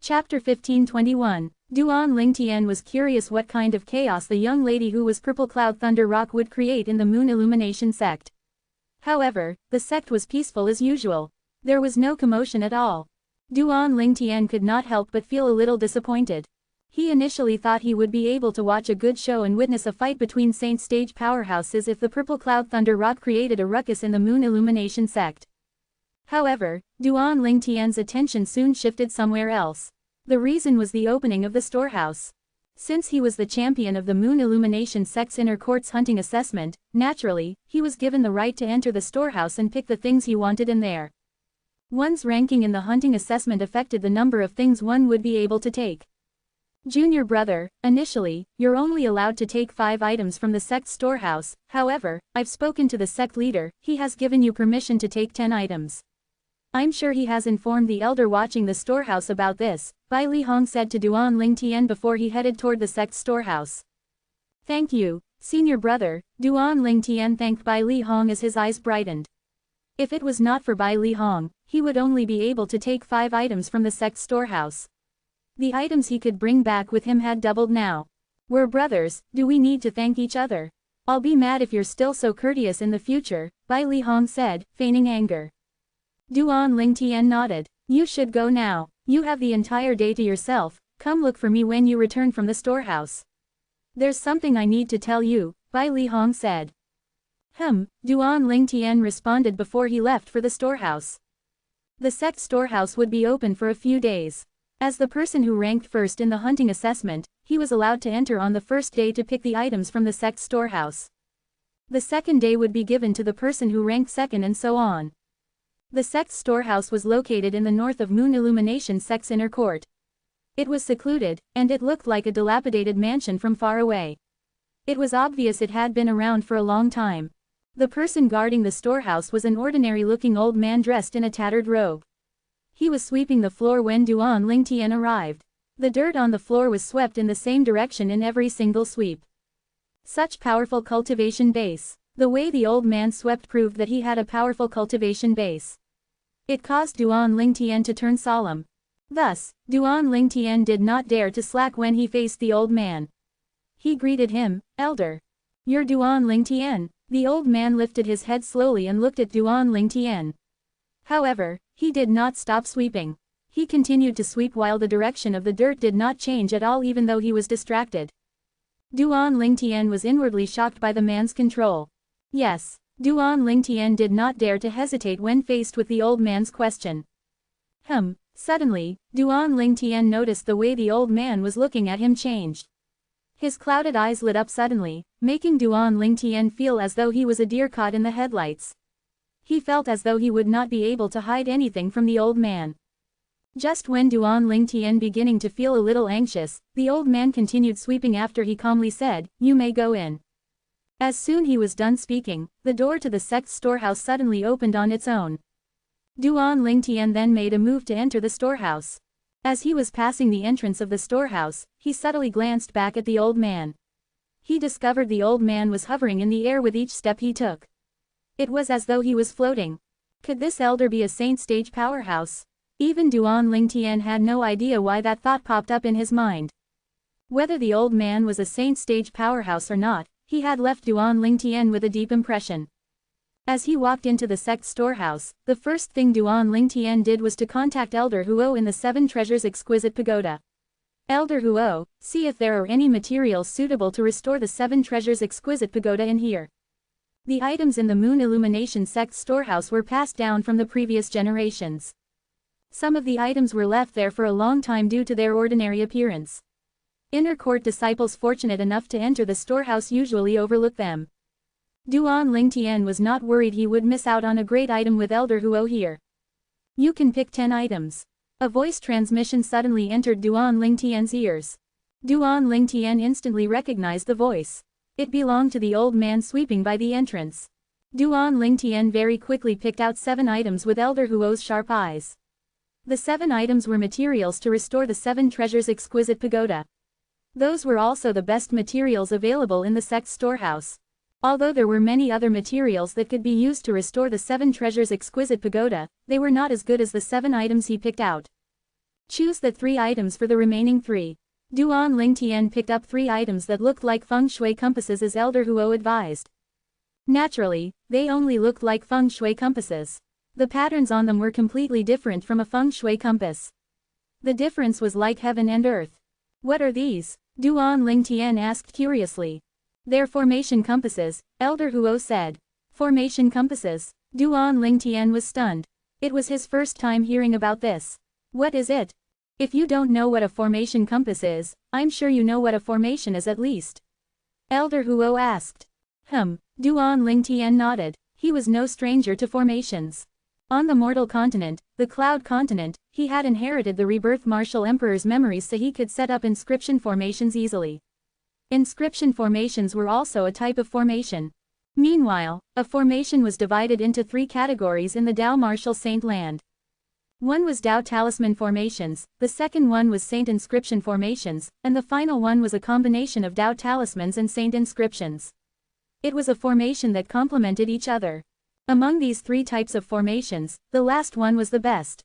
Chapter 1521. Duan Lingtian was curious what kind of chaos the young lady who was Purple Cloud Thunder Rock would create in the Moon Illumination sect. However, the sect was peaceful as usual. There was no commotion at all. Duan Lingtian could not help but feel a little disappointed. He initially thought he would be able to watch a good show and witness a fight between Saint Stage powerhouses if the Purple Cloud Thunder Rock created a ruckus in the Moon Illumination sect. However, Duan Lingtian's attention soon shifted somewhere else. The reason was the opening of the storehouse. Since he was the champion of the Moon Illumination sect's inner court's hunting assessment, naturally, he was given the right to enter the storehouse and pick the things he wanted in there. One's ranking in the hunting assessment affected the number of things one would be able to take. Junior brother, initially, you're only allowed to take 5 items from the sect's storehouse. However, I've spoken to the sect leader, he has given you permission to take 10 items. I'm sure he has informed the elder watching the storehouse about this, Bai Li Hong said to Duan Lingtian before he headed toward the sect's storehouse. Thank you, senior brother, Duan Lingtian thanked Bai Li Hong as his eyes brightened. If it was not for Bai Li Hong, he would only be able to take 5 items from the sect's storehouse. The items he could bring back with him had doubled now. We're brothers, do we need to thank each other? I'll be mad if you're still so courteous in the future, Bai Li Hong said, feigning anger. Duan Lingtian nodded. You should go now. You have the entire day to yourself. Come look for me when you return from the storehouse. There's something I need to tell you, Bai Li Hong said. Duan Lingtian responded before he left for the storehouse. The sect storehouse would be open for a few days. As the person who ranked first in the hunting assessment, he was allowed to enter on the first day to pick the items from the sect storehouse. The second day would be given to the person who ranked second and so on. The sect's storehouse was located in the north of Moon Illumination sect's inner court. It was secluded, and it looked like a dilapidated mansion from far away. It was obvious it had been around for a long time. The person guarding the storehouse was an ordinary-looking old man dressed in a tattered robe. He was sweeping the floor when Duan Lingtian arrived. The dirt on the floor was swept in the same direction in every single sweep. Such powerful cultivation base. The way the old man swept proved that he had a powerful cultivation base. It caused Duan Lingtian to turn solemn. Thus, Duan Lingtian did not dare to slack when he faced the old man. He greeted him, Elder. You're Duan Lingtian. The old man lifted his head slowly and looked at Duan Lingtian. However, he did not stop sweeping. He continued to sweep while the direction of the dirt did not change at all even though he was distracted. Duan Lingtian was inwardly shocked by the man's control. Yes. Duan Lingtian did not dare to hesitate when faced with the old man's question. Suddenly, Duan Lingtian noticed the way the old man was looking at him changed. His clouded eyes lit up suddenly, making Duan Lingtian feel as though he was a deer caught in the headlights. He felt as though he would not be able to hide anything from the old man. Just when Duan Lingtian beginning to feel a little anxious, the old man continued sweeping after he calmly said, You may go in. As soon he was done speaking, the door to the sect's storehouse suddenly opened on its own. Duan Lingtian then made a move to enter the storehouse. As he was passing the entrance of the storehouse, he subtly glanced back at the old man. He discovered the old man was hovering in the air with each step he took. It was as though he was floating. Could this elder be a Saint Stage powerhouse? Even Duan Lingtian had no idea why that thought popped up in his mind. Whether the old man was a Saint Stage powerhouse or not, he had left Duan Lingtian with a deep impression. As he walked into the sect storehouse, the first thing Duan Lingtian did was to contact Elder Huo in the 7 Treasures Exquisite Pagoda. Elder Huo, see if there are any materials suitable to restore the 7 Treasures Exquisite Pagoda in here. The items in the Moon Illumination sect storehouse were passed down from the previous generations. Some of the items were left there for a long time due to their ordinary appearance. Inner court disciples fortunate enough to enter the storehouse usually overlook them. Duan Lingtian was not worried he would miss out on a great item with Elder Huo here. You can pick 10 items. A voice transmission suddenly entered Duan Lingtian's ears. Duan Lingtian instantly recognized the voice. It belonged to the old man sweeping by the entrance. Duan Lingtian very quickly picked out 7 items with Elder Huo's sharp eyes. The 7 items were materials to restore the 7 Treasures Exquisite Pagoda. Those were also the best materials available in the sect's storehouse. Although there were many other materials that could be used to restore the 7 Treasures Exquisite Pagoda, they were not as good as the 7 items he picked out. Choose the 3 items for the remaining 3. Duan Lingtian picked up 3 items that looked like feng shui compasses as Elder Huo advised. Naturally, they only looked like feng shui compasses. The patterns on them were completely different from a feng shui compass. The difference was like heaven and earth. What are these? Duan Lingtian asked curiously. They're formation compasses, Elder Huo said. Formation compasses? Duan Lingtian was stunned. It was his first time hearing about this. What is it? If you don't know what a formation compass is, I'm sure you know what a formation is at least. Elder Huo asked. Duan Lingtian nodded. He was no stranger to formations. On the mortal continent, the cloud continent, he had inherited the rebirth martial emperor's memories so he could set up inscription formations easily. Inscription formations were also a type of formation. Meanwhile, a formation was divided into 3 categories in the Dao martial saint land. One was Dao talisman formations, the second one was saint inscription formations, and the final one was a combination of Dao talismans and saint inscriptions. It was a formation that complemented each other. Among these 3 types of formations, the last one was the best.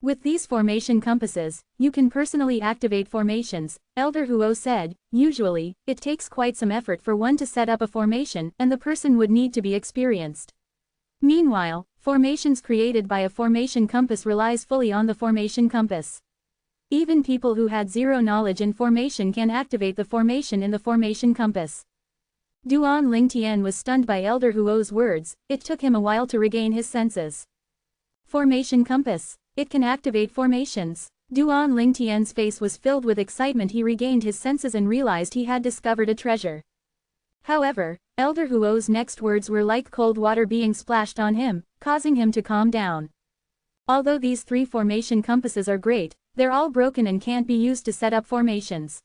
With these formation compasses, you can personally activate formations, Elder Huo said. Usually, it takes quite some effort for one to set up a formation and the person would need to be experienced. Meanwhile, formations created by a formation compass relies fully on the formation compass. Even people who had 0 knowledge in formation can activate the formation in the formation compass. Duan Lingtian was stunned by Elder Huo's words. It took him a while to regain his senses. Formation compass. It can activate formations. Duan Lingtian's face was filled with excitement. He regained his senses and realized he had discovered a treasure. However, Elder Huo's next words were like cold water being splashed on him, causing him to calm down. Although these 3 formation compasses are great, they're all broken and can't be used to set up formations.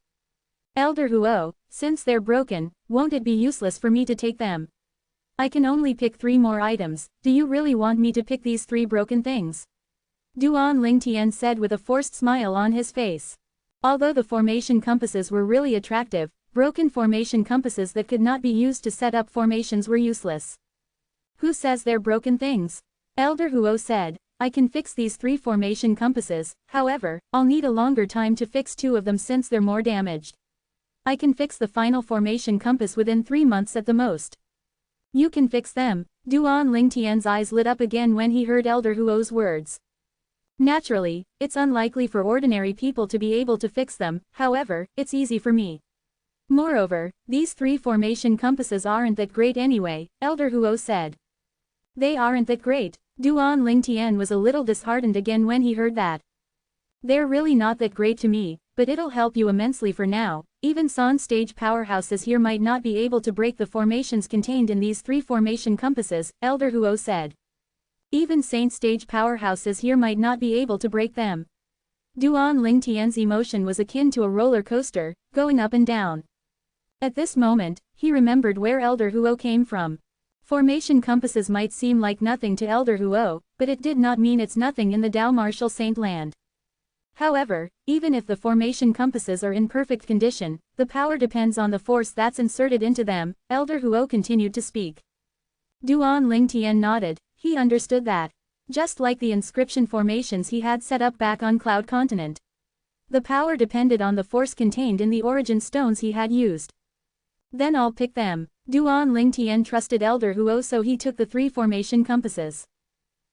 Elder Huo, since they're broken, won't it be useless for me to take them? I can only pick 3 more items. Do you really want me to pick these 3 broken things? Duan Lingtian said with a forced smile on his face. Although the formation compasses were really attractive, broken formation compasses that could not be used to set up formations were useless. Who says they're broken things? Elder Huo said. I can fix these 3 formation compasses, however, I'll need a longer time to fix 2 of them since they're more damaged. I can fix the final formation compass within 3 months at the most. You can fix them. Duan Lingtian's eyes lit up again when he heard Elder Huo's words. Naturally, it's unlikely for ordinary people to be able to fix them, however, it's easy for me. Moreover, these 3 formation compasses aren't that great anyway, Elder Huo said. They aren't that great. Duan Lingtian was a little disheartened again when he heard that. They're really not that great to me, but it'll help you immensely for now. Even San stage powerhouses here might not be able to break the formations contained in these 3 formation compasses, Elder Huo said. Even saint stage powerhouses here might not be able to break them. Duan Lingtian's emotion was akin to a roller coaster, going up and down. At this moment, he remembered where Elder Huo came from. Formation compasses might seem like nothing to Elder Huo, but it did not mean it's nothing in the Dao martial saint land. However, even if the formation compasses are in perfect condition, the power depends on the force that's inserted into them, Elder Huo continued to speak. Duan Lingtian nodded. He understood that. Just like the inscription formations he had set up back on Cloud Continent. The power depended on the force contained in the origin stones he had used. Then I'll pick them. Duan Lingtian trusted Elder Huo, so he took the 3 formation compasses.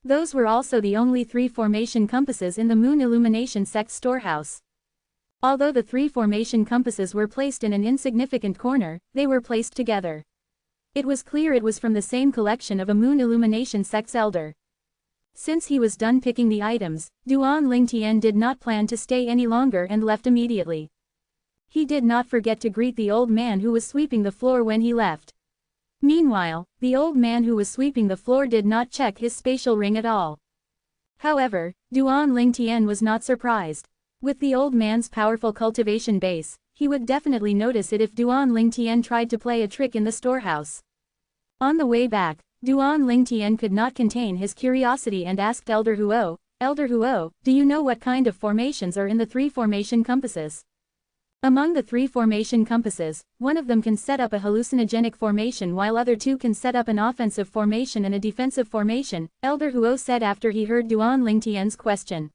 Those were also the only 3 formation compasses in the Moon Illumination sect storehouse. Although the 3 formation compasses were placed in an insignificant corner, they were placed together. It was clear it was from the same collection of a Moon Illumination sect's elder. Since he was done picking the items, Duan Lingtian did not plan to stay any longer and left immediately. He did not forget to greet the old man who was sweeping the floor when he left. Meanwhile, the old man who was sweeping the floor did not check his spatial ring at all. However, Duan Lingtian was not surprised. With the old man's powerful cultivation base, he would definitely notice it if Duan Lingtian tried to play a trick in the storehouse. On the way back, Duan Lingtian could not contain his curiosity and asked Elder Huo, "Elder Huo, do you know what kind of formations are in the 3 formation compasses?" Among the 3 formation compasses, one of them can set up a hallucinogenic formation while other 2 can set up an offensive formation and a defensive formation, Elder Huo said after he heard Duan Lingtian's question.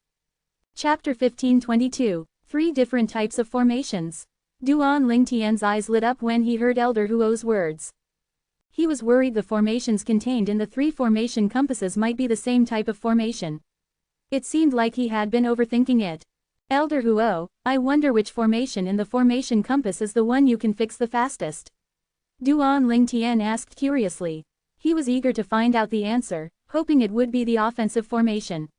Chapter 1522. 3 Different Types of Formations. Duan Lingtian's eyes lit up when he heard Elder Huo's words. He was worried the formations contained in the 3 formation compasses might be the same type of formation. It seemed like he had been overthinking it. Elder Huo, I wonder which formation in the formation compass is the one you can fix the fastest? Duan Lingtian asked curiously. He was eager to find out the answer, hoping it would be the offensive formation.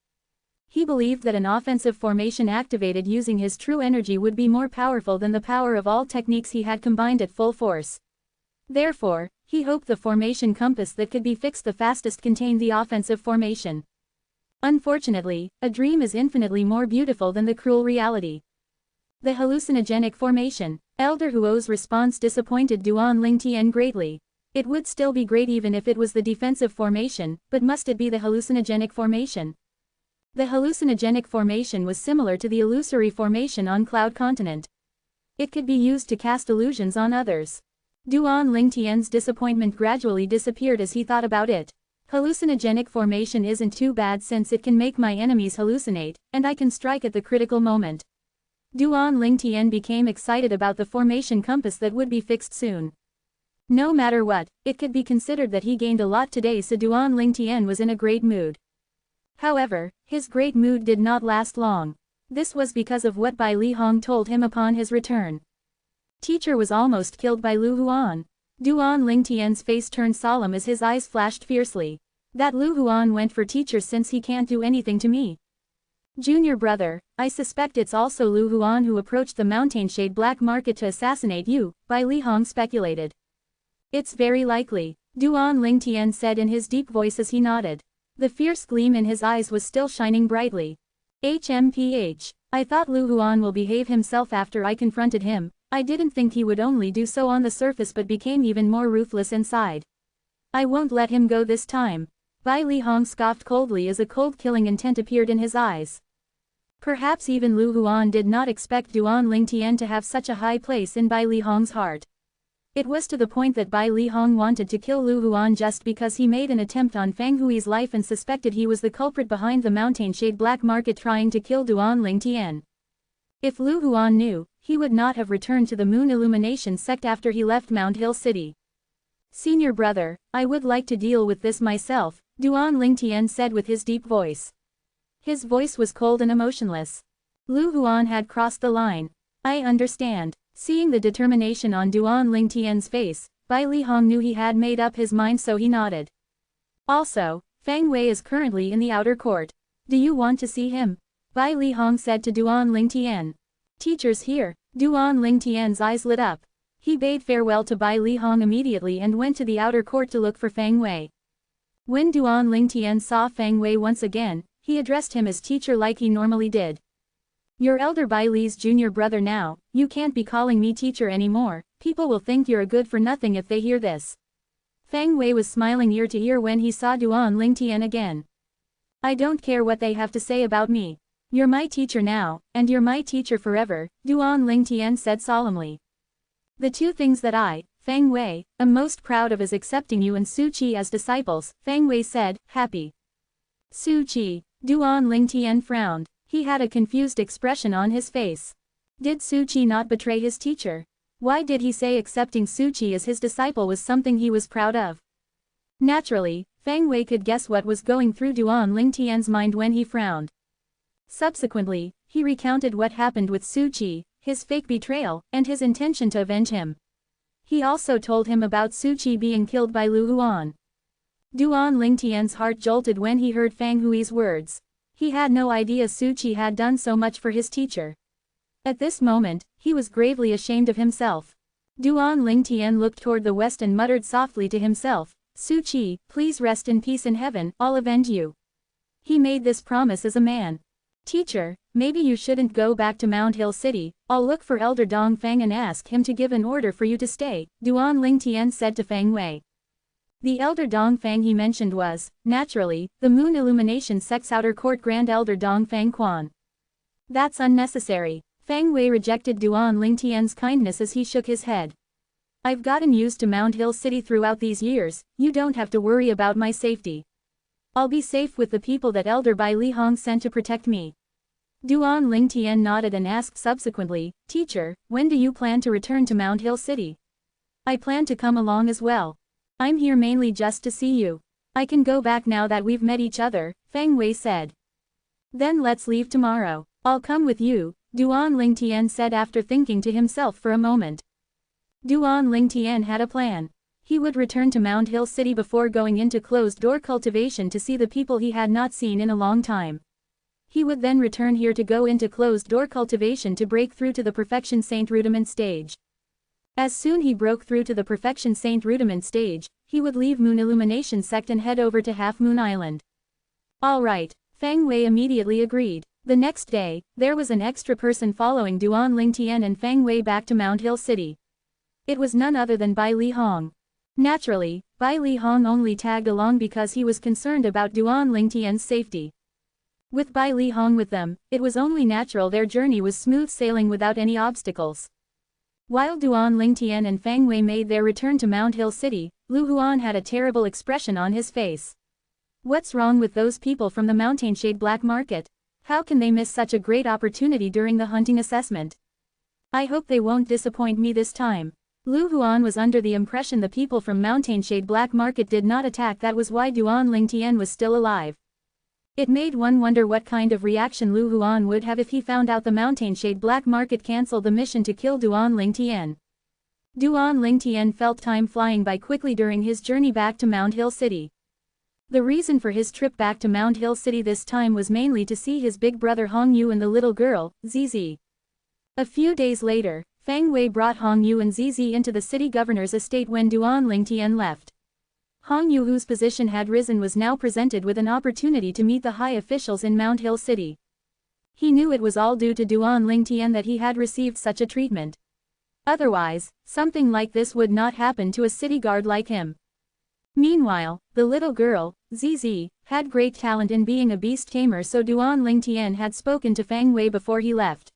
He believed that an offensive formation activated using his true energy would be more powerful than the power of all techniques he had combined at full force. Therefore, he hoped the formation compass that could be fixed the fastest contained the offensive formation. Unfortunately, a dream is infinitely more beautiful than the cruel reality. The hallucinogenic formation. Elder Huo's response disappointed Duan Lingtian greatly. It would still be great even if it was the defensive formation, but must it be the hallucinogenic formation? The hallucinogenic formation was similar to the illusory formation on Cloud Continent. It could be used to cast illusions on others. Duan Lingtian's disappointment gradually disappeared as he thought about it. Hallucinogenic formation isn't too bad since it can make my enemies hallucinate, and I can strike at the critical moment. Duan Lingtian became excited about the formation compass that would be fixed soon. No matter what, it could be considered that he gained a lot today, so Duan Lingtian was in a great mood. However, his great mood did not last long. This was because of what Bai Lihong told him upon his return. Teacher was almost killed by Lu Huan. Duan Lingtian's face turned solemn as his eyes flashed fiercely. That Lu Huan went for teacher since he can't do anything to me. Junior brother, I suspect it's also Lu Huan who approached the Mountainshade Black Market to assassinate you, Bai Lihong speculated. It's very likely, Duan Lingtian said in his deep voice as he nodded. The fierce gleam in his eyes was still shining brightly. HMPH. I thought Lu Huan will behave himself after I confronted him. I didn't think he would only do so on the surface but became even more ruthless inside. I won't let him go this time. Bai Lihong scoffed coldly as a cold killing intent appeared in his eyes. Perhaps even Lu Huan did not expect Duan Lingtian to have such a high place in Bai Lihong's heart. It was to the point that Bai Lihong wanted to kill Lu Huan just because he made an attempt on Fang Hui's life and suspected he was the culprit behind the Mountainshade Black Market trying to kill Duan Lingtian. If Lu Huan knew, he would not have returned to the Moon Illumination sect after he left Mount Hill City. Senior brother, I would like to deal with this myself, Duan Lingtian said with his deep voice. His voice was cold and emotionless. Lu Huan had crossed the line. I understand. Seeing the determination on Duan Lingtian's face, Bai Lihong knew he had made up his mind, so he nodded. Also, Fang Wei is currently in the outer court. Do you want to see him? Bai Lihong said to Duan Lingtian. Teacher's here. Duan Lingtian's eyes lit up. He bade farewell to Bai Lihong immediately and went to the outer court to look for Fang Wei. When Duan Lingtian saw Fang Wei once again, he addressed him as teacher like he normally did. You're Elder Bai Li's junior brother now, you can't be calling me teacher anymore, people will think you're a good-for-nothing if they hear this. Fang Wei was smiling ear to ear when he saw Duan Lingtian again. I don't care what they have to say about me. You're my teacher now, and you're my teacher forever, Duan Lingtian said solemnly. The 2 things that I, Fang Wei, am most proud of is accepting you and Su Qi as disciples, Fang Wei said, happy. Su Qi, Duan Lingtian frowned. He had a confused expression on his face. Did Su Qi not betray his teacher? Why did he say accepting Su Qi as his disciple was something he was proud of? Naturally, Fang Wei could guess what was going through Duan Lingtian's mind when he frowned. Subsequently, he recounted what happened with Su Qi, his fake betrayal, and his intention to avenge him. He also told him about Su Qi being killed by Lu Huan. Duan Lingtian's heart jolted when he heard Fang Hui's words. He had no idea Su Qi had done so much for his teacher. At this moment, he was gravely ashamed of himself. Duan Lingtian looked toward the west and muttered softly to himself, Su Qi, please rest in peace in heaven, I'll avenge you. He made this promise as a man. Teacher, maybe you shouldn't go back to Mount Hill City, I'll look for Elder Dongfang and ask him to give an order for you to stay, Duan Lingtian said to Fang Wei. The Elder Dongfang he mentioned was, naturally, the Moon Illumination sect's outer court Grand Elder Dongfang Quan. That's unnecessary. Fang Wei rejected Duan Lingtian's kindness as he shook his head. I've gotten used to Mount Hill City throughout these years, you don't have to worry about my safety. I'll be safe with the people that Elder Bai Lihong sent to protect me. Duan Lingtian nodded and asked subsequently, "Teacher, when do you plan to return to Mount Hill City?" "I plan to come along as well. I'm here mainly just to see you. I can go back now that we've met each other," Feng Wei said. "Then let's leave tomorrow. I'll come with you," Duan Lingtian said after thinking to himself for a moment. Duan Lingtian had a plan. He would return to Mount Hill City before going into closed-door cultivation to see the people he had not seen in a long time. He would then return here to go into closed-door cultivation to break through to the Perfection Saint Rudiment stage. As soon he broke through to the Perfection Saint Rudiment stage, he would leave Moon Illumination Sect and head over to Half Moon Island. All right, Feng Wei immediately agreed. The next day, there was an extra person following Duan Lingtian and Feng Wei back to Mount Hill City. It was none other than Bai Li Hong. Naturally, Bai Li Hong only tagged along because he was concerned about Duan Lingtian's safety. With Bai Li Hong with them, it was only natural their journey was smooth sailing without any obstacles. While Duan Lingtian and Feng Wei made their return to Mount Hill City, Lu Huan had a terrible expression on his face. What's wrong with those people from the Mountainshade Black Market? How can they miss such a great opportunity during the hunting assessment? I hope they won't disappoint me this time. Lu Huan was under the impression the people from Mountainshade Black Market did not attack. That was why Duan Lingtian was still alive. It made one wonder what kind of reaction Lu Huan would have if he found out the Mountainshade Black Market canceled the mission to kill Duan Lingtian. Duan Lingtian felt time flying by quickly during his journey back to Mount Hill City. The reason for his trip back to Mount Hill City this time was mainly to see his big brother Hong Yu and the little girl, Zizi. A few days later, Feng Wei brought Hong Yu and Zizi into the city governor's estate when Duan Lingtian left. Hong Yu, whose position had risen, was now presented with an opportunity to meet the high officials in Mount Hill City. He knew it was all due to Duan Lingtian that he had received such a treatment. Otherwise, something like this would not happen to a city guard like him. Meanwhile, the little girl, Zizi, had great talent in being a beast tamer, so Duan Lingtian had spoken to Feng Wei before he left.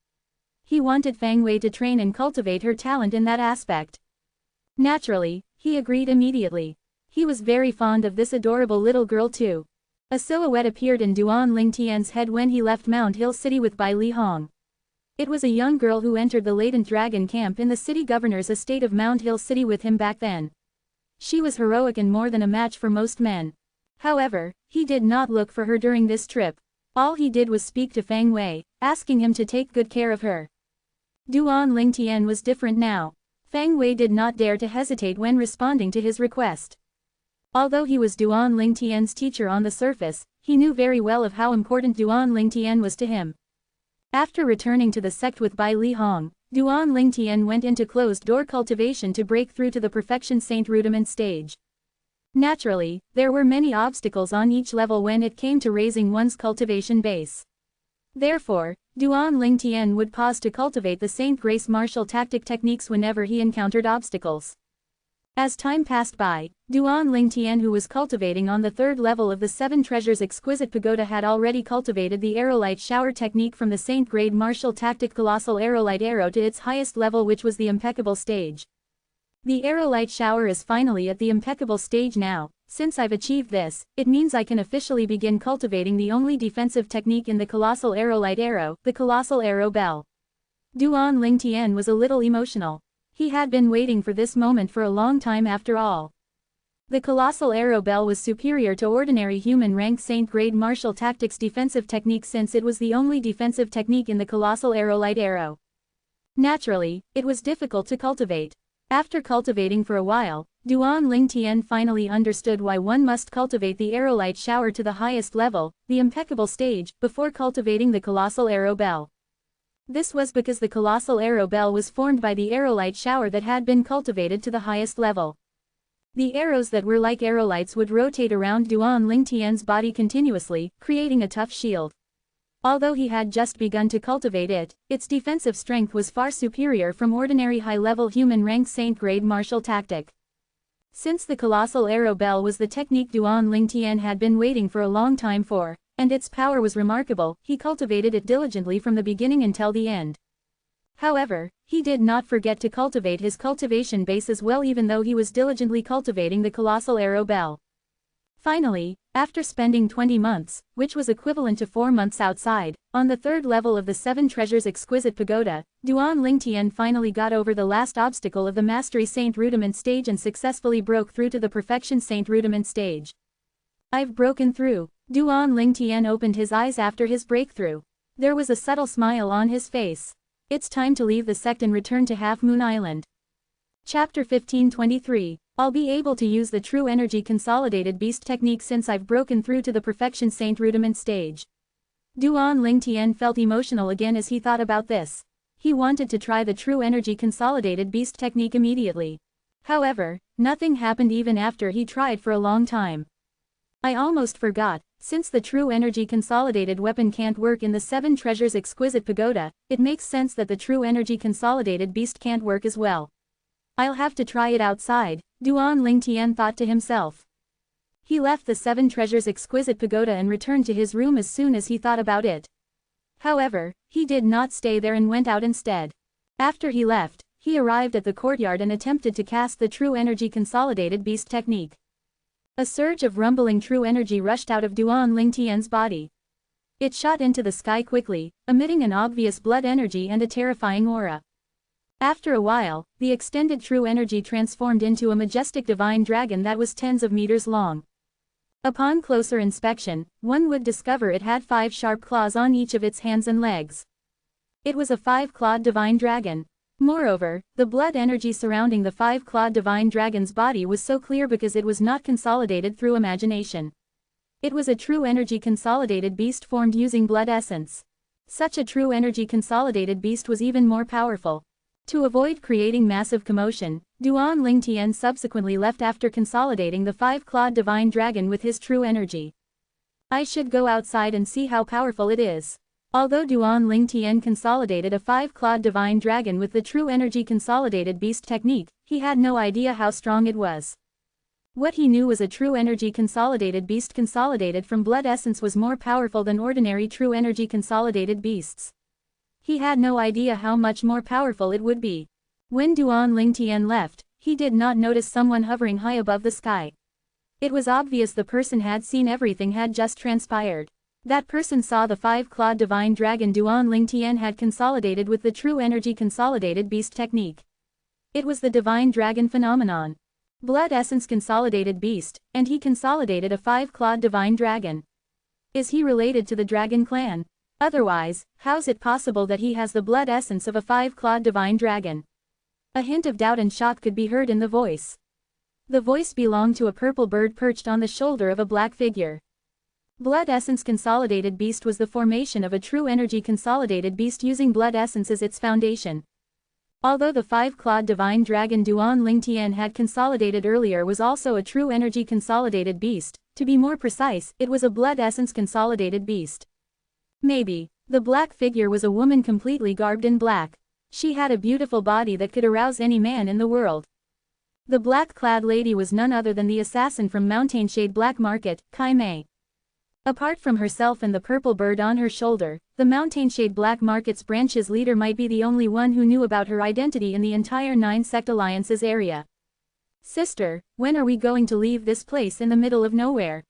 He wanted Feng Wei to train and cultivate her talent in that aspect. Naturally, he agreed immediately. He was very fond of this adorable little girl too. A silhouette appeared in Duan Lingtian's head when he left Mount Hill City with Bai Li Hong. It was a young girl who entered the latent dragon camp in the city governor's estate of Mount Hill City with him back then. She was heroic and more than a match for most men. However, he did not look for her during this trip. All he did was speak to Feng Wei, asking him to take good care of her. Duan Lingtian was different now. Feng Wei did not dare to hesitate when responding to his request. Although he was Duan Lingtian's teacher on the surface, he knew very well of how important Duan Lingtian was to him. After returning to the sect with Bai Li Hong, Duan Lingtian went into closed-door cultivation to break through to the Perfection Saint Rudiment stage. Naturally, there were many obstacles on each level when it came to raising one's cultivation base. Therefore, Duan Lingtian would pause to cultivate the Saint Grace martial tactic techniques whenever he encountered obstacles. As time passed by, Duan Lingtian, who was cultivating on the third level of the Seven Treasures Exquisite Pagoda, had already cultivated the Aerolite Shower technique from the Saint Grade martial tactic Colossal Aerolite Arrow to its highest level, which was the Impeccable stage. The Aerolite Shower is finally at the Impeccable stage now. Since I've achieved this, it means I can officially begin cultivating the only defensive technique in the Colossal Aerolite Arrow, the Colossal Arrow Bell. Duan Lingtian was a little emotional. He had been waiting for this moment for a long time after all. The Colossal Arrow Bell was superior to ordinary human rank Saint Grade martial tactics defensive technique since it was the only defensive technique in the Colossal Aerolite Arrow. Naturally, it was difficult to cultivate. After cultivating for a while, Duan Lingtian finally understood why one must cultivate the Aerolite Shower to the highest level, the Impeccable stage, before cultivating the Colossal Arrow Bell. This was because the Colossal Arrow Bell was formed by the Aerolite Shower that had been cultivated to the highest level. The arrows that were like aerolites would rotate around Duan Lingtian's body continuously, creating a tough shield. Although he had just begun to cultivate it, its defensive strength was far superior from ordinary high-level human rank Saint Grade martial tactic. Since the Colossal Arrow Bell was the technique Duan Lingtian had been waiting for a long time for, and its power was remarkable, he cultivated it diligently from the beginning until the end. However, he did not forget to cultivate his cultivation base as well, even though he was diligently cultivating the Colossal Arrow Bell. Finally, after spending 20 months, which was equivalent to 4 months outside, on the third level of the Seven Treasures Exquisite Pagoda, Duan Lingtian finally got over the last obstacle of the Mastery Saint Rudiment stage and successfully broke through to the Perfection Saint Rudiment stage. I've broken through. Duan Lingtian opened his eyes after his breakthrough. There was a subtle smile on his face. It's time to leave the sect and return to Half Moon Island. Chapter 1523. I'll be able to use the True Energy Consolidated Beast technique since I've broken through to the Perfection Saint Rudiment stage. Duan Lingtian felt emotional again as he thought about this. He wanted to try the True Energy Consolidated Beast technique immediately. However, nothing happened even after he tried for a long time. I almost forgot, since the True Energy Consolidated weapon can't work in the Seven Treasures Exquisite Pagoda, it makes sense that the True Energy Consolidated Beast can't work as well. I'll have to try it outside, Duan Lingtian thought to himself. He left the Seven Treasures Exquisite Pagoda and returned to his room as soon as he thought about it. However, he did not stay there and went out instead. After he left, he arrived at the courtyard and attempted to cast the True Energy Consolidated Beast technique. A surge of rumbling true energy rushed out of Duan Lingtian's body. It shot into the sky quickly, emitting an obvious blood energy and a terrifying aura. After a while, the extended true energy transformed into a majestic divine dragon that was tens of meters long. Upon closer inspection, one would discover it had 5 sharp claws on each of its hands and legs. It was a 5-clawed divine dragon. Moreover, the blood energy surrounding the 5-clawed divine dragon's body was so clear because it was not consolidated through imagination. It was a true energy consolidated beast formed using blood essence. Such a true energy consolidated beast was even more powerful. To avoid creating massive commotion, Duan Lingtian subsequently left after consolidating the 5-clawed divine dragon with his true energy. I should go outside and see how powerful it is. Although Duan Lingtian consolidated a 5-clawed divine dragon with the true energy consolidated beast technique, he had no idea how strong it was. What he knew was a true energy consolidated beast consolidated from blood essence was more powerful than ordinary true energy consolidated beasts. He had no idea how much more powerful it would be. When Duan Lingtian left, he did not notice someone hovering high above the sky. It was obvious the person had seen everything had just transpired. That person saw the 5-clawed divine dragon Duan Lingtian had consolidated with the true energy consolidated beast technique. It was the divine dragon phenomenon. Blood essence consolidated beast, and he consolidated a 5-clawed divine dragon. Is he related to the dragon clan? Otherwise, how's it possible that he has the blood essence of a 5-clawed divine dragon? A hint of doubt and shock could be heard in the voice. The voice belonged to a purple bird perched on the shoulder of a black figure. Blood essence consolidated beast was the formation of a true energy consolidated beast using blood essence as its foundation. Although the 5-clawed divine dragon Duan Lingtian had consolidated earlier was also a true energy consolidated beast, to be more precise, it was a blood essence consolidated beast. Maybe, the black figure was a woman completely garbed in black. She had a beautiful body that could arouse any man in the world. The black-clad lady was none other than the assassin from Mountainshade Black Market, Kai Mei. Apart from herself and the purple bird on her shoulder, the Mountainshade Black Market's branch's leader might be the only one who knew about her identity in the entire 9 Sect Alliances area. Sister, when are we going to leave this place in the middle of nowhere?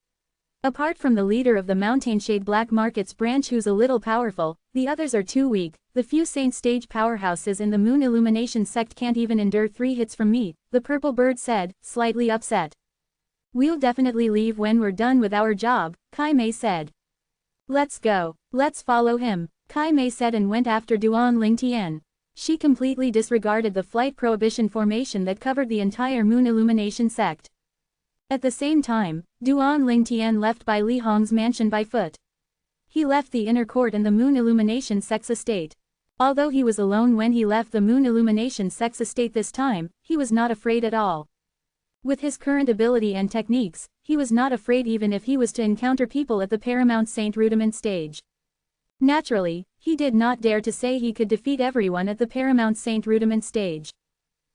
Apart from the leader of the Mountainshade Black Market's branch who's a little powerful, the others are too weak. The few Saint Stage powerhouses in the Moon Illumination sect can't even endure 3 hits from me, the purple bird said, slightly upset. We'll definitely leave when we're done with our job, Kai Mei said. Let's go. Let's follow him, Kai Mei said and went after Duan Lingtian. She completely disregarded the flight prohibition formation that covered the entire Moon Illumination sect. At the same time, Duan Lingtian left by Li Hong's mansion by foot. He left the inner court and the Moon Illumination sect's estate. Although he was alone when he left the Moon Illumination sect's estate this time, he was not afraid at all. With his current ability and techniques, he was not afraid even if he was to encounter people at the Paramount Saint Rudiment stage. Naturally, he did not dare to say he could defeat everyone at the Paramount Saint Rudiment stage.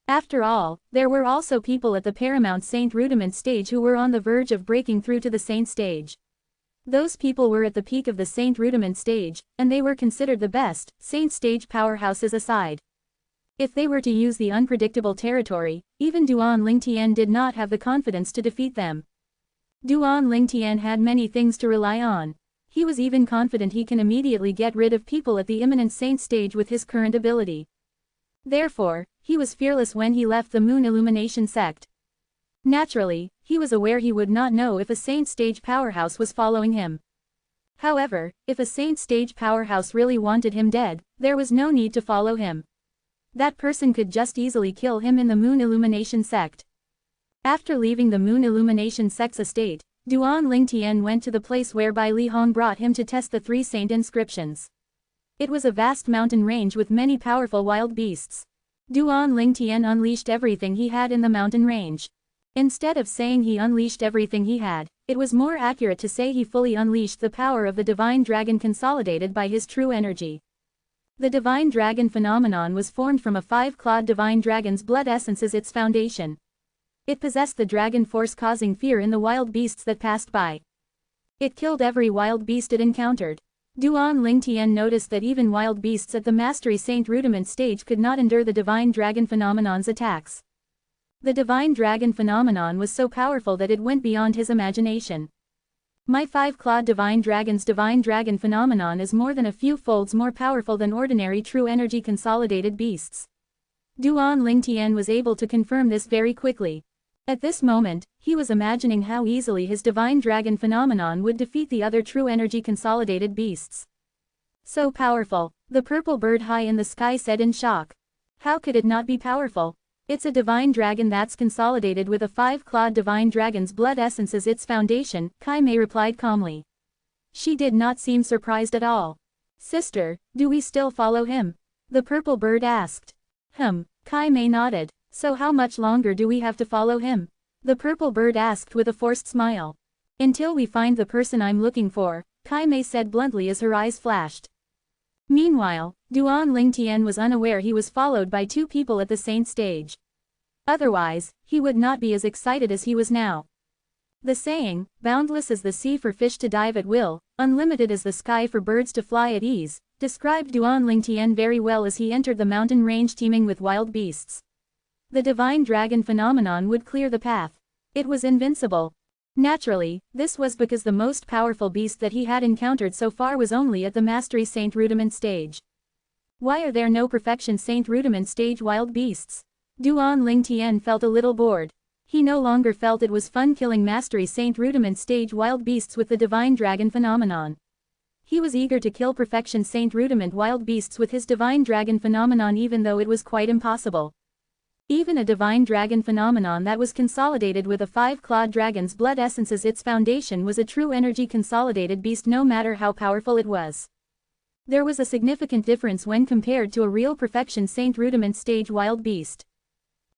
After all, there were also people at the Paramount Saint Rudiment stage who were on the verge of breaking through to the Saint stage. Those people were at the peak of the Saint Rudiment stage, and they were considered the best, Saint stage powerhouses aside. If they were to use the unpredictable territory, even Duan Lingtian did not have the confidence to defeat them. Duan Lingtian had many things to rely on. He was even confident he can immediately get rid of people at the imminent saint stage with his current ability. Therefore, he was fearless when he left the Moon Illumination sect. Naturally, he was aware he would not know if a saint stage powerhouse was following him. However, if a saint stage powerhouse really wanted him dead, there was no need to follow him. That person could just easily kill him in the Moon Illumination sect. After leaving the Moon Illumination sect's estate, Duan Lingtian went to the place whereby Li Hong brought him to test the 3 saint inscriptions. It was a vast mountain range with many powerful wild beasts. Duan Lingtian unleashed everything he had in the mountain range. Instead of saying he unleashed everything he had, it was more accurate to say he fully unleashed the power of the divine dragon consolidated by his true energy. The divine dragon phenomenon was formed from a 5-clawed divine dragon's blood essence as its foundation. It possessed the dragon force, causing fear in the wild beasts that passed by. It killed every wild beast it encountered. Duan Lingtian noticed that even wild beasts at the Mastery Saint Rudiment stage could not endure the divine dragon phenomenon's attacks. The divine dragon phenomenon was so powerful that it went beyond his imagination. My 5-clawed divine dragon phenomenon is more than a few folds more powerful than ordinary true energy consolidated beasts. Duan Lingtian was able to confirm this very quickly. At this moment, he was imagining how easily his divine dragon phenomenon would defeat the other true energy consolidated beasts. So powerful, the purple bird high in the sky said in shock. How could it not be powerful? It's a divine dragon that's consolidated with a 5-clawed divine dragon's blood essence as its foundation, Kai Mei replied calmly. She did not seem surprised at all. Sister, do we still follow him? The purple bird asked. Kai Mei nodded. So how much longer do we have to follow him? The purple bird asked with a forced smile. Until we find the person I'm looking for, Kai Mei said bluntly as her eyes flashed. Meanwhile, Duan Lingtian was unaware he was followed by 2 people at the saint stage. Otherwise, he would not be as excited as he was now. The saying, boundless as the sea for fish to dive at will, unlimited as the sky for birds to fly at ease, described Duan Lingtian very well as he entered the mountain range teeming with wild beasts. The divine dragon phenomenon would clear the path. It was invincible. Naturally, this was because the most powerful beast that he had encountered so far was only at the Mastery Saint Rudiment stage. Why are there no Perfection Saint Rudiment stage wild beasts? Duan Lingtian felt a little bored. He no longer felt it was fun killing Mastery Saint Rudiment stage wild beasts with the divine dragon phenomenon. He was eager to kill Perfection Saint Rudiment wild beasts with his divine dragon phenomenon even though it was quite impossible. Even a divine dragon phenomenon that was consolidated with a 5-clawed dragon's blood essence as its foundation was a true energy consolidated beast no matter how powerful it was. There was a significant difference when compared to a real Perfection Saint Rudiment stage wild beast.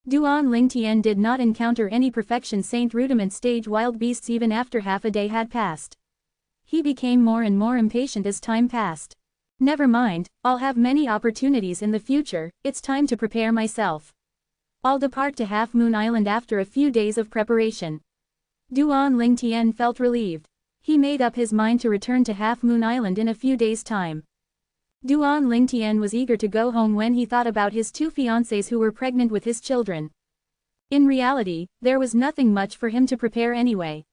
Duan Lingtian did not encounter any Perfection Saint Rudiment stage wild beasts even after half a day had passed. He became more and more impatient as time passed. Never mind, I'll have many opportunities in the future, it's time to prepare myself. I'll depart to Half Moon Island after a few days of preparation. Duan Lingtian felt relieved. He made up his mind to return to Half Moon Island in a few days' time. Duan Lingtian was eager to go home when he thought about his 2 fiancées who were pregnant with his children. In reality, there was nothing much for him to prepare anyway.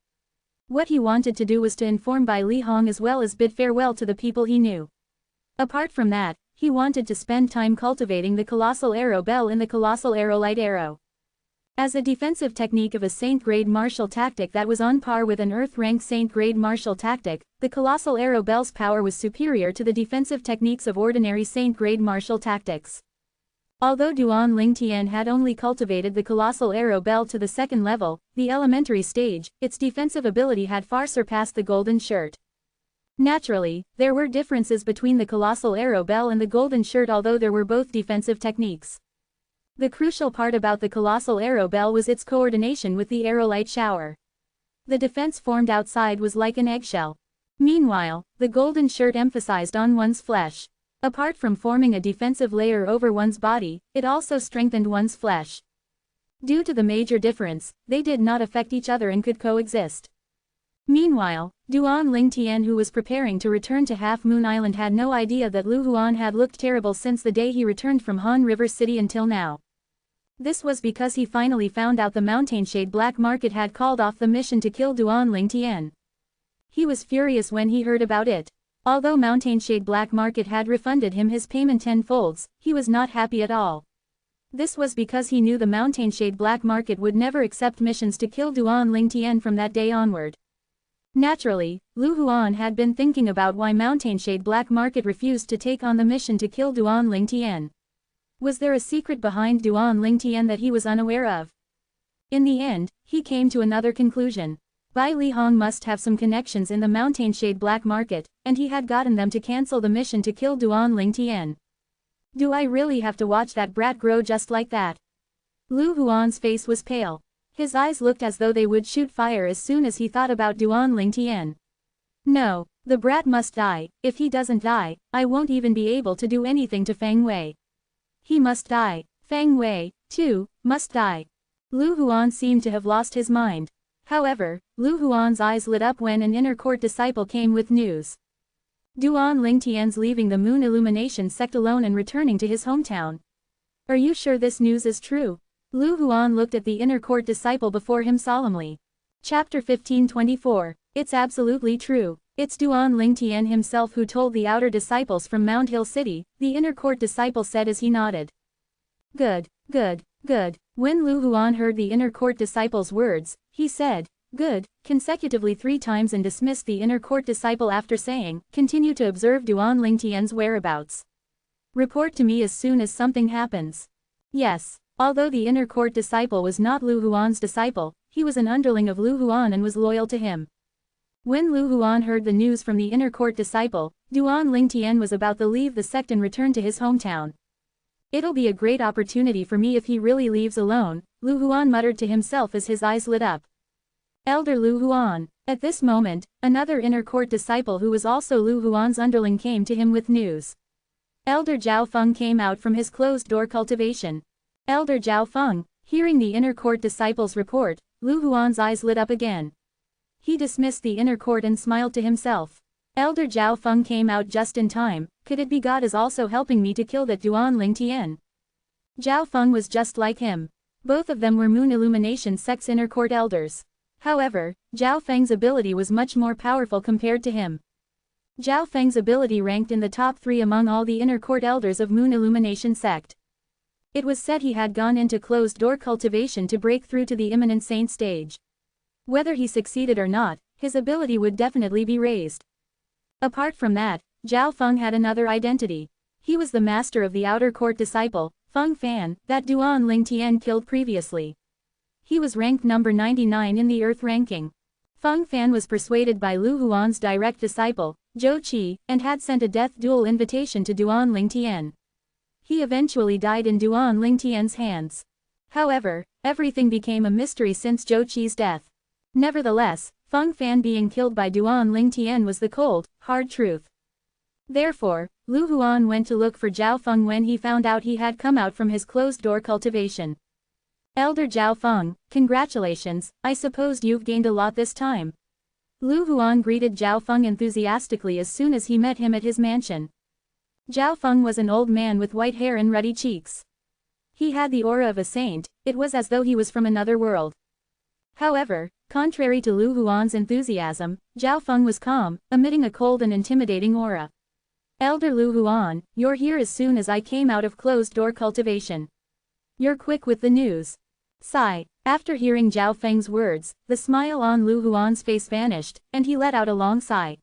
What he wanted to do was to inform Bai Li Hong as well as bid farewell to the people he knew. Apart from that, he wanted to spend time cultivating the Colossal Arrow Bell in the Colossal Arrow Light Arrow. As a defensive technique of a Saint-grade martial tactic that was on par with an Earth-rank Saint-grade martial tactic, the Colossal Arrow Bell's power was superior to the defensive techniques of ordinary Saint-grade martial tactics. Although Duan Lingtian had only cultivated the Colossal Arrow Bell to the 2nd level, the elementary stage, its defensive ability had far surpassed the Golden Shirt. Naturally, there were differences between the Colossal Arrow Bell and the Golden Shirt although there were both defensive techniques. The crucial part about the Colossal Arrow Bell was its coordination with the Arrow Light Shower. The defense formed outside was like an eggshell. Meanwhile, the Golden Shirt emphasized on one's flesh. Apart from forming a defensive layer over one's body, it also strengthened one's flesh. Due to the major difference, they did not affect each other and could coexist. Meanwhile, Duan Lingtian who was preparing to return to Half Moon Island had no idea that Lu Huan had looked terrible since the day he returned from Han River City until now. This was because he finally found out the Mountainshade Black Market had called off the mission to kill Duan Lingtian. He was furious when he heard about it. Although Mountainshade Black Market had refunded him his payment tenfolds, he was not happy at all. This was because he knew the Mountainshade Black Market would never accept missions to kill Duan Lingtian from that day onward. Naturally, Lu Huan had been thinking about why Mountainshade Black Market refused to take on the mission to kill Duan Lingtian. Was there a secret behind Duan Lingtian that he was unaware of? In the end, he came to another conclusion. Bai Lihong must have some connections in the Mountainshade Black Market, and he had gotten them to cancel the mission to kill Duan Lingtian. Do I really have to watch that brat grow just like that? Lu Huan's face was pale. His eyes looked as though they would shoot fire as soon as he thought about Duan Lingtian. No, the brat must die. If he doesn't die, I won't even be able to do anything to Feng Wei. He must die. Feng Wei, too, must die. Lu Huan seemed to have lost his mind. However, Lu Huan's eyes lit up when an inner court disciple came with news. Duan Lingtian's leaving the Moon Illumination sect alone and returning to his hometown. Are you sure this news is true? Lu Huan looked at the inner court disciple before him solemnly. Chapter 1524. It's absolutely true. It's Duan Lingtian himself who told the outer disciples from Mount Hill City, the inner court disciple said as he nodded. Good, good, good. When Lu Huan heard the inner court disciple's words, he said, good, consecutively 3 times and dismissed the inner court disciple after saying, continue to observe Duan Lingtian's whereabouts. Report to me as soon as something happens. Yes, although the inner court disciple was not Lu Huan's disciple, he was an underling of Lu Huan and was loyal to him. When Lu Huan heard the news from the inner court disciple, Duan Lingtian was about to leave the sect and return to his hometown. It'll be a great opportunity for me if he really leaves alone, Lu Huan muttered to himself as his eyes lit up. Elder Lu Huan. At this moment, another inner court disciple who was also Lu Huan's underling came to him with news. Elder Zhao Feng came out from his closed-door cultivation. Elder Zhao Feng, hearing the inner court disciple's report, Lu Huan's eyes lit up again. He dismissed the inner court and smiled to himself. Elder Zhao Feng came out just in time. Could it be God is also helping me to kill that Duan Lingtian? Zhao Feng was just like him. Both of them were Moon Illumination sect's inner court elders. However, Zhao Feng's ability was much more powerful compared to him. Zhao Feng's ability ranked in the top 3 among all the inner court elders of Moon Illumination sect. It was said he had gone into closed-door cultivation to break through to the imminent saint stage. Whether he succeeded or not, his ability would definitely be raised. Apart from that, Zhao Feng had another identity. He was the master of the outer court disciple, Feng Fan, that Duan Lingtian killed previously. He was ranked number 99 in the Earth ranking. Feng Fan was persuaded by Lu Huan's direct disciple, Zhou Qi, and had sent a death duel invitation to Duan Lingtian. He eventually died in Duan Lingtian's hands. However, everything became a mystery since Zhou Qi's death. Nevertheless, Feng Fan being killed by Duan Lingtian was the cold, hard truth. Therefore, Lu Huan went to look for Zhao Feng when he found out he had come out from his closed-door cultivation. Elder Zhao Feng, congratulations, I suppose you've gained a lot this time. Lu Huan greeted Zhao Feng enthusiastically as soon as he met him at his mansion. Zhao Feng was an old man with white hair and ruddy cheeks. He had the aura of a saint. It was as though he was from another world. However, contrary to Lu Huan's enthusiasm, Zhao Feng was calm, emitting a cold and intimidating aura. Elder Lu Huan, you're here as soon as I came out of closed-door cultivation. You're quick with the news. Sigh. After hearing Zhao Feng's words, the smile on Lu Huan's face vanished, and he let out a long sigh.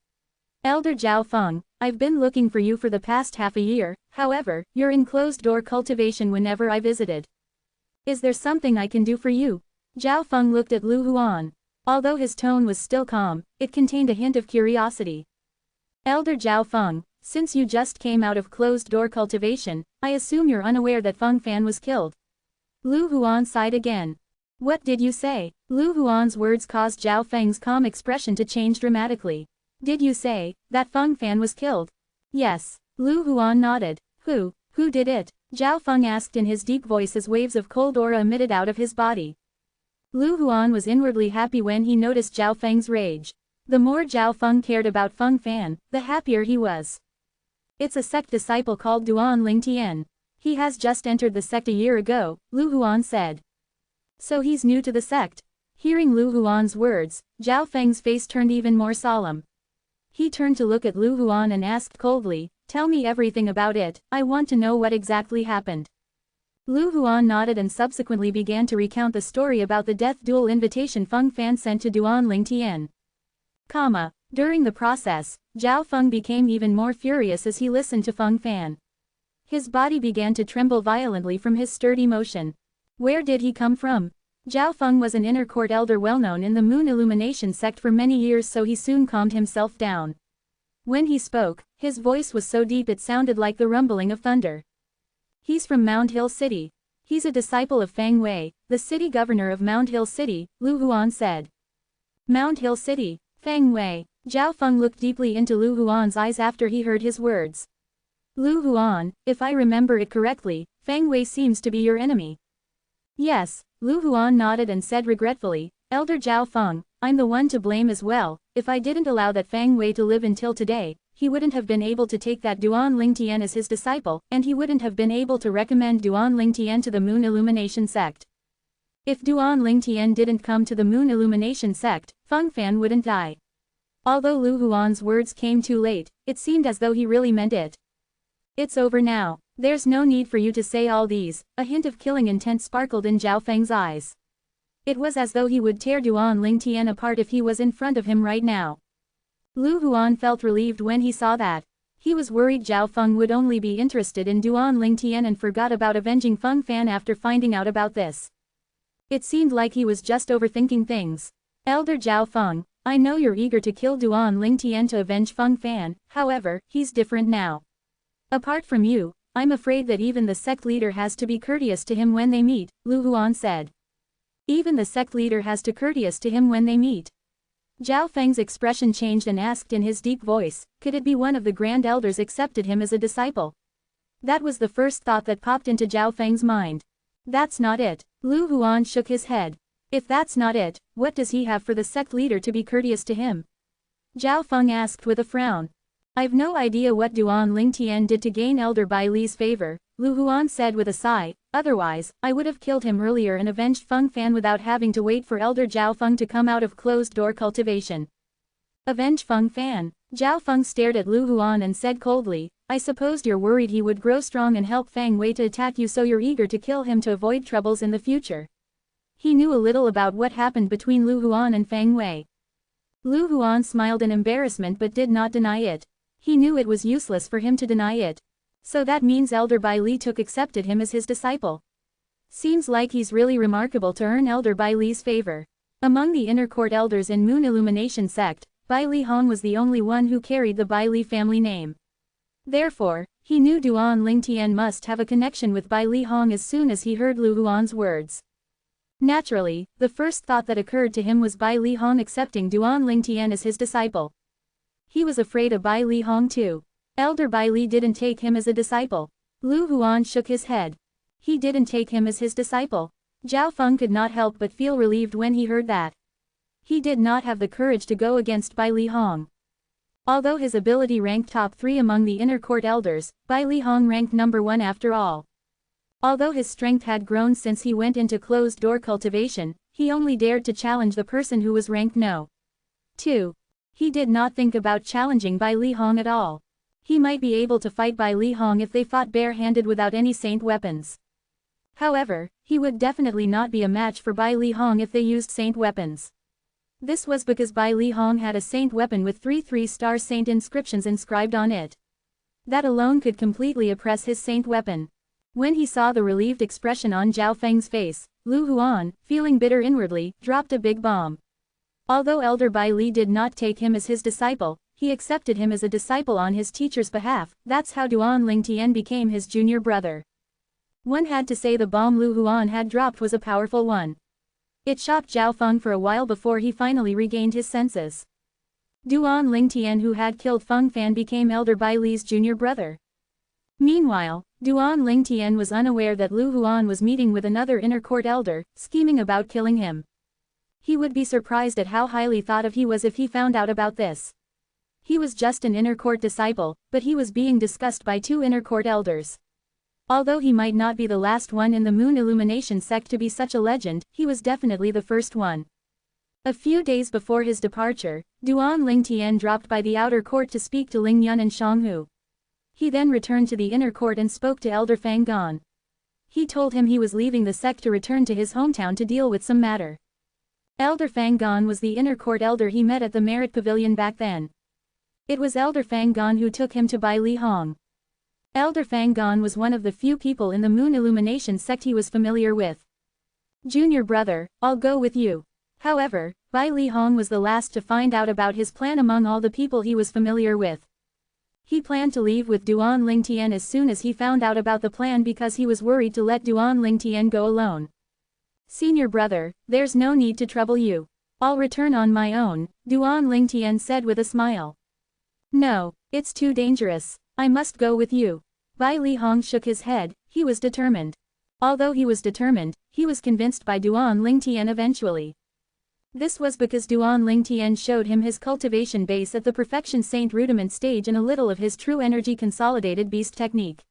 Elder Zhao Feng, I've been looking for you for the past half a year, however, you're in closed-door cultivation whenever I visited. Is there something I can do for you? Zhao Feng looked at Lu Huan. Although his tone was still calm, it contained a hint of curiosity. Elder Zhao Feng, since you just came out of closed-door cultivation, I assume you're unaware that Feng Fan was killed. Lu Huan sighed again. What did you say? Lu Huan's words caused Zhao Feng's calm expression to change dramatically. Did you say that Feng Fan was killed? Yes. Lu Huan nodded. Who did it? Zhao Feng asked in his deep voice as waves of cold aura emitted out of his body. Lu Huan was inwardly happy when he noticed Zhao Feng's rage. The more Zhao Feng cared about Feng Fan, the happier he was. It's a sect disciple called Duan Lingtian. He has just entered the sect a year ago, Lu Huan said. So he's new to the sect? Hearing Lu Huan's words, Zhao Feng's face turned even more solemn. He turned to look at Lu Huan and asked coldly, "Tell me everything about it, I want to know what exactly happened." Lu Huan nodded and subsequently began to recount the story about the death duel invitation Feng Fan sent to Duan Lingtian. During the process, Zhao Feng became even more furious as he listened to Feng Fan. His body began to tremble violently from his sturdy motion. Where did he come from? Zhao Feng was an inner court elder well known in the Moon Illumination sect for many years, so he soon calmed himself down. When he spoke, his voice was so deep it sounded like the rumbling of thunder. He's from Mound Hill City. He's a disciple of Fang Wei, the city governor of Mound Hill City, Lu Huan said. Mound Hill City, Fang Wei. Zhao Feng looked deeply into Lu Huan's eyes after he heard his words. Lu Huan, if I remember it correctly, Fang Wei seems to be your enemy. Yes, Lu Huan nodded and said regretfully, Elder Zhao Feng, I'm the one to blame as well. If I didn't allow that Fang Wei to live until today, he wouldn't have been able to take that Duan Lingtian as his disciple, and he wouldn't have been able to recommend Duan Lingtian to the Moon Illumination sect. If Duan Lingtian didn't come to the Moon Illumination sect, Feng Fan wouldn't die. Although Lu Huan's words came too late, it seemed as though he really meant it. It's over now. There's no need for you to say all these. A hint of killing intent sparkled in Zhao Feng's eyes. It was as though he would tear Duan Lingtian apart if he was in front of him right now. Lu Huan felt relieved when he saw that. He was worried Zhao Feng would only be interested in Duan Lingtian and forgot about avenging Feng Fan after finding out about this. It seemed like he was just overthinking things. Elder Zhao Feng, I know you're eager to kill Duan Lingtian to avenge Feng Fan, however, he's different now. Apart from you, I'm afraid that even the sect leader has to be courteous to him when they meet, Lu Huan said. Even the sect leader has to courteous to him when they meet. Zhao Feng's expression changed and asked in his deep voice, could it be one of the grand elders accepted him as a disciple? That was the first thought that popped into Zhao Feng's mind. That's not it. Lu Huan shook his head. If that's not it, what does he have for the sect leader to be courteous to him? Zhao Feng asked with a frown. I've no idea what Duan Lingtian did to gain Elder Bai Li's favor, Lu Huan said with a sigh, otherwise, I would have killed him earlier and avenged Feng Fan without having to wait for Elder Zhao Feng to come out of closed-door cultivation. Avenge Feng Fan? Zhao Feng stared at Lu Huan and said coldly, I suppose you're worried he would grow strong and help Fang Wei to attack you, so you're eager to kill him to avoid troubles in the future. He knew a little about what happened between Lu Huan and Fang Wei. Lu Huan smiled in embarrassment but did not deny it. He knew it was useless for him to deny it. So that means Elder Bai Li accepted him as his disciple. Seems like he's really remarkable to earn Elder Bai Li's favor. Among the inner court elders in Moon Illumination sect, Bai Li Hong was the only one who carried the Bai Li family name. Therefore, he knew Duan Lingtian must have a connection with Bai Li Hong as soon as he heard Lu Huan's words. Naturally, the first thought that occurred to him was Bai Li Hong accepting Duan Lingtian as his disciple. He was afraid of Bai Li Hong too. Elder Bai Li didn't take him as a disciple. Lu Huan shook his head. He didn't take him as his disciple. Zhao Feng could not help but feel relieved when he heard that. He did not have the courage to go against Bai Li Hong. Although his ability ranked top 3 among the inner court elders, Bai Li Hong ranked number 1 after all. Although his strength had grown since he went into closed-door cultivation, he only dared to challenge the person who was ranked no. 2. He did not think about challenging Bai Li Hong at all. He might be able to fight Bai Li Hong if they fought bare-handed without any saint weapons. However, he would definitely not be a match for Bai Li Hong if they used saint weapons. This was because Bai Li Hong had a saint weapon with 3 3-star saint inscriptions inscribed on it. That alone could completely oppress his saint weapon. When he saw the relieved expression on Zhao Feng's face, Lu Huan, feeling bitter inwardly, dropped a big bomb. Although Elder Bai Li did not take him as his disciple, he accepted him as a disciple on his teacher's behalf. That's how Duan Lingtian became his junior brother. One had to say the bomb Lu Huan had dropped was a powerful one. It shocked Zhao Feng for a while before he finally regained his senses. Duan Lingtian, who had killed Feng Fan, became Elder Bai Li's junior brother. Meanwhile, Duan Lingtian was unaware that Lu Huan was meeting with another inner court elder, scheming about killing him. He would be surprised at how highly thought of he was if he found out about this. He was just an inner court disciple, but he was being discussed by 2 inner court elders. Although he might not be the last one in the moon illumination sect to be such a legend, he was definitely the first one. A few days before his departure, Duan Lingtian dropped by the outer court to speak to Ling Yun and Shanghu. He then returned to the inner court and spoke to Elder Fang Gan. He told him he was leaving the sect to return to his hometown to deal with some matter. Elder Fang Gan was the inner court elder he met at the Merit Pavilion back then. It was Elder Fang Gan who took him to Bai Li Hong. Elder Fang Gan was one of the few people in the moon illumination sect he was familiar with. Junior brother, I'll go with you. However, Bai Li Hong was the last to find out about his plan among all the people he was familiar with. He planned to leave with Duan Lingtian as soon as he found out about the plan because he was worried to let Duan Lingtian go alone. Senior brother, there's no need to trouble you. I'll return on my own, Duan Lingtian said with a smile. No, it's too dangerous. I must go with you. Bai Li Hong shook his head, he was determined. Although he was determined, he was convinced by Duan Lingtian eventually. This was because Duan Lingtian showed him his cultivation base at the Perfection Saint rudiment stage and a little of his true energy consolidated beast technique.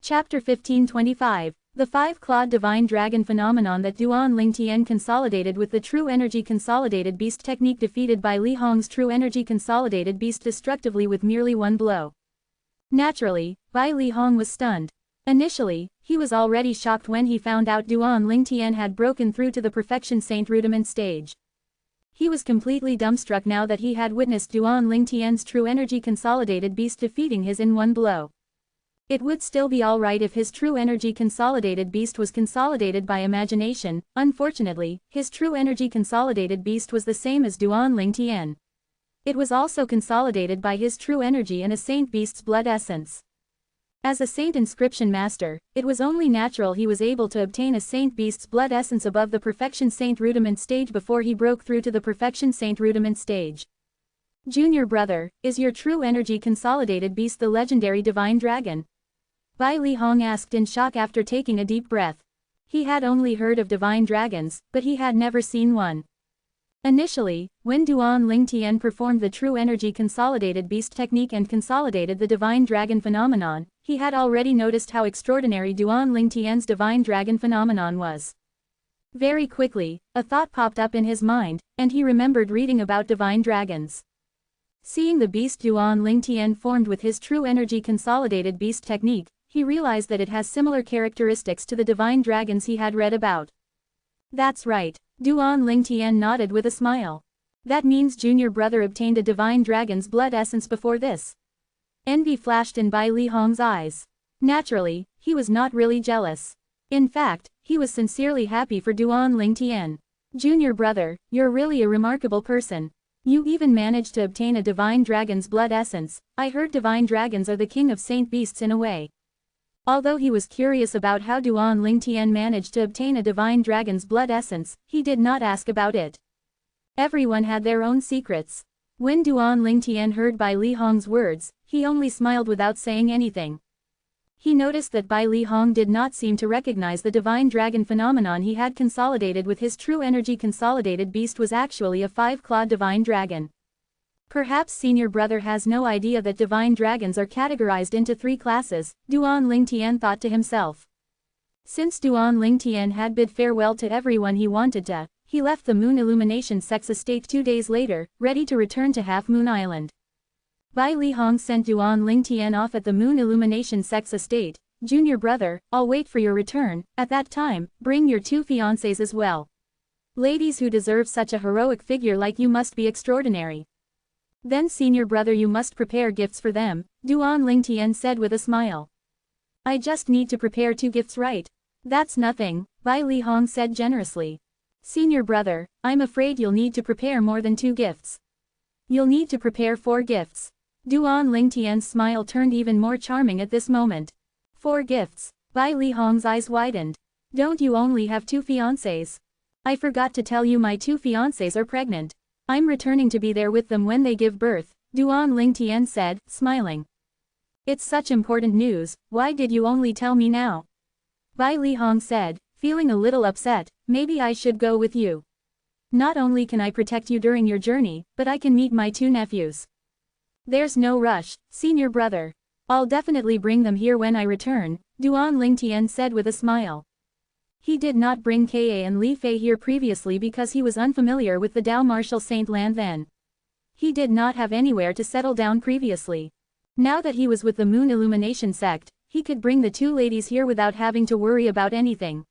Chapter 1525, the five-clawed divine dragon phenomenon that Duan Lingtian consolidated with the true energy consolidated beast technique defeated Bai Li Hong's true energy consolidated beast destructively with merely one blow. Naturally, Bai Li Hong was stunned. Initially, he was already shocked when he found out Duan Lingtian had broken through to the Perfection Saint rudiment stage. He was completely dumbstruck now that he had witnessed Duan Lingtian's true energy consolidated beast defeating his in one blow. It would still be alright if his true energy consolidated beast was consolidated by imagination. Unfortunately, his true energy consolidated beast was the same as Duan Lingtian. It was also consolidated by his true energy and a saint beast's blood essence. As a saint inscription master, it was only natural he was able to obtain a saint beast's blood essence above the Perfection Saint rudiment stage before he broke through to the Perfection Saint rudiment stage. Junior brother, is your true energy consolidated beast the legendary divine dragon? Bai Li Hong asked in shock after taking a deep breath. He had only heard of divine dragons, but he had never seen one. Initially, when Duan Lingtian performed the true energy consolidated beast technique and consolidated the divine dragon phenomenon, he had already noticed how extraordinary Duan Lingtian's divine dragon phenomenon was. Very quickly, a thought popped up in his mind, and he remembered reading about divine dragons. Seeing the beast Duan Lingtian formed with his true energy consolidated beast technique, he realized that it has similar characteristics to the divine dragons he had read about. That's right. Duan Lingtian nodded with a smile. That means junior brother obtained a divine dragon's blood essence before this. Envy flashed in Bai Li Hong's eyes. Naturally, he was not really jealous. In fact, he was sincerely happy for Duan Lingtian. Junior brother, you're really a remarkable person. You even managed to obtain a divine dragon's blood essence. I heard divine dragons are the king of saint beasts in a way. Although he was curious about how Duan Lingtian managed to obtain a divine dragon's blood essence, he did not ask about it. Everyone had their own secrets. When Duan Lingtian heard Bai Li Hong's words, he only smiled without saying anything. He noticed that Bai Li Hong did not seem to recognize the divine dragon phenomenon he had consolidated with his true energy consolidated beast was actually a five-clawed divine dragon. Perhaps senior brother has no idea that divine dragons are categorized into three classes, Duan Lingtian thought to himself. Since Duan Lingtian had bid farewell to everyone he wanted to, he left the Moon Illumination Sect's estate 2 days later, ready to return to Half Moon Island. Bai Li Hong sent Duan Lingtian off at the Moon Illumination Sect's estate. Junior brother, I'll wait for your return. At that time, bring your 2 fiancés as well. Ladies who deserve such a heroic figure like you must be extraordinary. Then senior brother you must prepare gifts for them, Duan Lingtian said with a smile. I just need to prepare 2 gifts right? That's nothing, Bai Li Hong said generously. Senior brother, I'm afraid you'll need to prepare more than 2 gifts. You'll need to prepare 4 gifts. Duan Lingtian's smile turned even more charming at this moment. 4 gifts, Bai Li Hong's eyes widened. Don't you only have 2 fiancés? I forgot to tell you my 2 fiancés are pregnant. I'm returning to be there with them when they give birth, Duan Lingtian said, smiling. It's such important news, why did you only tell me now? Bai Li Hong said, feeling a little upset, maybe I should go with you. Not only can I protect you during your journey, but I can meet my 2 nephews. There's no rush, senior brother. I'll definitely bring them here when I return, Duan Lingtian said with a smile. He did not bring Ka and Li Fei here previously because he was unfamiliar with the Dao Martial Saint Land then. He did not have anywhere to settle down previously. Now that he was with the Moon Illumination sect, he could bring the two ladies here without having to worry about anything.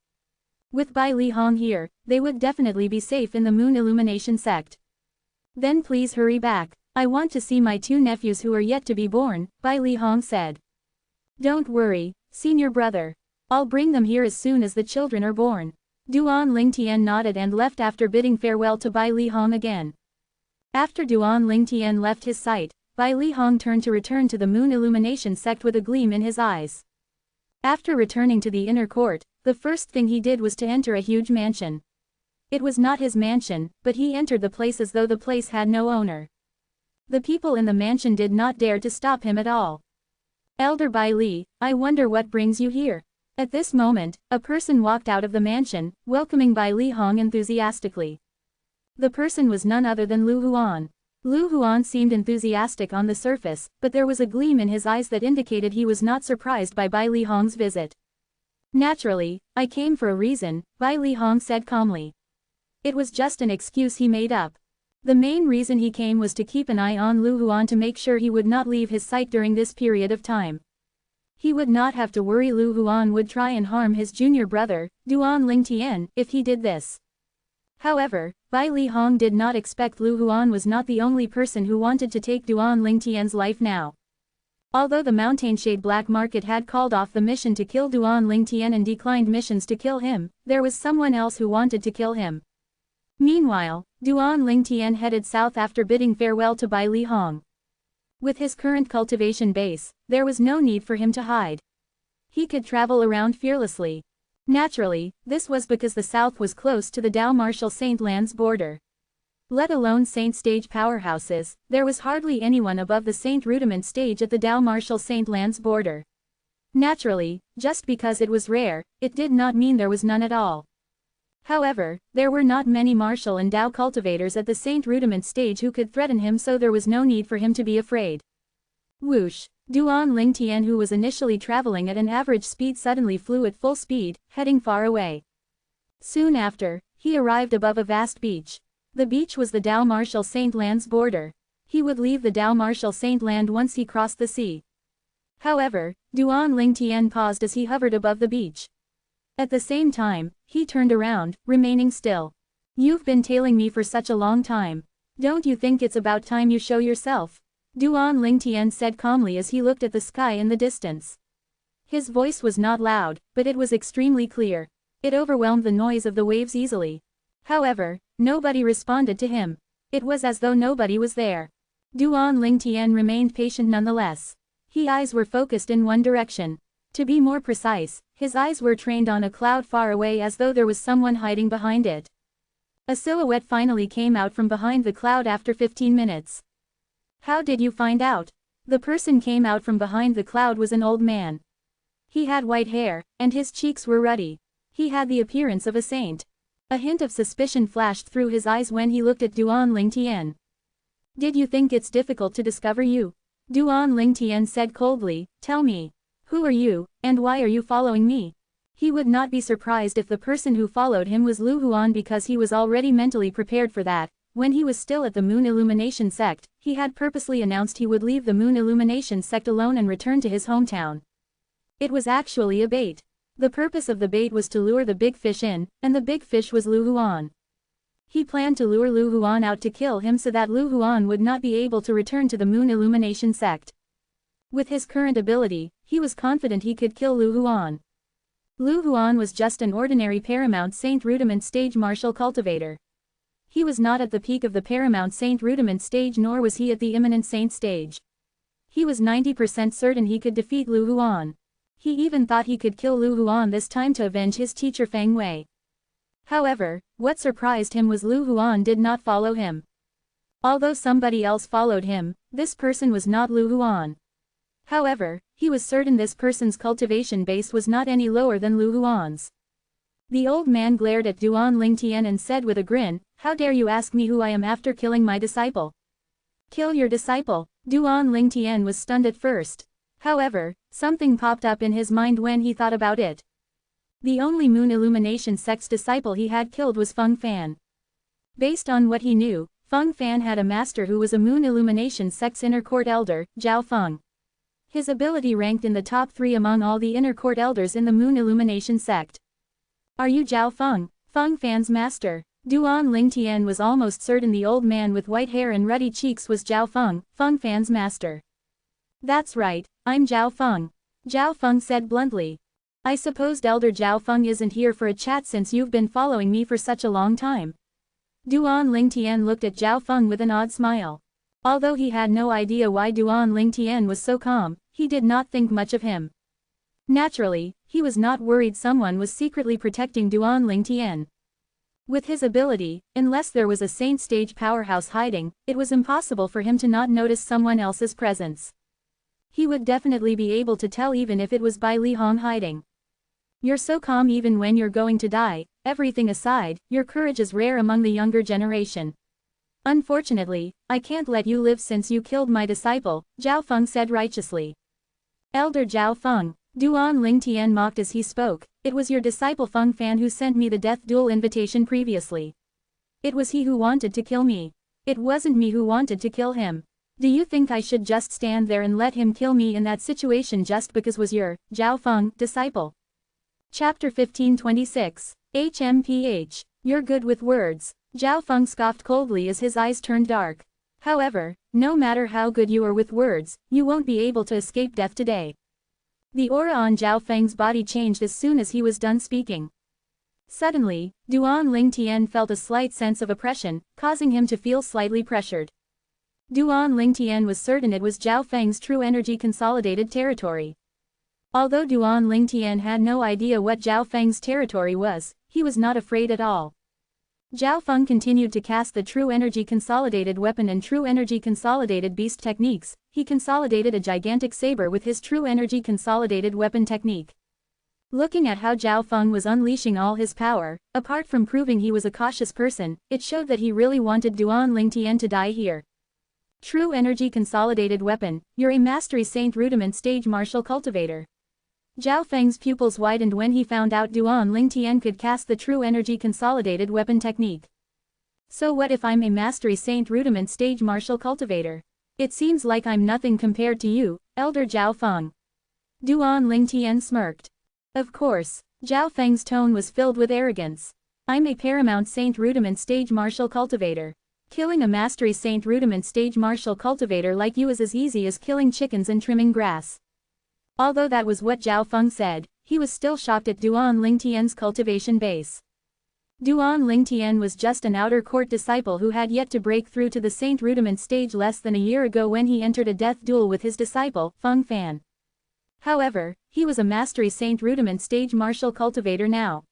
With Bai Li Hong here, they would definitely be safe in the Moon Illumination sect. Then please hurry back. I want to see my two nephews who are yet to be born, Bai Li Hong said. Don't worry, senior brother. I'll bring them here as soon as the children are born. Duan Lingtian nodded and left after bidding farewell to Bai Li Hong again. After Duan Lingtian left his sight, Bai Li Hong turned to return to the Moon Illumination sect with a gleam in his eyes. After returning to the inner court, the first thing he did was to enter a huge mansion. It was not his mansion, but he entered the place as though the place had no owner. The people in the mansion did not dare to stop him at all. Elder Bai Li, I wonder what brings you here. At this moment, a person walked out of the mansion, welcoming Bai Li Hong enthusiastically. The person was none other than Lu Huan. Lu Huan seemed enthusiastic on the surface, but there was a gleam in his eyes that indicated he was not surprised by Bai Li Hong's visit. Naturally, I came for a reason, Bai Li Hong said calmly. It was just an excuse he made up. The main reason he came was to keep an eye on Lu Huan to make sure he would not leave his sight during this period of time. He would not have to worry Lu Huan would try and harm his junior brother, Duan Lingtian, if he did this. However, Bai Li Hong did not expect Lu Huan was not the only person who wanted to take Duan Lingtian's life now. Although the Mountainshade Black Market had called off the mission to kill Duan Lingtian and declined missions to kill him, there was someone else who wanted to kill him. Meanwhile, Duan Lingtian headed south after bidding farewell to Bai Li Hong. With his current cultivation base, there was no need for him to hide. He could travel around fearlessly. Naturally, this was because the south was close to the Dao Martial Saint Land's border. Let alone Saint stage powerhouses, there was hardly anyone above the Saint Rudiment stage at the Dao Martial Saint Land's border. Naturally, just because it was rare, it did not mean there was none at all. However, there were not many martial and Dao cultivators at the Saint Rudiment stage who could threaten him, so there was no need for him to be afraid. Whoosh! Duan Lingtian, who was initially traveling at an average speed, suddenly flew at full speed, heading far away. Soon after, he arrived above a vast beach. The beach was the Dao Martial Saint Land's border. He would leave the Dao Martial Saint Land once he crossed the sea. However, Duan Lingtian paused as he hovered above the beach. At the same time, he turned around, remaining still. You've been tailing me for such a long time. Don't you think it's about time you show yourself? Duan Lingtian said calmly as he looked at the sky in the distance. His voice was not loud, but it was extremely clear. It overwhelmed the noise of the waves easily. However, nobody responded to him. It was as though nobody was there. Duan Lingtian remained patient nonetheless. His eyes were focused in one direction. To be more precise, his eyes were trained on a cloud far away, as though there was someone hiding behind it. A silhouette finally came out from behind the cloud after 15 minutes. How did you find out? The person came out from behind the cloud was an old man. He had white hair, and his cheeks were ruddy. He had the appearance of a saint. A hint of suspicion flashed through his eyes when he looked at Duan Lingtian. Did you think it's difficult to discover you? Duan Lingtian said coldly, tell me. Who are you, and why are you following me? He would not be surprised if the person who followed him was Lu Huan, because he was already mentally prepared for that. When he was still at the Moon Illumination sect, he had purposely announced he would leave the Moon Illumination sect alone and return to his hometown. It was actually a bait. The purpose of the bait was to lure the big fish in, and the big fish was Lu Huan. He planned to lure Lu Huan out to kill him so that Lu Huan would not be able to return to the Moon Illumination sect. With his current ability, he was confident he could kill Lu Huan. Lu Huan was just an ordinary Paramount Saint Rudiment stage martial cultivator. He was not at the peak of the Paramount Saint Rudiment stage, nor was he at the Imminent Saint stage. He was 90% certain he could defeat Lu Huan. He even thought he could kill Lu Huan this time to avenge his teacher Feng Wei. However, what surprised him was Lu Huan did not follow him. Although somebody else followed him, this person was not Lu Huan. However, he was certain this person's cultivation base was not any lower than Lu Huan's. The old man glared at Duan Lingtian and said with a grin, how dare you ask me who I am after killing my disciple? Kill your disciple? Duan Lingtian was stunned at first. However, something popped up in his mind when he thought about it. The only Moon Illumination sect's disciple he had killed was Feng Fan. Based on what he knew, Feng Fan had a master who was a Moon Illumination sect's inner court elder, Zhao Feng. His ability ranked in the top 3 among all the inner court elders in the Moon Illumination sect. Are you Zhao Feng, Feng Fan's master? Duan Lingtian was almost certain the old man with white hair and ruddy cheeks was Zhao Feng, Feng Fan's master. That's right, I'm Zhao Feng. Zhao Feng said bluntly. I supposed Elder Zhao Feng isn't here for a chat since you've been following me for such a long time. Duan Lingtian looked at Zhao Feng with an odd smile. Although he had no idea why Duan Lingtian was so calm, he did not think much of him. Naturally, he was not worried someone was secretly protecting Duan Lingtian. With his ability, unless there was a Saint Stage powerhouse hiding, it was impossible for him to not notice someone else's presence. He would definitely be able to tell even if it was Bai Li Hong hiding. You're so calm even when you're going to die. Everything aside, your courage is rare among the younger generation. Unfortunately, I can't let you live since you killed my disciple, Zhao Feng said righteously. Elder Zhao Feng, Duan Lingtian mocked as he spoke, it was your disciple Feng Fan who sent me the death duel invitation previously. It was he who wanted to kill me. It wasn't me who wanted to kill him. Do you think I should just stand there and let him kill me in that situation just because was your, Zhao Feng, disciple? Chapter 1526. HMPH. You're good with words. Zhao Feng scoffed coldly as his eyes turned dark. However, no matter how good you are with words, you won't be able to escape death today. The aura on Zhao Feng's body changed as soon as he was done speaking. Suddenly, Duan Lingtian felt a slight sense of oppression, causing him to feel slightly pressured. Duan Lingtian was certain it was Zhao Feng's true energy consolidated territory. Although Duan Lingtian had no idea what Zhao Feng's territory was, he was not afraid at all. Zhao Feng continued to cast the True Energy Consolidated Weapon and True Energy Consolidated Beast techniques. He consolidated a gigantic saber with his True Energy Consolidated Weapon technique. Looking at how Zhao Feng was unleashing all his power, apart from proving he was a cautious person, it showed that he really wanted Duan Lingtian to die here. True Energy Consolidated Weapon, you're a Mastery Saint Rudiment Stage Martial Cultivator. Zhao Feng's pupils widened when he found out Duan Lingtian could cast the True Energy Consolidated Weapon technique. So what if I'm a Mastery Saint Rudiment Stage Martial Cultivator? It seems like I'm nothing compared to you, Elder Zhao Feng. Duan Lingtian smirked. Of course, Zhao Feng's tone was filled with arrogance. I'm a Paramount Saint Rudiment Stage Martial Cultivator. Killing a Mastery Saint Rudiment Stage Martial Cultivator like you is as easy as killing chickens and trimming grass. Although that was what Zhao Feng said, he was still shocked at Duan Lingtian's cultivation base. Duan Lingtian was just an outer court disciple who had yet to break through to the Saint Rudiment stage less than a year ago when he entered a death duel with his disciple, Feng Fan. However, he was a Mastery Saint Rudiment stage martial cultivator now.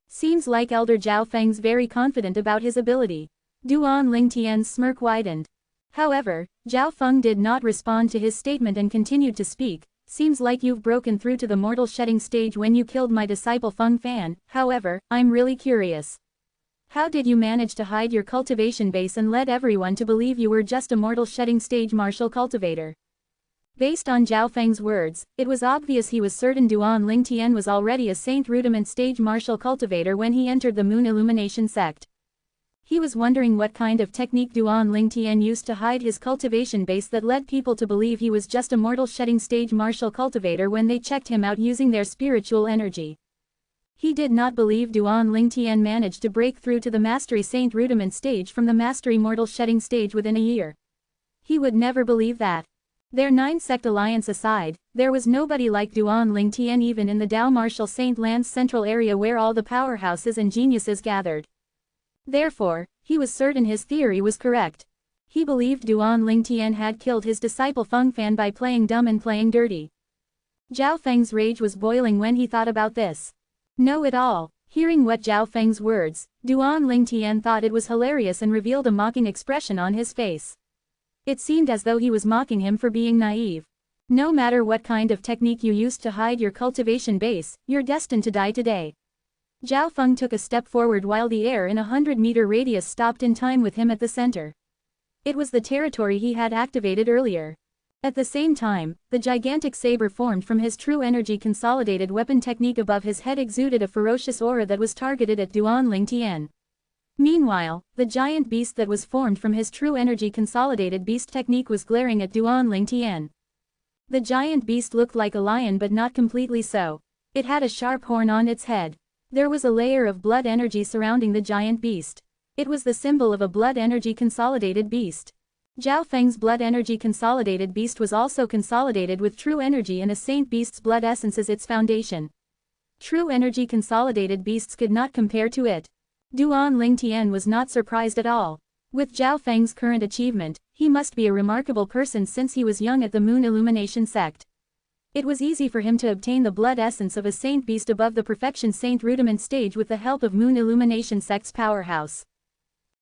Seems like Elder Zhao Feng's very confident about his ability. Duan Lingtian's smirk widened. However, Zhao Feng did not respond to his statement and continued to speak. Seems like you've broken through to the mortal shedding stage when you killed my disciple Feng Fan. However, I'm really curious. How did you manage to hide your cultivation base and led everyone to believe you were just a mortal shedding stage martial cultivator? Based on Zhao Feng's words, it was obvious he was certain Duan Lingtian was already a Saint Rudiment stage martial cultivator when he entered the Moon Illumination sect. He was wondering what kind of technique Duan Lingtian used to hide his cultivation base that led people to believe he was just a mortal shedding stage martial cultivator when they checked him out using their spiritual energy. He did not believe Duan Lingtian managed to break through to the Mastery Saint Rudiment stage from the Mastery Mortal Shedding stage within a year. He would never believe that. Their 9-sect alliance aside, there was nobody like Duan Lingtian even in the Dao Martial Saint Land's central area where all the powerhouses and geniuses gathered. Therefore, he was certain his theory was correct. He believed Duan Lingtian had killed his disciple Feng Fan by playing dumb and playing dirty. Zhao Feng's rage was boiling when he thought about this. Know it all. Hearing what Zhao Feng's words, Duan Lingtian thought it was hilarious and revealed a mocking expression on his face. It seemed as though he was mocking him for being naive. No matter what kind of technique you used to hide your cultivation base, you're destined to die today. Zhao Feng took a step forward while the air in a 100-meter radius stopped in time with him at the center. It was the territory he had activated earlier. At the same time, the gigantic saber formed from his true energy consolidated weapon technique above his head exuded a ferocious aura that was targeted at Duan Lingtian. Meanwhile, the giant beast that was formed from his true energy consolidated beast technique was glaring at Duan Lingtian. The giant beast looked like a lion but not completely so. It had a sharp horn on its head. There was a layer of blood energy surrounding the giant beast. It was the symbol of a blood energy consolidated beast. Zhao Feng's blood energy consolidated beast was also consolidated with true energy and a saint beast's blood essence as its foundation. True energy consolidated beasts could not compare to it. Duan Lingtian was not surprised at all. With Zhao Feng's current achievement, he must be a remarkable person since he was young at the Moon Illumination sect. It was easy for him to obtain the blood essence of a saint beast above the perfection saint rudiment stage with the help of Moon Illumination sect's powerhouse.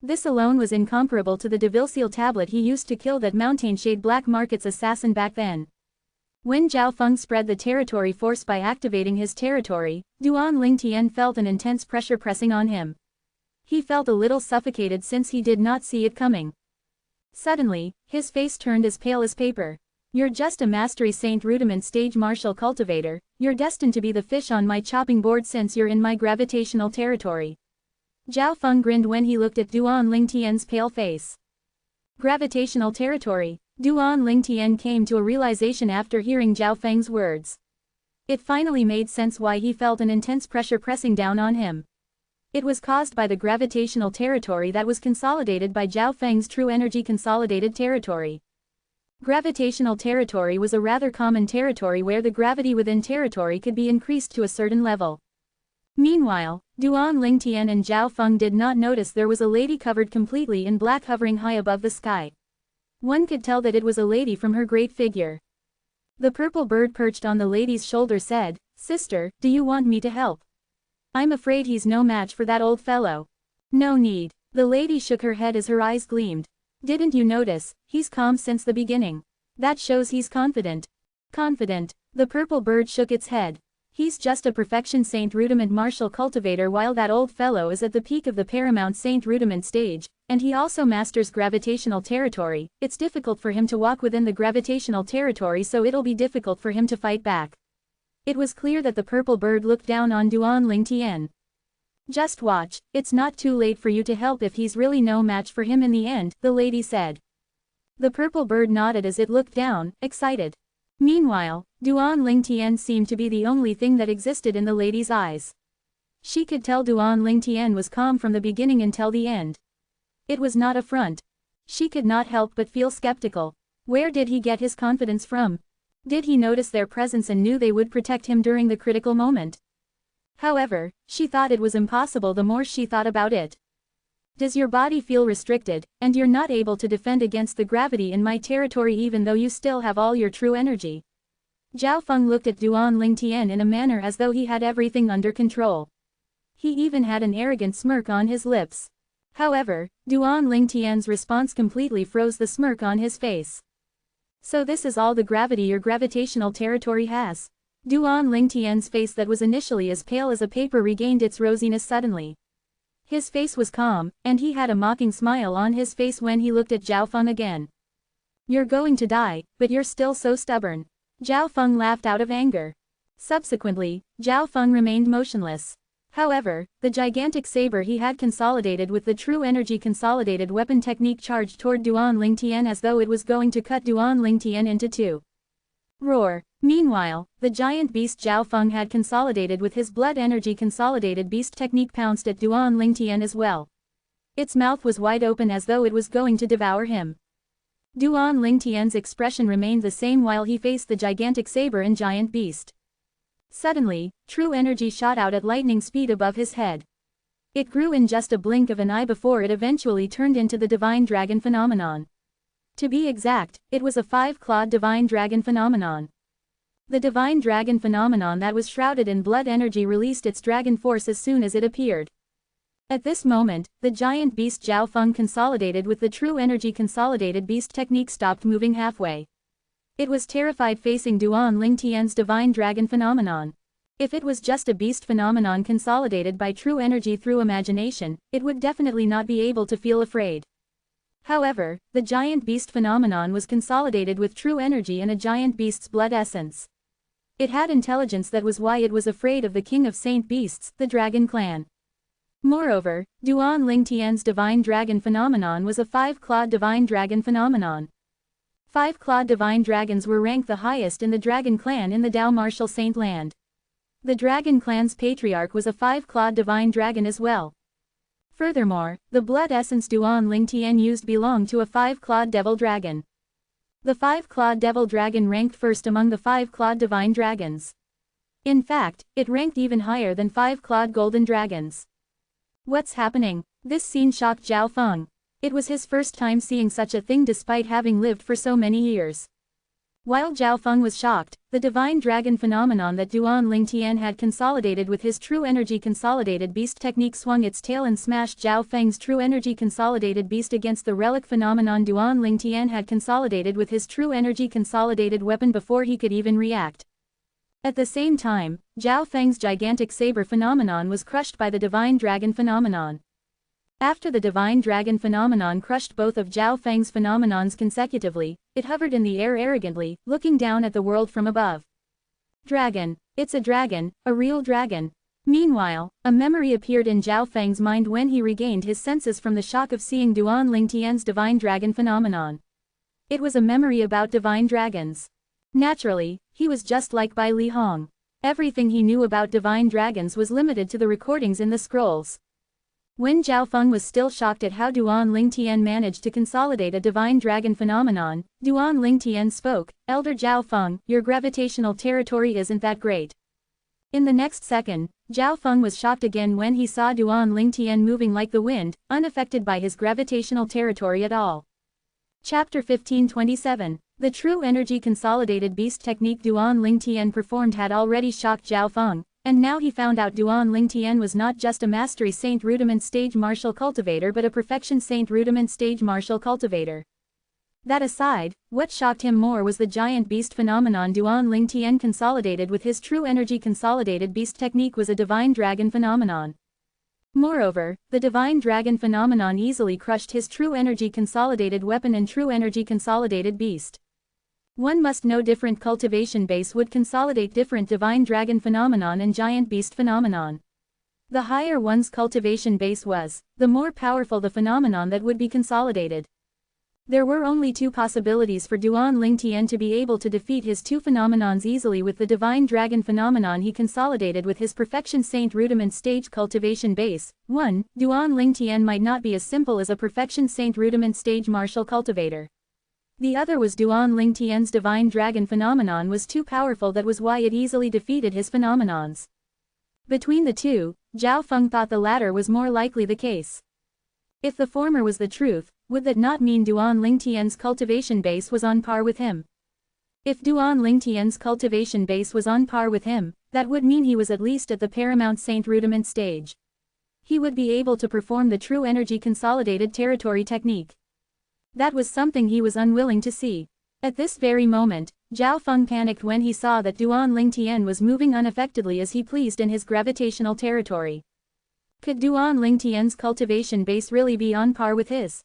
This alone was incomparable to the Devilseal tablet he used to kill that Mountainshade Black Market's assassin back then. When Zhao Feng spread the territory force by activating his territory, Duan Lingtian felt an intense pressure pressing on him. He felt a little suffocated since he did not see it coming. Suddenly, his face turned as pale as paper. "You're just a Mastery Saint Rudiment stage martial cultivator, you're destined to be the fish on my chopping board since you're in my gravitational territory." Zhao Feng grinned when he looked at Duan Lingtian's pale face. Gravitational territory. Duan Lingtian came to a realization after hearing Zhao Feng's words. It finally made sense why he felt an intense pressure pressing down on him. It was caused by the gravitational territory that was consolidated by Zhao Feng's true energy consolidated territory. Gravitational territory was a rather common territory where the gravity within territory could be increased to a certain level. Meanwhile, Duan Lingtian and Zhao Feng did not notice there was a lady covered completely in black hovering high above the sky. One could tell that it was a lady from her great figure. The purple bird perched on the lady's shoulder said, "Sister, do you want me to help? I'm afraid he's no match for that old fellow." "No need." The lady shook her head as her eyes gleamed. "Didn't you notice, he's calm since the beginning. That shows he's confident." "Confident." The purple bird shook its head. "He's just a perfection saint rudiment martial cultivator while that old fellow is at the peak of the paramount saint rudiment stage, and he also masters gravitational territory. It's difficult for him to walk within the gravitational territory, so it'll be difficult for him to fight back." It was clear that the purple bird looked down on Duan Lingtian. "Just watch, it's not too late for you to help if he's really no match for him in the end," the lady said. The purple bird nodded as it looked down, excited. Meanwhile, Duan Lingtian seemed to be the only thing that existed in the lady's eyes. She could tell Duan Lingtian was calm from the beginning until the end. It was not a front. She could not help but feel skeptical. Where did he get his confidence from? Did he notice their presence and knew they would protect him during the critical moment? However, she thought it was impossible the more she thought about it. "Does your body feel restricted, and you're not able to defend against the gravity in my territory even though you still have all your true energy?" Zhao Feng looked at Duan Lingtian in a manner as though he had everything under control. He even had an arrogant smirk on his lips. However, Duan Lingtian's response completely froze the smirk on his face. "So this is all the gravity your gravitational territory has?" Duan Lingtian's face that was initially as pale as a paper regained its rosiness suddenly. His face was calm, and he had a mocking smile on his face when he looked at Zhao Feng again. "You're going to die, but you're still so stubborn." Zhao Feng laughed out of anger. Subsequently, Zhao Feng remained motionless. However, the gigantic saber he had consolidated with the true energy consolidated weapon technique charged toward Duan Lingtian as though it was going to cut Duan Lingtian into two. Roar. Meanwhile, the giant beast Zhao Feng had consolidated with his blood energy consolidated beast technique pounced at Duan Lingtian as well. Its mouth was wide open as though it was going to devour him. Duan Lingtian's expression remained the same while he faced the gigantic saber and giant beast. Suddenly, true energy shot out at lightning speed above his head. It grew in just a blink of an eye before it eventually turned into the divine dragon phenomenon. To be exact, it was a 5-clawed divine dragon phenomenon. The divine dragon phenomenon that was shrouded in blood energy released its dragon force as soon as it appeared. At this moment, the giant beast Zhao Feng consolidated with the true energy consolidated beast technique stopped moving halfway. It was terrified facing Duan Lingtian's divine dragon phenomenon. If it was just a beast phenomenon consolidated by true energy through imagination, it would definitely not be able to feel afraid. However, the giant beast phenomenon was consolidated with true energy and a giant beast's blood essence. It had intelligence, that was why it was afraid of the king of saint beasts, the dragon clan. Moreover, Duan Ling Tian's divine dragon phenomenon was a 5-clawed divine dragon phenomenon. 5-clawed divine dragons were ranked the highest in the dragon clan in the Dao martial saint land. The dragon clan's patriarch was a 5-clawed divine dragon as well. Furthermore, the blood essence Duan Ling Tian used belonged to a 5-clawed devil dragon. The 5-clawed devil dragon ranked first among the 5-clawed divine dragons. In fact, it ranked even higher than 5-clawed golden dragons. What's happening? This scene shocked Zhao Feng. It was his first time seeing such a thing despite having lived for so many years. While Zhao Feng was shocked, the divine dragon phenomenon that Duan Ling Tian had consolidated with his true energy consolidated beast technique swung its tail and smashed Zhao Feng's true energy consolidated beast against the relic phenomenon Duan Ling Tian had consolidated with his true energy consolidated weapon before he could even react. At the same time, Zhao Feng's gigantic saber phenomenon was crushed by the divine dragon phenomenon. After the divine dragon phenomenon crushed both of Zhao Feng's phenomenons consecutively, it hovered in the air arrogantly, looking down at the world from above. Dragon. It's a dragon, a real dragon. Meanwhile, a memory appeared in Zhao Feng's mind when he regained his senses from the shock of seeing Duan Ling Tian's divine dragon phenomenon. It was a memory about divine dragons. Naturally, he was just like Bai Li Hong. Everything he knew about divine dragons was limited to the recordings in the scrolls. When Zhao Feng was still shocked at how Duan Ling Tian managed to consolidate a divine dragon phenomenon, Duan Ling Tian spoke, "Elder Zhao Feng, your gravitational territory isn't that great." In the next second, Zhao Feng was shocked again when he saw Duan Ling Tian moving like the wind, unaffected by his gravitational territory at all. Chapter 1527. The true energy consolidated beast technique Duan Ling Tian performed had already shocked Zhao Feng. And now he found out Duan Ling Tian was not just a mastery saint rudiment stage martial cultivator but a perfection saint rudiment stage martial cultivator. That aside, what shocked him more was the giant beast phenomenon Duan Ling Tian consolidated with his true energy consolidated beast technique was a divine dragon phenomenon. Moreover, the divine dragon phenomenon easily crushed his true energy consolidated weapon and true energy consolidated beast. One must know different cultivation base would consolidate different divine dragon phenomenon and giant beast phenomenon. The higher one's cultivation base was, the more powerful the phenomenon that would be consolidated. There were only two possibilities for Duan Ling Tian to be able to defeat his two phenomenons easily with the divine dragon phenomenon he consolidated with his perfection saint rudiment stage cultivation base. 1. Duan Ling Tian might not be as simple as a perfection saint rudiment stage martial cultivator. The other was Duan Ling Tian's divine dragon phenomenon was too powerful, that was why it easily defeated his phenomenons. Between the two, Zhao Feng thought the latter was more likely the case. If the former was the truth, would that not mean Duan Ling Tian's cultivation base was on par with him? If Duan Ling Tian's cultivation base was on par with him, that would mean he was at least at the paramount saint rudiment stage. He would be able to perform the true energy consolidated territory technique. That was something he was unwilling to see. At this very moment, Zhao Feng panicked when he saw that Duan Ling Tian was moving unaffectedly as he pleased in his gravitational territory. Could Duan Ling Tian's cultivation base really be on par with his?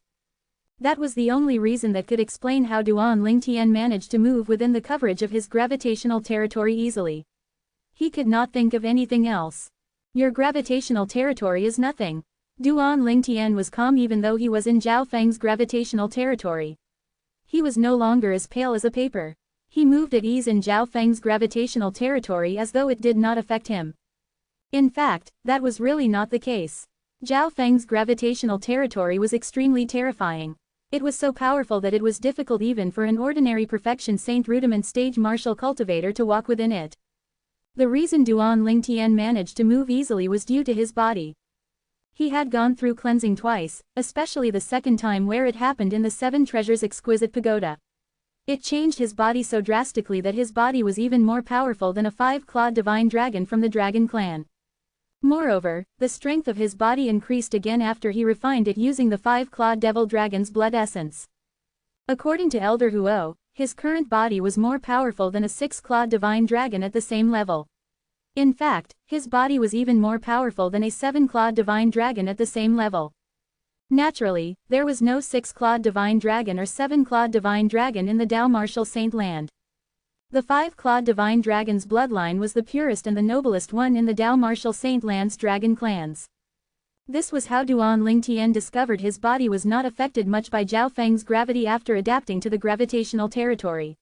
That was the only reason that could explain how Duan Ling Tian managed to move within the coverage of his gravitational territory easily. He could not think of anything else. Your gravitational territory is nothing. Duan Ling Tian was calm even though he was in Zhao Feng's gravitational territory. He was no longer as pale as a paper. He moved at ease in Zhao Feng's gravitational territory as though it did not affect him. In fact, that was really not the case. Zhao Feng's gravitational territory was extremely terrifying. It was so powerful that it was difficult even for an ordinary perfection saint rudiment stage martial cultivator to walk within it. The reason Duan Ling Tian managed to move easily was due to his body. He had gone through cleansing twice, especially the second time where it happened in the Seven Treasures Exquisite Pagoda. It changed his body so drastically that his body was even more powerful than a 5-clawed divine dragon from the Dragon Clan. Moreover, the strength of his body increased again after he refined it using the 5-clawed devil dragon's blood essence. According to Elder Huo, his current body was more powerful than a 6-clawed divine dragon at the same level. In fact, his body was even more powerful than a 7-clawed divine dragon at the same level. Naturally, there was no 6-clawed divine dragon or 7-clawed divine dragon in the Dao Martial Saint land. The 5-clawed divine dragon's bloodline was the purest and the noblest one in the Dao Martial Saint land's dragon clans. This was how Duan Lingtian discovered his body was not affected much by Zhao Feng's gravity after adapting to the gravitational territory.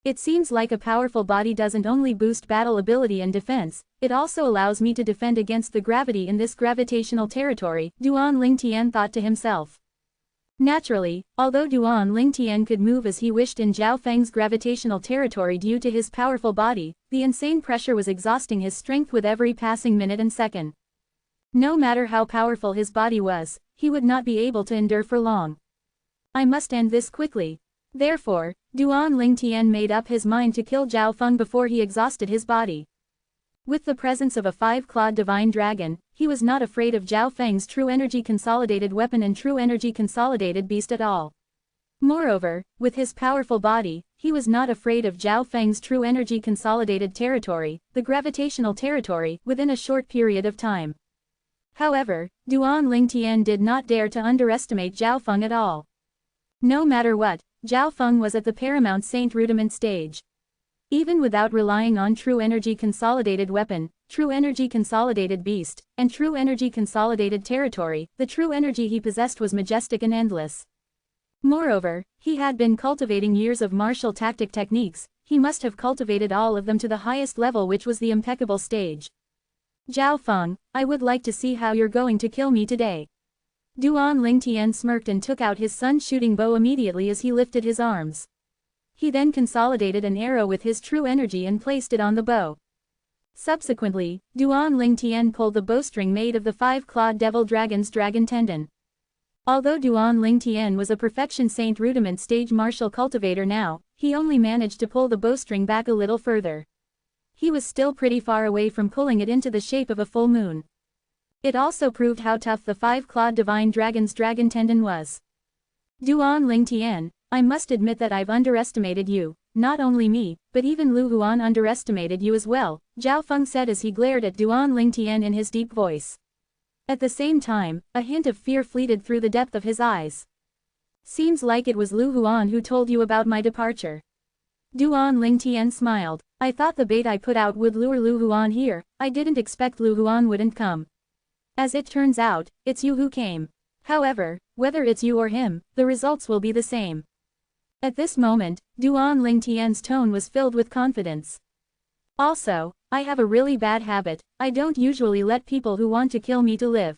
It seems like a powerful body doesn't only boost battle ability and defense, it also allows me to defend against the gravity in this gravitational territory, Duan Lingtian thought to himself. Naturally, although Duan Lingtian could move as he wished in Zhao Feng's gravitational territory due to his powerful body, the insane pressure was exhausting his strength with every passing minute and second. No matter how powerful his body was, he would not be able to endure for long. I must end this quickly. Therefore, Duan Lingtian made up his mind to kill Zhao Feng before he exhausted his body. With the presence of a 5-clawed divine dragon, he was not afraid of Zhao Feng's true energy consolidated weapon and true energy consolidated beast at all. Moreover, with his powerful body, he was not afraid of Zhao Feng's true energy consolidated territory, the gravitational territory, within a short period of time. However, Duan Lingtian did not dare to underestimate Zhao Feng at all. No matter what, Zhao Feng was at the paramount saint rudiment stage. Even without relying on true energy consolidated weapon, true energy consolidated beast, and true energy consolidated territory, the true energy he possessed was majestic and endless. Moreover, he had been cultivating years of martial tactic techniques, he must have cultivated all of them to the highest level, which was the impeccable stage. Zhao Feng, I would like to see how you're going to kill me today. Duan Lingtian smirked and took out his sun's shooting bow immediately as he lifted his arms. He then consolidated an arrow with his true energy and placed it on the bow. Subsequently, Duan Lingtian pulled the bowstring made of the 5-clawed devil dragon's dragon tendon. Although Duan Lingtian was a perfection saint rudiment stage martial cultivator now, he only managed to pull the bowstring back a little further. He was still pretty far away from pulling it into the shape of a full moon. It also proved how tough the 5-clawed divine dragon's dragon tendon was. Duan Lingtian, I must admit that I've underestimated you, not only me, but even Lu Huan underestimated you as well, Zhao Feng said as he glared at Duan Lingtian in his deep voice. At the same time, a hint of fear fleeted through the depth of his eyes. Seems like it was Lu Huan who told you about my departure. Duan Lingtian smiled. I thought the bait I put out would lure Lu Huan here, I didn't expect Lu Huan wouldn't come. As it turns out, it's you who came. However, whether it's you or him, the results will be the same. At this moment, Duan Lingtian's tone was filled with confidence. Also, I have a really bad habit, I don't usually let people who want to kill me to live.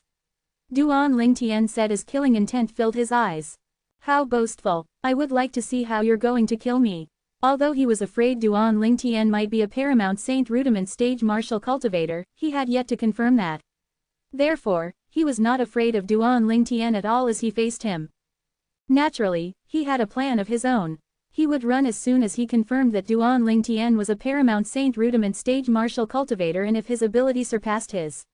Duan Lingtian said as killing intent filled his eyes. How boastful, I would like to see how you're going to kill me. Although he was afraid Duan Lingtian might be a paramount saint rudiment stage martial cultivator, he had yet to confirm that. Therefore, he was not afraid of Duan Lingtian at all as he faced him. Naturally, he had a plan of his own. He would run as soon as he confirmed that Duan Lingtian was a paramount saint rudiment stage martial cultivator and if his ability surpassed his.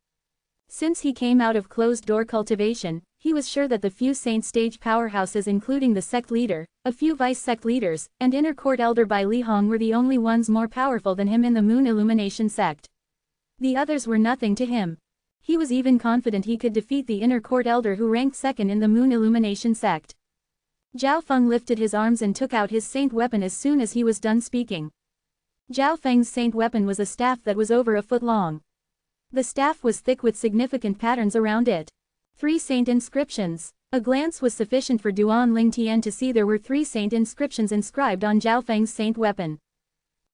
Since he came out of closed-door cultivation, he was sure that the few saint stage powerhouses including the sect leader, a few vice-sect leaders, and inner court elder Bai Lihong were the only ones more powerful than him in the Moon Illumination sect. The others were nothing to him. He was even confident he could defeat the inner court elder who ranked second in the Moon Illumination sect. Zhao Feng lifted his arms and took out his saint weapon as soon as he was done speaking. Zhao Feng's saint weapon was a staff that was over a foot long. The staff was thick with significant patterns around it. 3 saint inscriptions. A glance was sufficient for Duan Lingtian to see there were 3 saint inscriptions inscribed on Zhao Feng's saint weapon.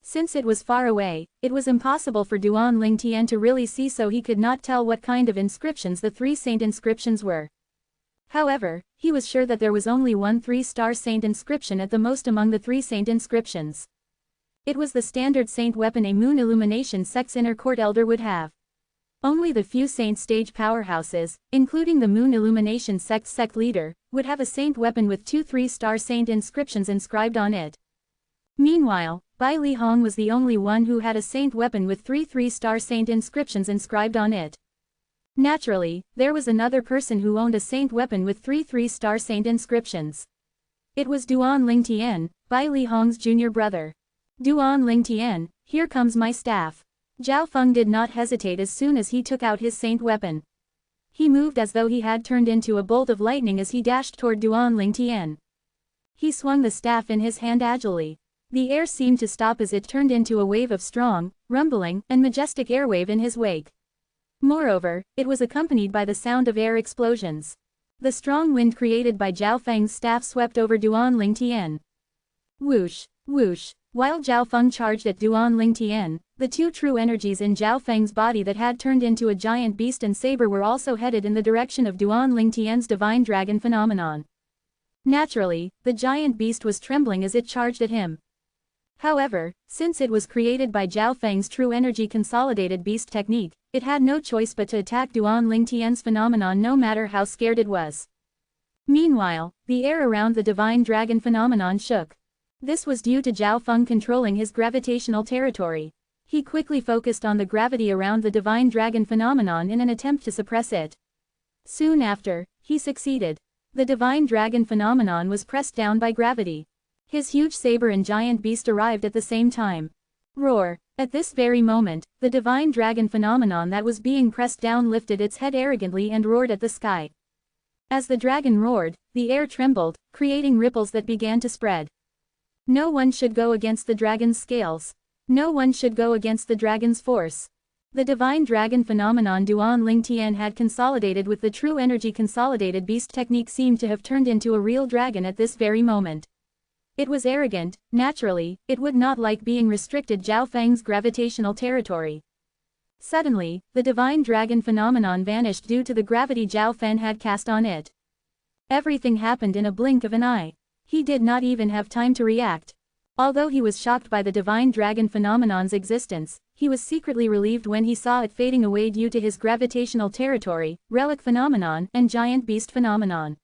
Since it was far away, it was impossible for Duan Lingtian to really see, so he could not tell what kind of inscriptions the 3 saint inscriptions were. However, he was sure that there was only one 3-star saint inscription at the most among the 3 saint inscriptions. It was the standard saint weapon a Moon Illumination sect's inner court elder would have. Only the few saint stage powerhouses, including the Moon Illumination sect's sect leader, would have a saint weapon with 2 3-star saint inscriptions inscribed on it. Meanwhile, Bai Lihong was the only one who had a saint weapon with 3 3-star saint inscriptions inscribed on it. Naturally, there was another person who owned a saint weapon with 3 3-star saint inscriptions. It was Duan Lingtian, Bai Lihong's junior brother. Duan Lingtian, here comes my staff. Zhao Feng did not hesitate as soon as he took out his saint weapon. He moved as though he had turned into a bolt of lightning as he dashed toward Duan Lingtian. He swung the staff in his hand agilely. The air seemed to stop as it turned into a wave of strong, rumbling, and majestic airwave in his wake. Moreover, it was accompanied by the sound of air explosions. The strong wind created by Zhao Feng's staff swept over Duan Lingtian. Whoosh, whoosh. While Zhao Feng charged at Duan Lingtian, the two true energies in Zhao Feng's body that had turned into a giant beast and saber were also headed in the direction of Duan Lingtian's divine dragon phenomenon. Naturally, the giant beast was trembling as it charged at him. However, since it was created by Zhao Feng's true energy consolidated beast technique, it had no choice but to attack Duan Lingtian's phenomenon no matter how scared it was. Meanwhile, the air around the divine dragon phenomenon shook. This was due to Zhao Feng controlling his gravitational territory. He quickly focused on the gravity around the divine dragon phenomenon in an attempt to suppress it. Soon after, he succeeded. The divine dragon phenomenon was pressed down by gravity. His huge saber and giant beast arrived at the same time. Roar! At this very moment, the divine dragon phenomenon that was being pressed down lifted its head arrogantly and roared at the sky. As the dragon roared, the air trembled, creating ripples that began to spread. No one should go against the dragon's scales. No one should go against the dragon's force. The divine dragon phenomenon Duan Lingtian had consolidated with the true energy consolidated beast technique seemed to have turned into a real dragon at this very moment. It was arrogant, naturally, it would not like being restricted Zhao Feng's gravitational territory. Suddenly, the divine dragon phenomenon vanished due to the gravity Zhao Feng had cast on it. Everything happened in a blink of an eye. He did not even have time to react. Although he was shocked by the divine dragon phenomenon's existence, he was secretly relieved when he saw it fading away due to his gravitational territory, relic phenomenon, and giant beast phenomenon.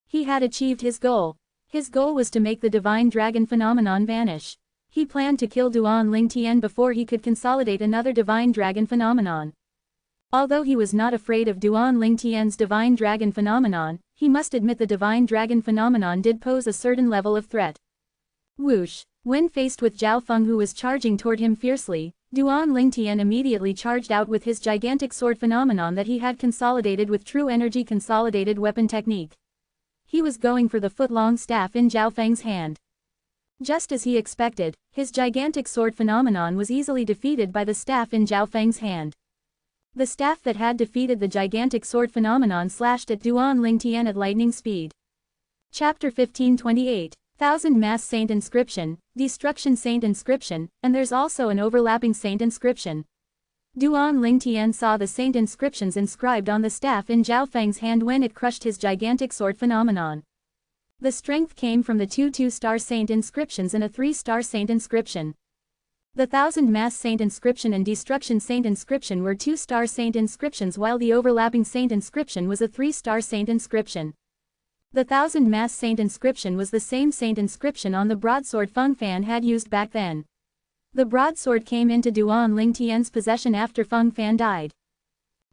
He had achieved his goal. His goal was to make the divine dragon phenomenon vanish. He planned to kill Duan Lingtian before he could consolidate another divine dragon phenomenon. Although he was not afraid of Duan Lingtian's divine dragon phenomenon, he must admit the divine dragon phenomenon did pose a certain level of threat. Whoosh! When faced with Zhao Feng who was charging toward him fiercely, Duan Lingtian immediately charged out with his gigantic sword phenomenon that he had consolidated with true energy consolidated weapon technique. He was going for the foot-long staff in Zhao Feng's hand. Just as he expected, his gigantic sword phenomenon was easily defeated by the staff in Zhao Feng's hand. The staff that had defeated the gigantic sword phenomenon slashed at Duan Lingtian at lightning speed. Chapter 1528, Thousand Mass Saint Inscription, Destruction Saint Inscription, and there's also an overlapping Saint Inscription. Duan Lingtian saw the Saint Inscriptions inscribed on the staff in Zhao Feng's hand when it crushed his gigantic sword phenomenon. The strength came from the two 2-star Saint Inscriptions and a 3-star Saint Inscription. The Thousand Mass Saint Inscription and Destruction Saint Inscription were 2-star Saint Inscriptions while the overlapping Saint Inscription was a 3-star Saint Inscription. The Thousand Mass Saint Inscription was the same Saint Inscription on the broadsword Feng Fan had used back then. The broadsword came into Duan Lingtian's possession after Feng Fan died.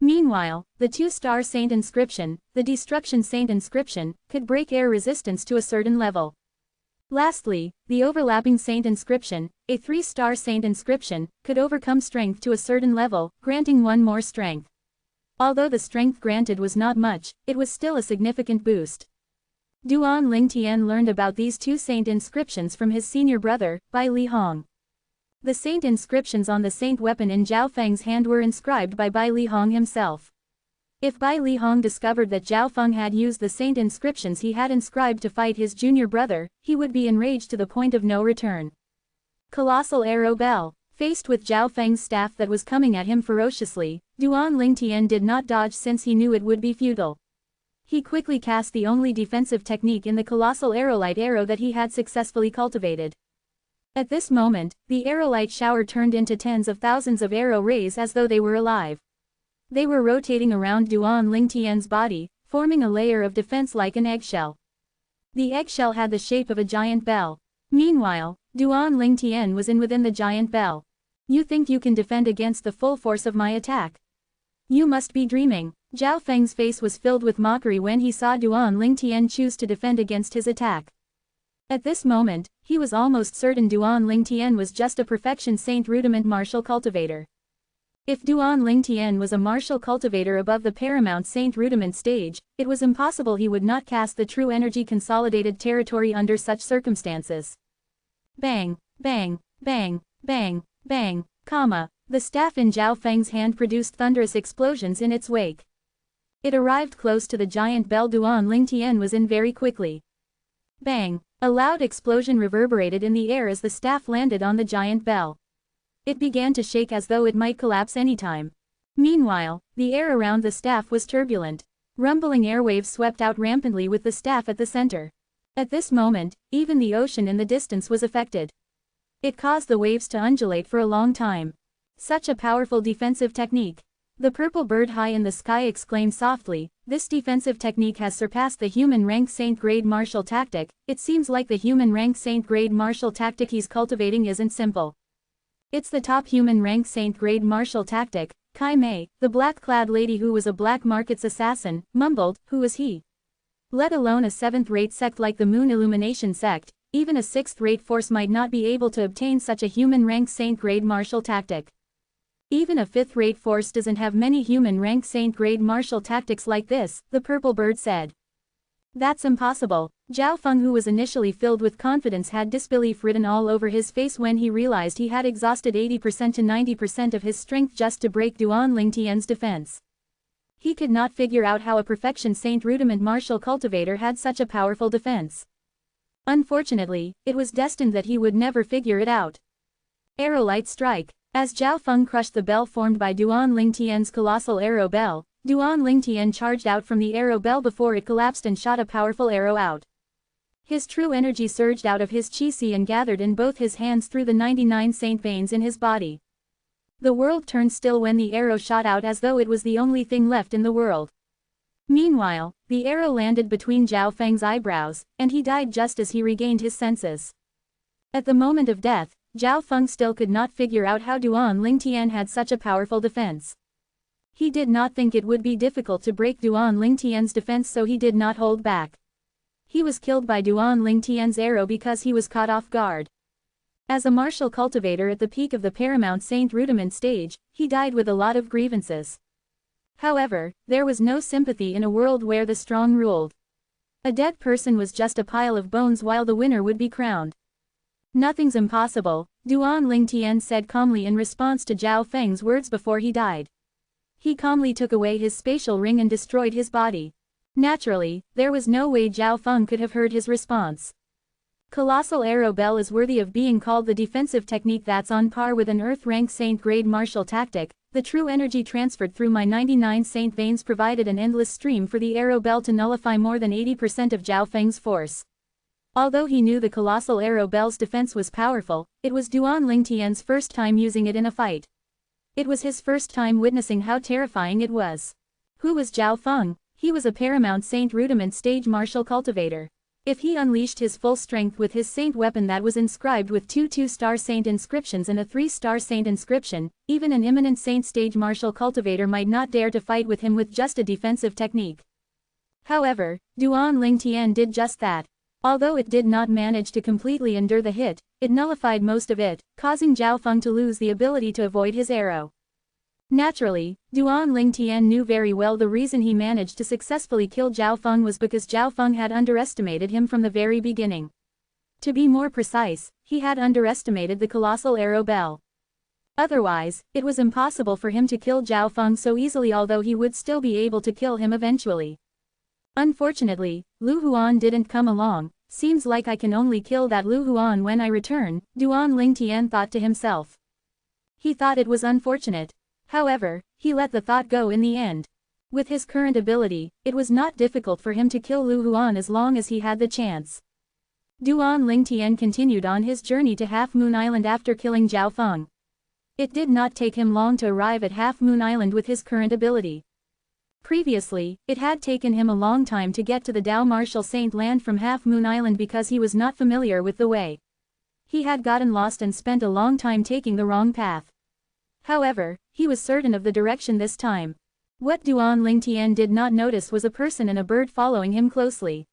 Meanwhile, the 2-star Saint Inscription, the Destruction Saint Inscription, could break air resistance to a certain level. Lastly, the overlapping Saint Inscription, a 3-star Saint Inscription, could overcome strength to a certain level, granting one more strength. Although the strength granted was not much, it was still a significant boost. Duan Lingtian learned about these two Saint Inscriptions from his senior brother, Bai Li Hong. The Saint Inscriptions on the Saint weapon in Zhao Feng's hand were inscribed by Bai Li Hong himself. If Bai Li Hong discovered that Zhao Feng had used the Saint Inscriptions he had inscribed to fight his junior brother, he would be enraged to the point of no return. Colossal Arrow Bell. Faced with Zhao Feng's staff that was coming at him ferociously, Duan Lingtian did not dodge since he knew it would be futile. He quickly cast the only defensive technique in the colossal arrowlight arrow that he had successfully cultivated. At this moment, the arrowlight shower turned into tens of thousands of arrow rays as though they were alive. They were rotating around Duan Lingtian's body, forming a layer of defense like an eggshell. The eggshell had the shape of a giant bell. Meanwhile, Duan Lingtian was within the giant bell. You think you can defend against the full force of my attack? You must be dreaming. Zhao Feng's face was filled with mockery when he saw Duan Lingtian choose to defend against his attack. At this moment, he was almost certain Duan Lingtian was just a perfection saint rudiment martial cultivator. If Duan Lingtian was a martial cultivator above the paramount saint rudiment stage, it was impossible he would not cast the true energy consolidated territory under such circumstances. Bang, bang, bang, bang, bang, the staff in Zhao Feng's hand produced thunderous explosions in its wake. It arrived close to the giant bell Duan Lingtian was in very quickly. Bang! A loud explosion reverberated in the air as the staff landed on the giant bell. It began to shake as though it might collapse anytime. Meanwhile, the air around the staff was turbulent. Rumbling airwaves swept out rampantly with the staff at the center. At this moment, even the ocean in the distance was affected. It caused the waves to undulate for a long time. Such a powerful defensive technique. The purple bird high in the sky exclaimed softly, "This defensive technique has surpassed the human rank saint grade martial tactic. It seems like the human rank saint grade martial tactic he's cultivating isn't simple. It's the top human rank saint grade martial tactic." Kai Mei, the black-clad lady who was a black market's assassin, mumbled, "Who is he? Let alone a seventh-rate sect like the Moon Illumination sect, even a sixth-rate force might not be able to obtain such a human rank saint grade martial tactic. Even a fifth-rate force doesn't have many human rank saint grade martial tactics like this," the purple bird said. "That's impossible." Zhao Feng, who was initially filled with confidence, had disbelief written all over his face when he realized he had exhausted 80% to 90% of his strength just to break Duan Lingtian's defense. He could not figure out how a perfection saint rudiment martial cultivator had such a powerful defense. Unfortunately, it was destined that he would never figure it out. Arrow light strike. As Zhao Feng crushed the bell formed by Duan Lingtian's colossal arrow bell, Duan Lingtian charged out from the arrow bell before it collapsed and shot a powerful arrow out. His true energy surged out of his qi and gathered in both his hands through the 99 saint veins in his body. The world turned still when the arrow shot out as though it was the only thing left in the world. Meanwhile, the arrow landed between Zhao Feng's eyebrows, and he died just as he regained his senses. At the moment of death, Zhao Feng still could not figure out how Duan Lingtian had such a powerful defense. He did not think it would be difficult to break Duan Lingtian's defense, so he did not hold back. He was killed by Duan Lingtian's arrow because he was caught off guard. As a martial cultivator at the peak of the paramount saint rudiment stage, he died with a lot of grievances. However, there was no sympathy in a world where the strong ruled. A dead person was just a pile of bones while the winner would be crowned. "Nothing's impossible," Duan Lingtian said calmly in response to Zhao Feng's words before he died. He calmly took away his spatial ring and destroyed his body. Naturally, there was no way Zhao Feng could have heard his response. "Colossal arrow bell is worthy of being called the defensive technique that's on par with an earth-rank saint-grade martial tactic. The true energy transferred through my 99 saint veins provided an endless stream for the arrow bell to nullify more than 80% of Zhao Feng's force." Although he knew the colossal arrow bell's defense was powerful, it was Duan Lingtian's first time using it in a fight. It was his first time witnessing how terrifying it was. Who was Zhao Feng? He was a paramount saint rudiment stage martial cultivator. If he unleashed his full strength with his saint weapon that was inscribed with 2 2-star saint inscriptions and a 3-star saint inscription, even an eminent saint stage martial cultivator might not dare to fight with him with just a defensive technique. However, Duan Lingtian did just that. Although it did not manage to completely endure the hit, it nullified most of it, causing Zhao Feng to lose the ability to avoid his arrow. Naturally, Duan Lingtian knew very well the reason he managed to successfully kill Zhao Feng was because Zhao Feng had underestimated him from the very beginning. To be more precise, he had underestimated the colossal arrow bell. Otherwise, it was impossible for him to kill Zhao Feng so easily, although he would still be able to kill him eventually. Unfortunately, Lu Huan didn't come along. "Seems like I can only kill that Lu Huan when I return," Duan Lingtian thought to himself. He thought it was unfortunate. However, he let the thought go in the end. With his current ability, it was not difficult for him to kill Lu Huan as long as he had the chance. Duan Lingtian continued on his journey to Half Moon Island after killing Zhao Feng. It did not take him long to arrive at Half Moon Island with his current ability. Previously, it had taken him a long time to get to the Dao Martial Saint Land from Half Moon Island because he was not familiar with the way. He had gotten lost and spent a long time taking the wrong path. However, he was certain of the direction this time. What Duan Lingtian did not notice was a person and a bird following him closely.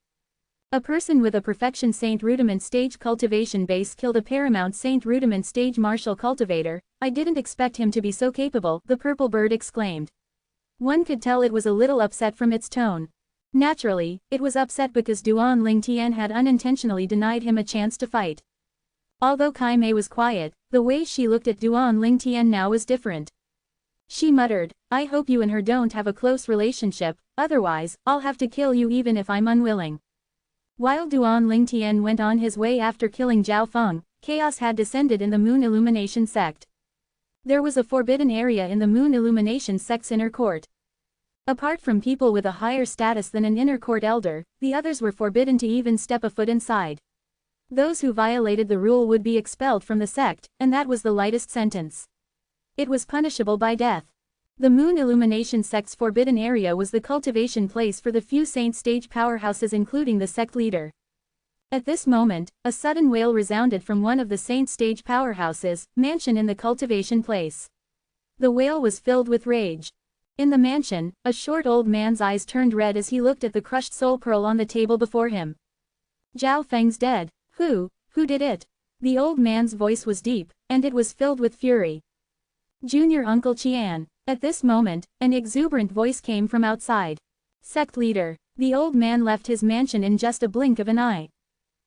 A person with a perfection Saint Rudiment stage cultivation base killed a paramount Saint Rudiment stage martial cultivator. I didn't expect him to be so capable, the purple bird exclaimed. One could tell it was a little upset from its tone. Naturally, it was upset because Duan Ling Tian had unintentionally denied him a chance to fight. Although Kai Mei was quiet, the way she looked at Duan Ling Tian now was different. She muttered, I hope you and her don't have a close relationship, otherwise, I'll have to kill you even if I'm unwilling. While Duan Ling Tian went on his way after killing Zhao Feng, chaos had descended in the Moon Illumination sect. There was a forbidden area in the Moon Illumination sect's inner court. Apart from people with a higher status than an inner court elder, the others were forbidden to even step a foot inside. Those who violated the rule would be expelled from the sect, and that was the lightest sentence. It was punishable by death. The Moon Illumination sect's forbidden area was the cultivation place for the few saint stage powerhouses including the sect leader. At this moment, a sudden wail resounded from one of the saint stage powerhouses, mansion in the cultivation place. The wail was filled with rage. In the mansion, a short old man's eyes turned red as he looked at the crushed soul pearl on the table before him. Zhao Feng's dead. Who did it? The old man's voice was deep, and it was filled with fury. Junior Uncle Qian. At this moment, an exuberant voice came from outside. Sect leader. The old man left his mansion in just a blink of an eye.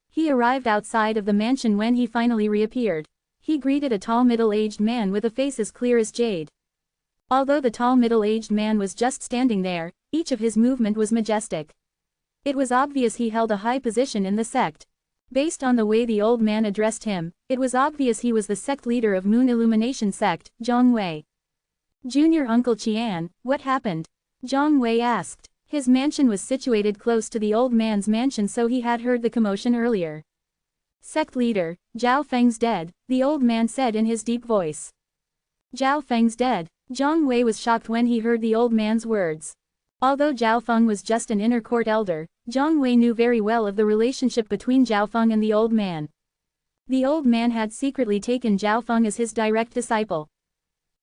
He arrived outside of the mansion when he finally reappeared. He greeted a tall middle-aged man with a face as clear as jade. Although the tall middle-aged man was just standing there, each of his movement was majestic. It was obvious he held a high position in the sect. Based on the way the old man addressed him, it was obvious he was the sect leader of Moon Illumination sect, Zhang Wei. Junior Uncle Qian, what happened? Zhang Wei asked. His mansion was situated close to the old man's mansion, so he had heard the commotion earlier. Sect leader, Zhao Feng's dead, the old man said in his deep voice. Zhao Feng's dead. Zhang Wei was shocked when he heard the old man's words. Although Zhao Feng was just an inner court elder, Zhang Wei knew very well of the relationship between Zhao Feng and the old man. The old man had secretly taken Zhao Feng as his direct disciple.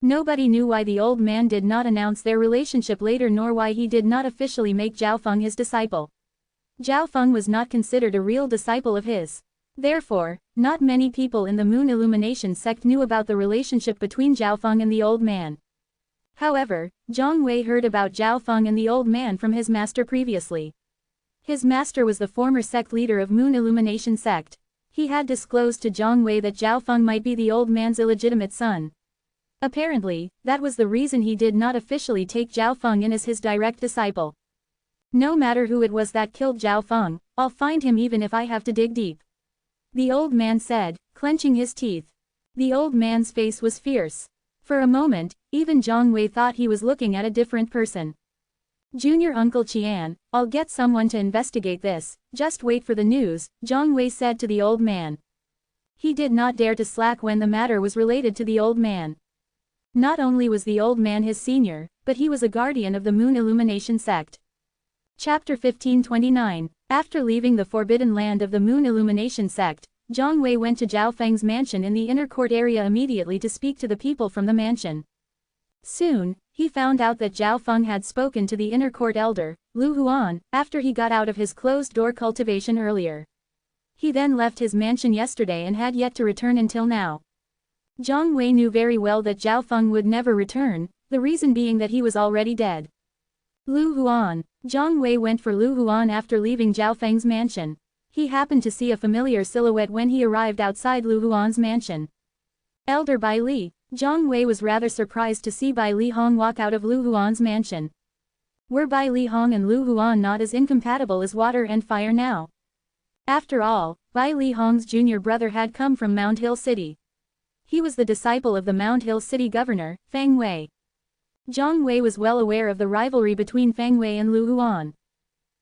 Nobody knew why the old man did not announce their relationship later, nor why he did not officially make Zhao Feng his disciple. Zhao Feng was not considered a real disciple of his. Therefore, not many people in the Moon Illumination sect knew about the relationship between Zhao Feng and the old man. However, Zhang Wei heard about Zhao Feng and the old man from his master previously. His master was the former sect leader of Moon Illumination sect. He had disclosed to Zhang Wei that Zhao Feng might be the old man's illegitimate son. Apparently, that was the reason he did not officially take Zhao Feng in as his direct disciple. No matter who it was that killed Zhao Feng, I'll find him even if I have to dig deep. The old man said, clenching his teeth. The old man's face was fierce. For a moment, even Zhang Wei thought he was looking at a different person. Junior Uncle Qian, I'll get someone to investigate this, just wait for the news, Zhang Wei said to the old man. He did not dare to slack when the matter was related to the old man. Not only was the old man his senior, but he was a guardian of the Moon Illumination sect. Chapter 1529. After leaving the forbidden land of the Moon Illumination sect, Zhang Wei went to Zhao Feng's mansion in the inner court area immediately to speak to the people from the mansion. Soon, he found out that Zhao Feng had spoken to the inner court elder, Lu Huan, after he got out of his closed-door cultivation earlier. He then left his mansion yesterday and had yet to return until now. Zhang Wei knew very well that Zhao Feng would never return, the reason being that he was already dead. Lu Huan. Zhang Wei went for Lu Huan after leaving Zhao Feng's mansion. He happened to see a familiar silhouette when he arrived outside Lu Huan's mansion. Elder Bai Li. Zhang Wei was rather surprised to see Bai Li Hong walk out of Lu Huan's mansion. Were Bai Li Hong and Lu Huan not as incompatible as water and fire now? After all, Bai Li Hong's junior brother had come from Mound Hill City. He was the disciple of the Mound Hill City governor, Feng Wei. Zhang Wei was well aware of the rivalry between Feng Wei and Lu Huan.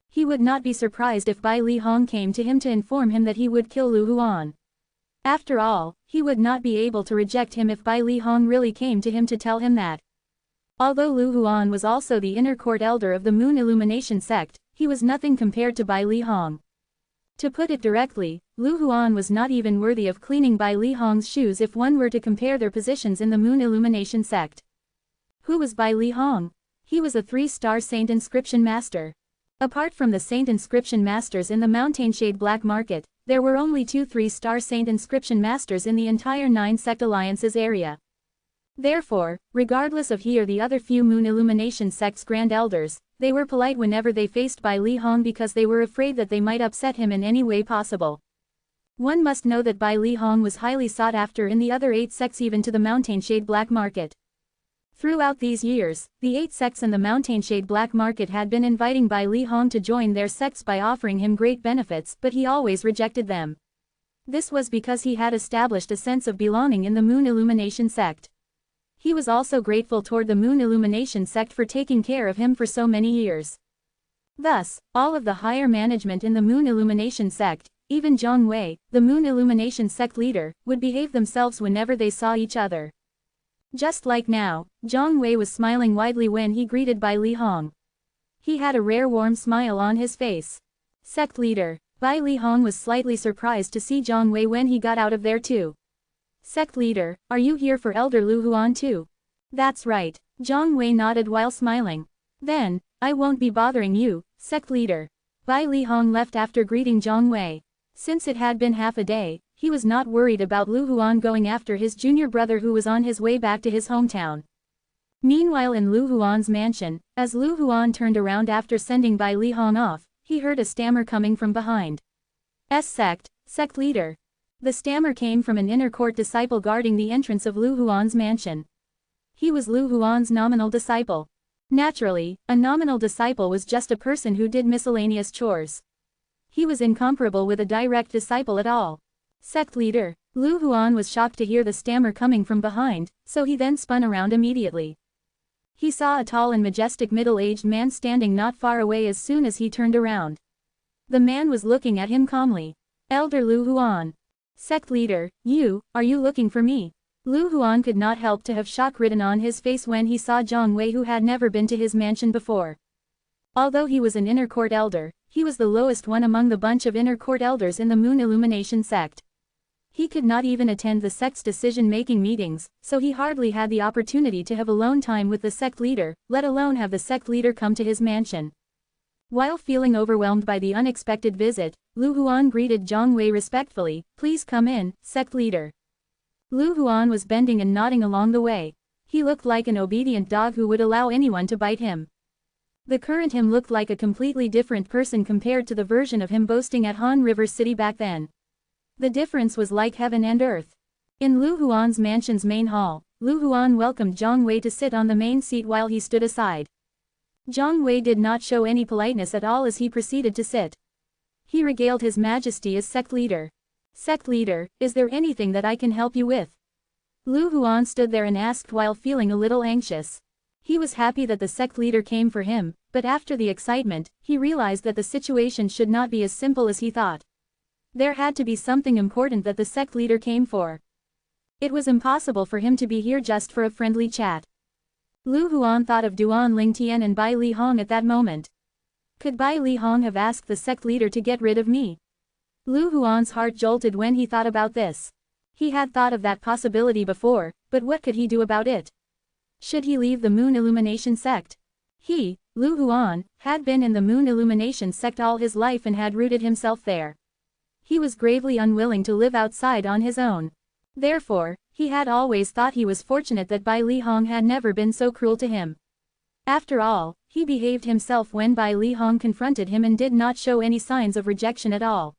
He would not be surprised if Bai Li Hong came to him to inform him that he would kill Lu Huan. After all, he would not be able to reject him if Bai Li Hong really came to him to tell him that. Although Lu Huan was also the inner court elder of the Moon Illumination sect, he was nothing compared to Bai Li Hong. To put it directly, Lu Huan was not even worthy of cleaning Bai Li Hong's shoes if one were to compare their positions in the Moon Illumination sect. Who was Bai Li Hong? He was a 3-star saint inscription master. Apart from the Saint Inscription Masters in the Mountainshade Black Market, there were only 2 3-star Saint Inscription Masters in the entire 9 Sect Alliances area. Therefore, regardless of he or the other few Moon Illumination Sect's Grand Elders, they were polite whenever they faced Bai Li Hong because they were afraid that they might upset him in any way possible. One must know that Bai Li Hong was highly sought after in the other 8 sects even to the Mountainshade Black Market. Throughout these years, the 8 sects in the Mountainshade Black Market had been inviting Bai Li Hong to join their sects by offering him great benefits, but he always rejected them. This was because he had established a sense of belonging in the Moon Illumination sect. He was also grateful toward the Moon Illumination sect for taking care of him for so many years. Thus, all of the higher management in the Moon Illumination sect, even Zhang Wei, the Moon Illumination sect leader, would behave themselves whenever they saw each other. Just like now, Zhang Wei was smiling widely when he greeted Bai Li Hong. He had a rare warm smile on his face. Sect leader, Bai Li Hong was slightly surprised to see Zhang Wei when he got out of there too. Sect leader, are you here for Elder Lu Huan too? That's right, Zhang Wei nodded while smiling. Then, I won't be bothering you, sect leader. Bai Li Hong left after greeting Zhang Wei. Since it had been half a day, he was not worried about Lu Huan going after his junior brother who was on his way back to his hometown. Meanwhile in Lu Huan's mansion, as Lu Huan turned around after sending Bai Li Hong off, he heard a stammer coming from behind. Sect leader. The stammer came from an inner court disciple guarding the entrance of Lu Huan's mansion. He was Lu Huan's nominal disciple. Naturally, a nominal disciple was just a person who did miscellaneous chores. He was incomparable with a direct disciple at all. Sect leader, Lu Huan was shocked to hear the stammer coming from behind, so he then spun around immediately. He saw a tall and majestic middle-aged man standing not far away as soon as he turned around. The man was looking at him calmly. Elder Lu Huan. Sect leader, are you looking for me? Lu Huan could not help to have shock written on his face when he saw Zhang Wei who had never been to his mansion before. Although he was an inner court elder, he was the lowest one among the bunch of inner court elders in the Moon Illumination sect. He could not even attend the sect's decision-making meetings, so he hardly had the opportunity to have alone time with the sect leader, let alone have the sect leader come to his mansion. While feeling overwhelmed by the unexpected visit, Lu Huan greeted Zhang Wei respectfully, "Please come in, sect leader." Lu Huan was bending and nodding along the way. He looked like an obedient dog who would allow anyone to bite him. The current him looked like a completely different person compared to the version of him boasting at Han River City back then. The difference was like heaven and earth. In Lu Huan's mansion's main hall, Lu Huan welcomed Zhang Wei to sit on the main seat while he stood aside. Zhang Wei did not show any politeness at all as he proceeded to sit. He regaled His Majesty as sect leader. "Sect leader, is there anything that I can help you with?" Lu Huan stood there and asked while feeling a little anxious. He was happy that the sect leader came for him, but after the excitement, he realized that the situation should not be as simple as he thought. There had to be something important that the sect leader came for. It was impossible for him to be here just for a friendly chat. Lu Huan thought of Duan Lingtian and Bai Li Hong at that moment. Could Bai Li Hong have asked the sect leader to get rid of me? Lu Huan's heart jolted when he thought about this. He had thought of that possibility before, but what could he do about it? Should he leave the Moon Illumination sect? He, Lu Huan, had been in the Moon Illumination sect all his life and had rooted himself there. He was gravely unwilling to live outside on his own. Therefore, he had always thought he was fortunate that Bai Li Hong had never been so cruel to him. After all, he behaved himself when Bai Li Hong confronted him and did not show any signs of rejection at all.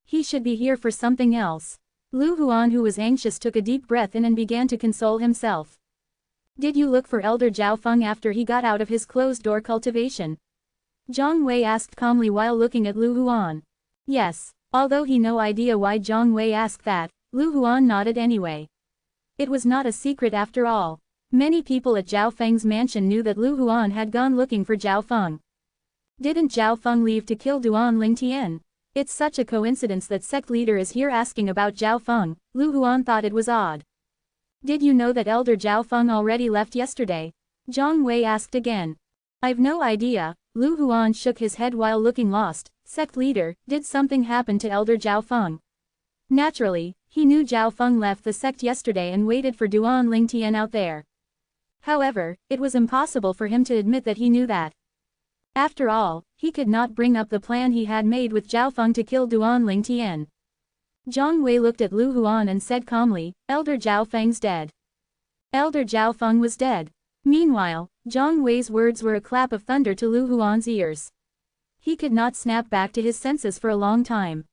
He should be here for something else. Lu Huan, who was anxious, took a deep breath in and began to console himself. "Did you look for Elder Zhao Feng after he got out of his closed-door cultivation?" Zhang Wei asked calmly while looking at Lu Huan. Yes. Although he had no idea why Zhang Wei asked that, Lu Huan nodded anyway. It was not a secret after all. Many people at Zhao Feng's mansion knew that Lu Huan had gone looking for Zhao Feng. Didn't Zhao Feng leave to kill Duan Lingtian? It's such a coincidence that sect leader is here asking about Zhao Feng. Lu Huan thought it was odd. "Did you know that Elder Zhao Feng already left yesterday?" Zhang Wei asked again. "I've no idea." Lu Huan shook his head while looking lost. "Sect leader, did something happen to Elder Zhao Feng?" Naturally, he knew Zhao Feng left the sect yesterday and waited for Duan Lingtian out there. However, it was impossible for him to admit that he knew that. After all, he could not bring up the plan he had made with Zhao Feng to kill Duan Lingtian. Jiang Wei looked at Lu Huan and said calmly, Elder Zhao Feng's dead. Elder Zhao Feng was dead. Meanwhile, Jiang Wei's words were a clap of thunder to Lu Huan's ears. He could not snap back to his senses for a long time.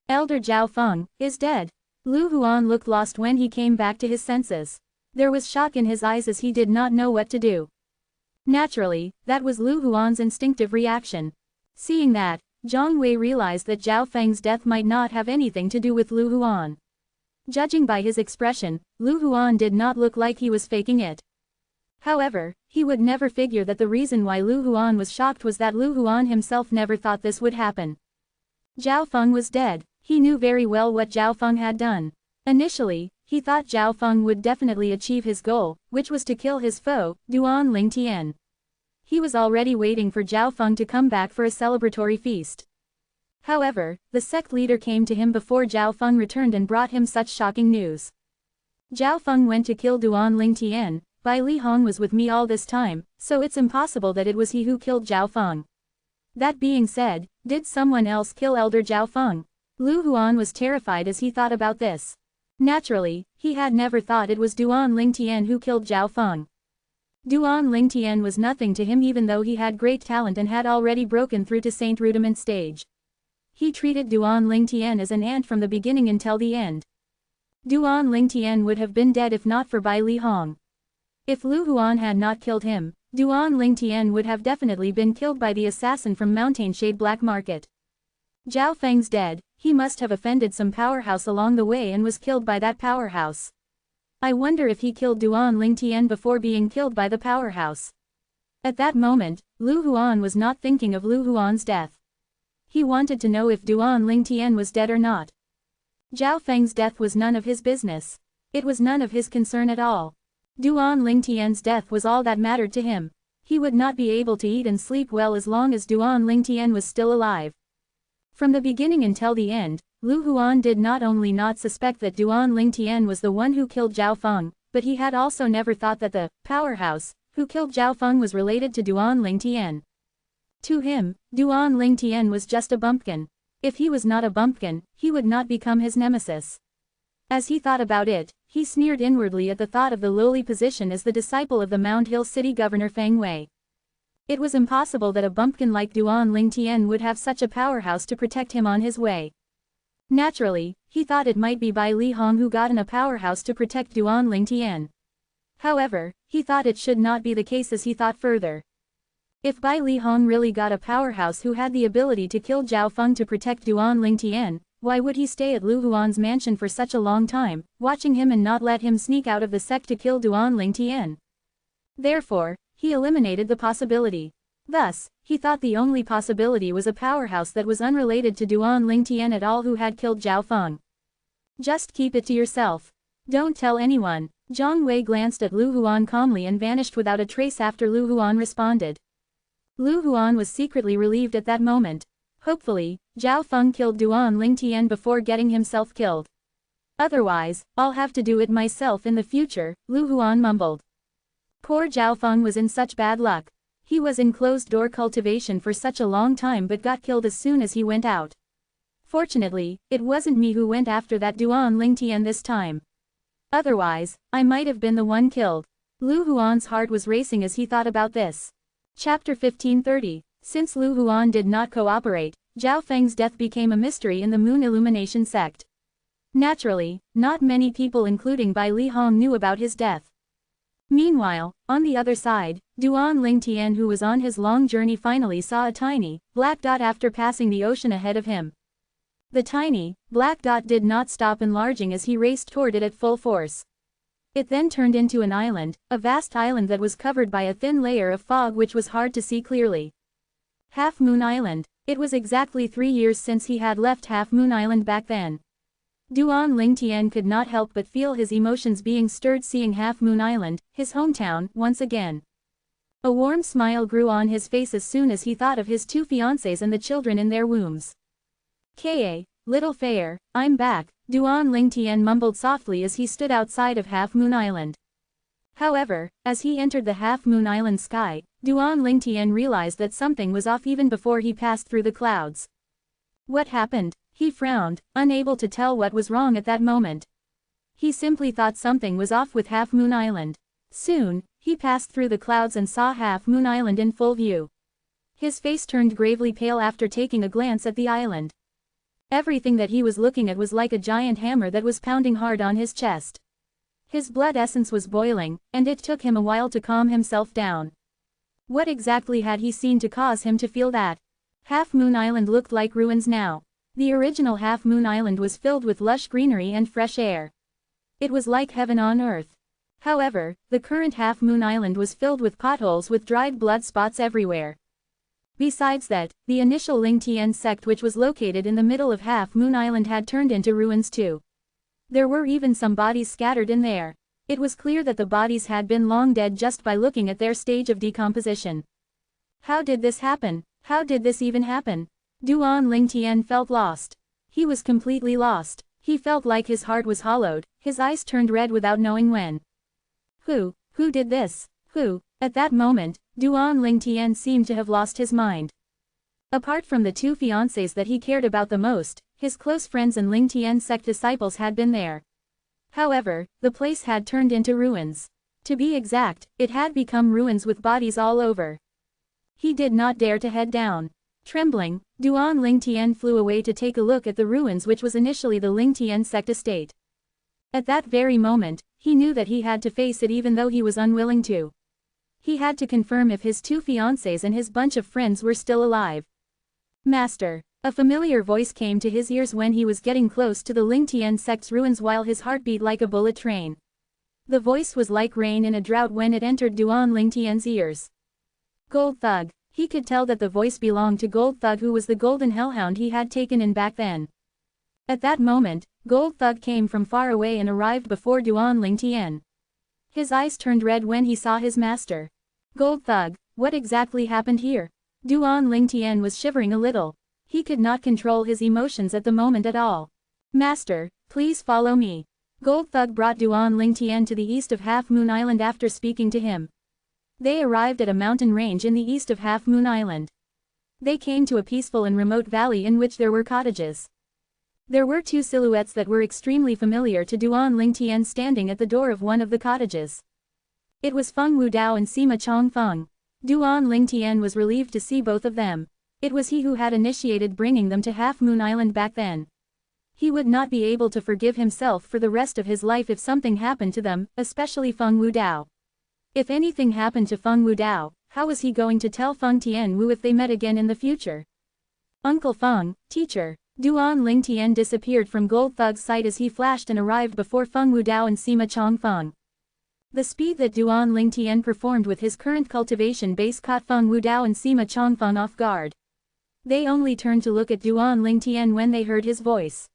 Elder Zhao Feng is dead. Lu Huan looked lost when he came back to his senses. There was shock in his eyes as he did not know what to do. Naturally, that was Lu Huan's instinctive reaction. Seeing that, Jiang Wei realized that Zhao Feng's death might not have anything to do with Lu Huan. Judging by his expression, Lu Huan did not look like he was faking it. However, he would never figure that the reason why Lu Huan was shocked was that Lu Huan himself never thought this would happen. Zhao Feng was dead. He knew very well what Zhao Feng had done. Initially, he thought Zhao Feng would definitely achieve his goal, which was to kill his foe, Duan Lingtian. He was already waiting for Zhao Feng to come back for a celebratory feast. However, the sect leader came to him before Zhao Feng returned and brought him such shocking news. Zhao Feng went to kill Duan Lingtian. Bai Li Hong was with me all this time, so it's impossible that it was he who killed Zhao Feng. That being said, did someone else kill Elder Zhao Feng? Lu Huan was terrified as he thought about this. Naturally, he had never thought it was Duan Lingtian who killed Zhao Feng. Duan Lingtian was nothing to him even though he had great talent and had already broken through to Saint Rudiment stage. He treated Duan Lingtian as an ant from the beginning until the end. Duan Lingtian would have been dead if not for Bai Li Hong. If Lu Huan had not killed him, Duan Lingtian would have definitely been killed by the assassin from Mountainshade Black Market. Zhao Feng's dead, he must have offended some powerhouse along the way and was killed by that powerhouse. I wonder if he killed Duan Lingtian before being killed by the powerhouse. At that moment, Lu Huan was not thinking of Lu Huan's death. He wanted to know if Duan Lingtian was dead or not. Zhao Feng's death was none of his business. It was none of his concern at all. Duan Lingtian's death was all that mattered to him. He would not be able to eat and sleep well as long as Duan Lingtian was still alive. From the beginning until the end, Lu Huan did not only not suspect that Duan Lingtian was the one who killed Zhao Feng, but he had also never thought that the powerhouse who killed Zhao Feng was related to Duan Lingtian. To him, Duan Lingtian was just a bumpkin. If he was not a bumpkin, he would not become his nemesis. As he thought about it, he sneered inwardly at the thought of the lowly position as the disciple of the Mound Hill City Governor Feng Wei. It was impossible that a bumpkin like Duan Lingtian would have such a powerhouse to protect him on his way. Naturally, he thought it might be Bai Li Hong who got in a powerhouse to protect Duan Lingtian. However, he thought it should not be the case as he thought further. If Bai Li Hong really got a powerhouse who had the ability to kill Zhao Feng to protect Duan Lingtian, why would he stay at Lu Huan's mansion for such a long time, watching him and not let him sneak out of the sect to kill Duan Lingtian? Therefore, he eliminated the possibility. Thus, he thought the only possibility was a powerhouse that was unrelated to Duan Lingtian at all who had killed Zhao Feng. Just keep it to yourself. Don't tell anyone. Jiang Wei glanced at Lu Huan calmly and vanished without a trace after Lu Huan responded. Lu Huan was secretly relieved at that moment. Hopefully, Zhao Feng killed Duan Lingtian before getting himself killed. Otherwise, I'll have to do it myself in the future, Lu Huan mumbled. Poor Zhao Feng was in such bad luck. He was in closed-door cultivation for such a long time but got killed as soon as he went out. Fortunately, it wasn't me who went after that Duan Lingtian this time. Otherwise, I might have been the one killed. Lu Huan's heart was racing as he thought about this. Chapter 1530. Since Lu Huan did not cooperate, Zhao Feng's death became a mystery in the Moon Illumination sect. Naturally, not many people including Bai Li Hong knew about his death. Meanwhile, on the other side, Duan Lingtian who was on his long journey finally saw a tiny, black dot after passing the ocean ahead of him. The tiny, black dot did not stop enlarging as he raced toward it at full force. It then turned into an island, a vast island that was covered by a thin layer of fog which was hard to see clearly. Half Moon Island. It was exactly 3 years since he had left Half Moon Island back then. Duan Lingtian could not help but feel his emotions being stirred seeing Half Moon Island, his hometown, once again. A warm smile grew on his face as soon as he thought of his 2 fiancés and the children in their wombs. Ka, little Fair, I'm back, Duan Lingtian mumbled softly as he stood outside of Half Moon Island. However, as he entered the Half Moon Island sky, Duan Lingtian realized that something was off even before he passed through the clouds. What happened? He frowned, unable to tell what was wrong at that moment. He simply thought something was off with Half Moon Island. Soon, he passed through the clouds and saw Half Moon Island in full view. His face turned gravely pale after taking a glance at the island. Everything that he was looking at was like a giant hammer that was pounding hard on his chest. His blood essence was boiling, and it took him a while to calm himself down. What exactly had he seen to cause him to feel that? Half Moon Island looked like ruins now. The original Half Moon Island was filled with lush greenery and fresh air. It was like heaven on earth. However, the current Half Moon Island was filled with potholes with dried blood spots everywhere. Besides that, the initial Lingtian sect which was located in the middle of Half Moon Island had turned into ruins too. There were even some bodies scattered in there. It was clear that the bodies had been long dead just by looking at their stage of decomposition. How did this happen? How did this even happen? Duan Lingtian felt lost. He was completely lost. He felt like his heart was hollowed, his eyes turned red without knowing when. Who did this? Who? At that moment, Duan Lingtian seemed to have lost his mind. Apart from the two fiancés that he cared about the most, his close friends and Lingtian sect disciples had been there. However, the place had turned into ruins. To be exact, it had become ruins with bodies all over. He did not dare to head down. Trembling, Duan Lingtian flew away to take a look at the ruins which was initially the Lingtian sect estate. At that very moment, he knew that he had to face it even though he was unwilling to. He had to confirm if his two fiancés and his bunch of friends were still alive. Master. A familiar voice came to his ears when he was getting close to the Lingtian sect's ruins while his heart beat like a bullet train. The voice was like rain in a drought when it entered Duan Lingtian's ears. Gold Thug. He could tell that the voice belonged to Gold Thug, who was the golden hellhound he had taken in back then. At that moment, Gold Thug came from far away and arrived before Duan Lingtian. His eyes turned red when he saw his master. Gold Thug, what exactly happened here? Duan Lingtian was shivering a little. He could not control his emotions at the moment at all. Master, please follow me. Gold Thug brought Duan Lingtian to the east of Half Moon Island after speaking to him. They arrived at a mountain range in the east of Half Moon Island. They came to a peaceful and remote valley in which there were cottages. There were two silhouettes that were extremely familiar to Duan Lingtian standing at the door of one of the cottages. It was Feng Wudao and Sima Chongfeng. Duan Lingtian was relieved to see both of them. It was he who had initiated bringing them to Half Moon Island back then. He would not be able to forgive himself for the rest of his life if something happened to them, especially Feng Wudao. If anything happened to Feng Wudao, how was he going to tell Feng Tianwu if they met again in the future? Uncle Feng, teacher. Duan Lingtian disappeared from Gold Thug's sight as he flashed and arrived before Feng Wudao and Sima Chongfeng. The speed that Duan Lingtian performed with his current cultivation base caught Feng Wudao and Sima Chongfeng off guard. They only turned to look at Duan Lingtian when they heard his voice.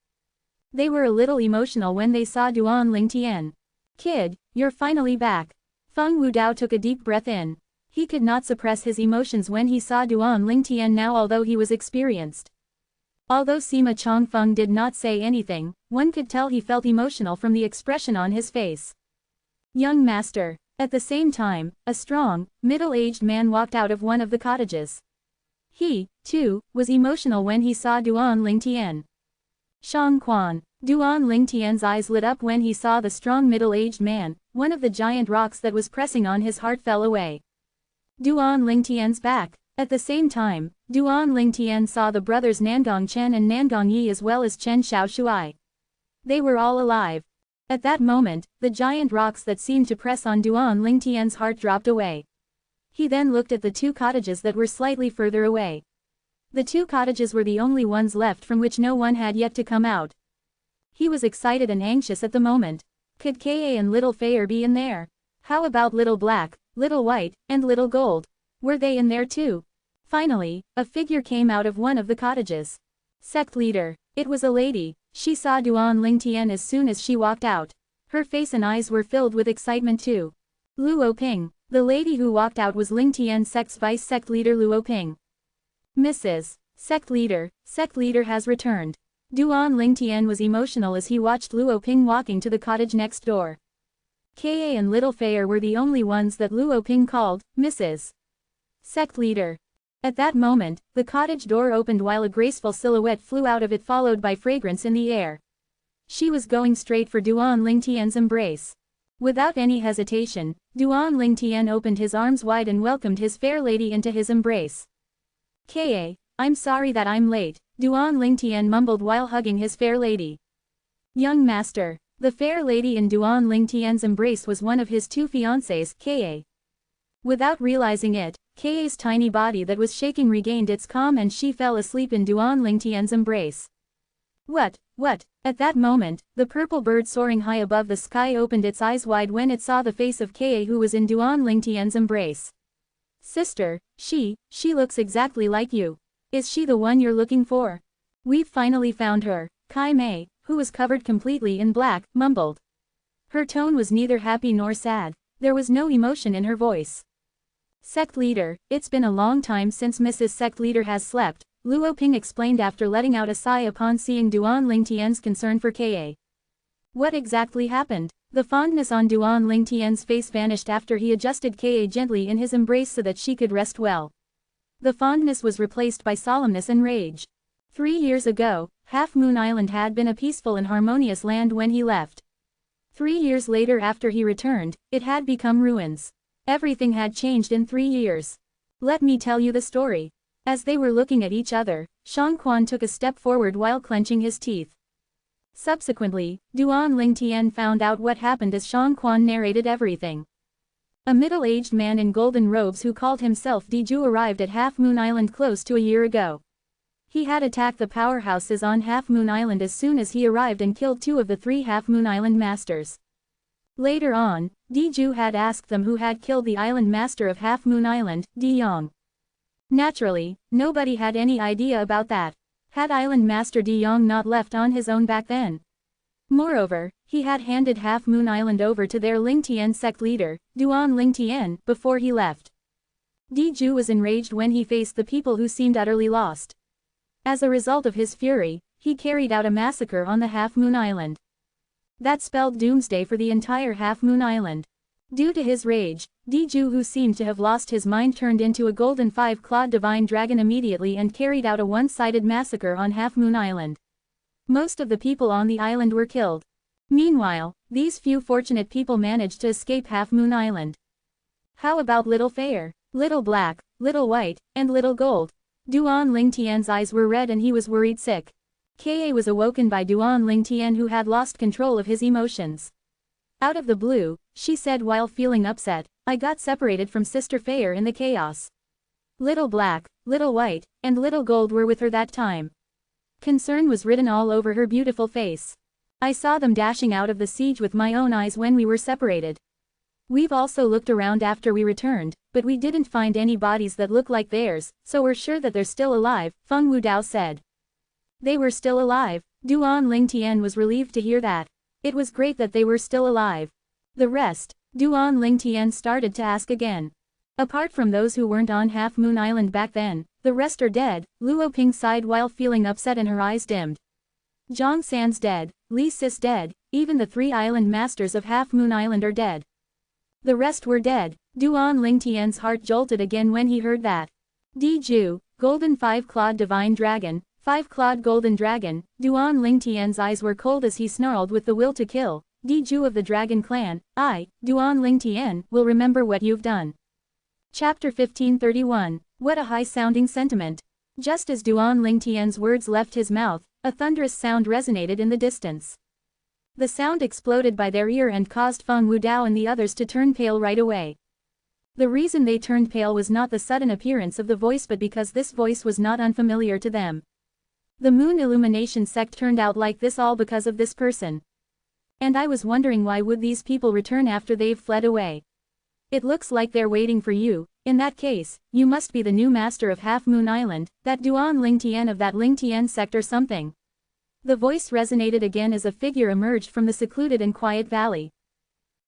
They were a little emotional when they saw Duan Lingtian. Kid, you're finally back. Feng Wudao took a deep breath in. He could not suppress his emotions when he saw Duan Lingtian now, although he was experienced. Although Sima Chongfeng did not say anything, one could tell he felt emotional from the expression on his face. Young master. At the same time, a strong, middle-aged man walked out of one of the cottages. He, too, was emotional when he saw Duan Lingtian. Shang Quan. Duan Lingtian's eyes lit up when he saw the strong middle-aged man. One of the giant rocks that was pressing on his heart fell away. Duan Lingtian's back. At the same time, Duan Lingtian saw the brothers Nangong Chen and Nangong Yi as well as Chen Xiaoshuai. They were all alive. At that moment, the giant rocks that seemed to press on Duan Lingtian's heart dropped away. He then looked at the two cottages that were slightly further away. The two cottages were the only ones left from which no one had yet to come out. He was excited and anxious at the moment. Could Ka and Little Fair be in there? How about Little Black, Little White, and Little Gold? Were they in there too? Finally, a figure came out of one of the cottages. Sect leader. It was a lady. She saw Duan Lingtian as soon as she walked out. Her face and eyes were filled with excitement too. Luo Ping. The lady who walked out was Lingtian sect's vice sect leader Luo Ping. Mrs. Sect leader has returned. Duan Lingtian was emotional as he watched Luo Ping walking to the cottage next door. Ka and Little Fair were the only ones that Luo Ping called Mrs. Sect leader. At that moment, the cottage door opened while a graceful silhouette flew out of it followed by fragrance in the air. She was going straight for Duan Lingtian's embrace. Without any hesitation, Duan Lingtian opened his arms wide and welcomed his fair lady into his embrace. "Ka, I'm sorry that I'm late," Duan Lingtian mumbled while hugging his fair lady. "Young master." The fair lady in Duan Lingtian's embrace was one of his two fiancés, Ka. Without realizing it, Ka's tiny body that was shaking regained its calm and she fell asleep in Duan Lingtian's embrace. What? At that moment, the purple bird soaring high above the sky opened its eyes wide when it saw the face of Ka who was in Duan Lingtian's embrace. "Sister, she looks exactly like you. Is she the one you're looking for?" "We've finally found her," Kai Mei, who was covered completely in black, mumbled. Her tone was neither happy nor sad. There was no emotion in her voice. "Sect leader, it's been a long time since Mrs. Sect leader has slept," Luo Ping explained after letting out a sigh upon seeing Duan Lingtian's concern for Ka. What exactly happened? The fondness on Duan Lingtian's face vanished after he adjusted Ka gently in his embrace so that she could rest well. The fondness was replaced by solemnness and rage. 3 years ago, Half Moon Island had been a peaceful and harmonious land when he left. 3 years later after he returned, it had become ruins. Everything had changed in 3 years. Let me tell you the story. As they were looking at each other, Shang Quan took a step forward while clenching his teeth. Subsequently, Duan Lingtian found out what happened as Shang Quan narrated everything. A middle-aged man in golden robes who called himself Diju arrived at Half Moon Island close to a year ago. He had attacked the powerhouses on Half Moon Island as soon as he arrived and killed 2 of the 3 Half Moon Island masters. Later on, Diju had asked them who had killed the island master of Half Moon Island, Di Yong. Naturally, nobody had any idea about that. Had Island Master Di Yong not left on his own back then? Moreover, he had handed Half Moon Island over to their Lingtian sect leader, Duan Lingtian, before he left. Diju was enraged when he faced the people who seemed utterly lost. As a result of his fury, he carried out a massacre on the Half Moon Island. That spelled doomsday for the entire Half Moon Island. Due to his rage, Diju, who seemed to have lost his mind, turned into a golden 5-clawed divine dragon immediately and carried out a one-sided massacre on Half Moon Island. Most of the people on the island were killed. Meanwhile, these few fortunate people managed to escape Half Moon Island. How about Little Fair, Little Black, Little White, and Little Gold? Duan Lingtian's eyes were red and he was worried sick. Ka was awoken by Duan Lingtian who had lost control of his emotions. Out of the blue, she said while feeling upset, "I got separated from Sister Fair in the chaos. Little Black, Little White, and Little Gold were with her that time." Concern was written all over her beautiful face. "I saw them dashing out of the siege with my own eyes when we were separated. We've also looked around after we returned, but we didn't find any bodies that look like theirs, so we're sure that they're still alive," Feng Wudao said. They were still alive. Duan Lingtian was relieved to hear that. It was great that they were still alive. The rest, Duan Lingtian started to ask again. Apart from those who weren't on Half Moon Island back then, the rest are dead, Luo Ping sighed while feeling upset and her eyes dimmed. Zhang San's dead, Li Sis dead, even the 3 island masters of Half Moon Island are dead. The rest were dead. Duan Lingtian's heart jolted again when he heard that. Diju, golden 5-clawed divine dragon, 5-clawed golden dragon. Duan Lingtian's eyes were cold as he snarled with the will to kill. Diju of the dragon clan, I, Duan Lingtian, will remember what you've done. Chapter 1531. What a high-sounding sentiment. Just as Duan Lingtian's words left his mouth, a thunderous sound resonated in the distance. The sound exploded by their ear and caused Feng Wudao and the others to turn pale right away. The reason they turned pale was not the sudden appearance of the voice but because this voice was not unfamiliar to them. The Moon Illumination sect turned out like this all because of this person. And I was wondering why would these people return after they've fled away. It looks like they're waiting for you. In that case, you must be the new master of Half Moon Island, that Duan Lingtian of that Lingtian sect or something. The voice resonated again as a figure emerged from the secluded and quiet valley.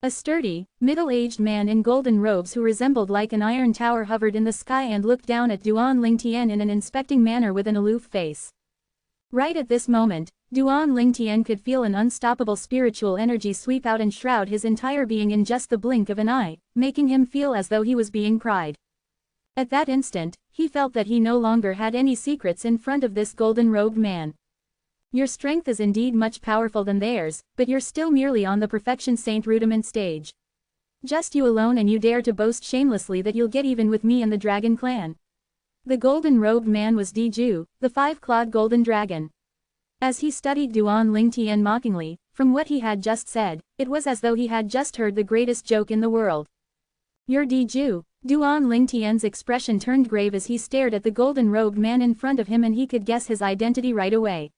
A sturdy, middle-aged man in golden robes who resembled like an iron tower hovered in the sky and looked down at Duan Lingtian in an inspecting manner with an aloof face. Right at this moment, Duan Lingtian could feel an unstoppable spiritual energy sweep out and shroud his entire being in just the blink of an eye, making him feel as though he was being cried. At that instant, he felt that he no longer had any secrets in front of this golden-robed man. Your strength is indeed much powerful than theirs, but you're still merely on the perfection saint rudiment stage. Just you alone, and you dare to boast shamelessly that you'll get even with me and the dragon clan. The golden-robed man was Diju, the five-clawed golden dragon. As he studied Duan Lingtian mockingly, from what he had just said, it was as though he had just heard the greatest joke in the world. You're Diju. Duan Lingtian's expression turned grave as he stared at the golden-robed man in front of him, and he could guess his identity right away.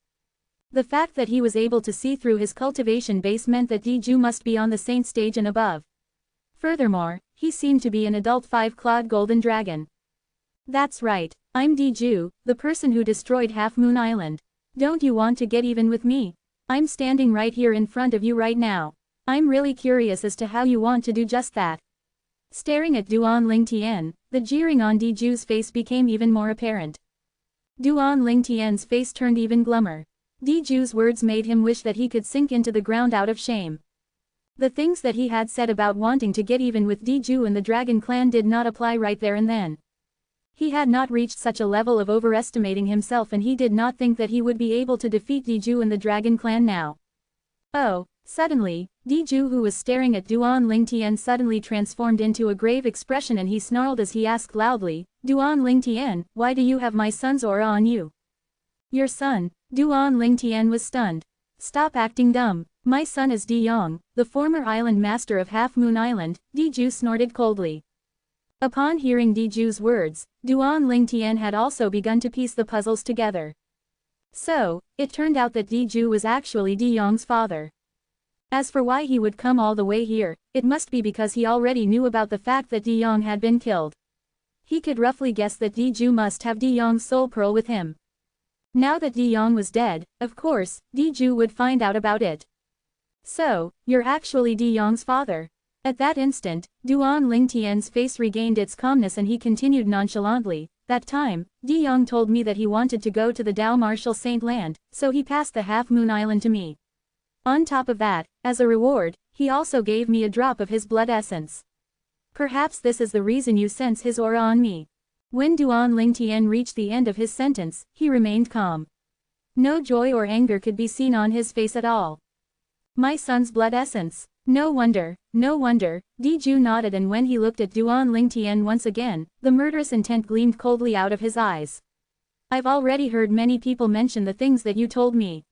The fact that he was able to see through his cultivation base meant that Diju must be on the saint stage and above. Furthermore, he seemed to be an adult five-clawed golden dragon. That's right, I'm Diju, the person who destroyed Half Moon Island. Don't you want to get even with me? I'm standing right here in front of you right now. I'm really curious as to how you want to do just that. Staring at Duan Lingtian, the jeering on Diju's face became even more apparent. Duan Lingtian's face turned even glummer. Diju's words made him wish that he could sink into the ground out of shame. The things that he had said about wanting to get even with Diju and the Dragon Clan did not apply right there and then. He had not reached such a level of overestimating himself, and he did not think that he would be able to defeat Diju and the Dragon Clan now. Oh, suddenly, Diju, who was staring at Duan Lingtian, suddenly transformed into a grave expression, and he snarled as he asked loudly, Duan Lingtian, why do you have my son's aura on you? Your son? Duan Lingtian was stunned. Stop acting dumb. My son is Di Yong, the former island master of Half Moon Island, Diju snorted coldly. Upon hearing Diju's words, Duan Lingtian had also begun to piece the puzzles together. So, it turned out that Diju was actually Di Yong's father. As for why he would come all the way here, it must be because he already knew about the fact that Di Yong had been killed. He could roughly guess that Diju must have Di Yong's soul pearl with him. Now that Di Yong was dead, of course, Diju would find out about it. So, you're actually Di Yong's father. At that instant, Duan Lingtian's face regained its calmness, and he continued nonchalantly, that time, Di Yong told me that he wanted to go to the Dao Martial Saint Land, so he passed the Half Moon Island to me. On top of that, as a reward, he also gave me a drop of his blood essence. Perhaps this is the reason you sense his aura on me. When Duan Lingtian reached the end of his sentence, he remained calm. No joy or anger could be seen on his face at all. My son's blood essence. No wonder, Diju nodded, and when he looked at Duan Lingtian once again, the murderous intent gleamed coldly out of his eyes. I've already heard many people mention the things that you told me.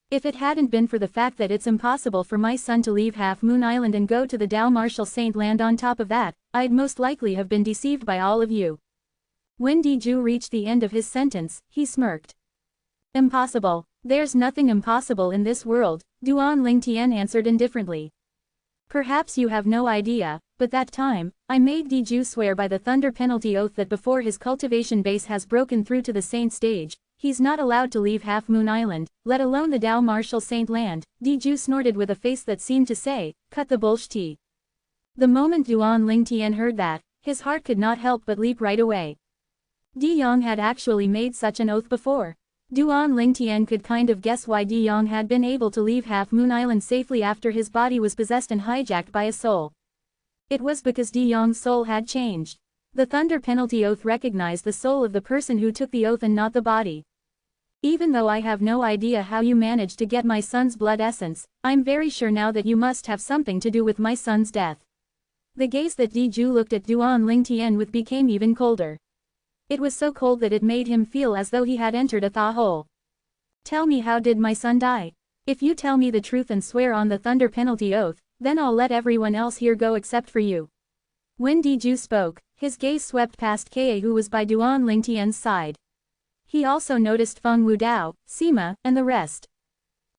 If it hadn't been for the fact that it's impossible for my son to leave Half Moon Island and go to the Dao Martial Saint Land on top of that, I'd most likely have been deceived by all of you. When Diju reached the end of his sentence, he smirked. Impossible. There's nothing impossible in this world, Duan Lingtian answered indifferently. Perhaps you have no idea, but that time, I made Diju swear by the thunder penalty oath that before his cultivation base has broken through to the saint stage, he's not allowed to leave Half Moon Island, let alone the Dao Martial Saint Land. Diju snorted with a face that seemed to say, cut the bullshit. The moment Duan Lingtian heard that, his heart could not help but leap right away. Di Yong had actually made such an oath before. Duan Lingtian could kind of guess why Di Yong had been able to leave Half Moon Island safely after his body was possessed and hijacked by a soul. It was because Di Yong's soul had changed. The thunder penalty oath recognized the soul of the person who took the oath and not the body. Even though I have no idea how you managed to get my son's blood essence, I'm very sure now that you must have something to do with my son's death. The gaze that Diju looked at Duan Lingtian with became even colder. It was so cold that it made him feel as though he had entered a thaw hole. Tell me, how did my son die? If you tell me the truth and swear on the thunder penalty oath, then I'll let everyone else here go except for you. When Diju spoke, his gaze swept past Kae, who was by Duan Lingtian's side. He also noticed Feng Wudao, Sima, and the rest.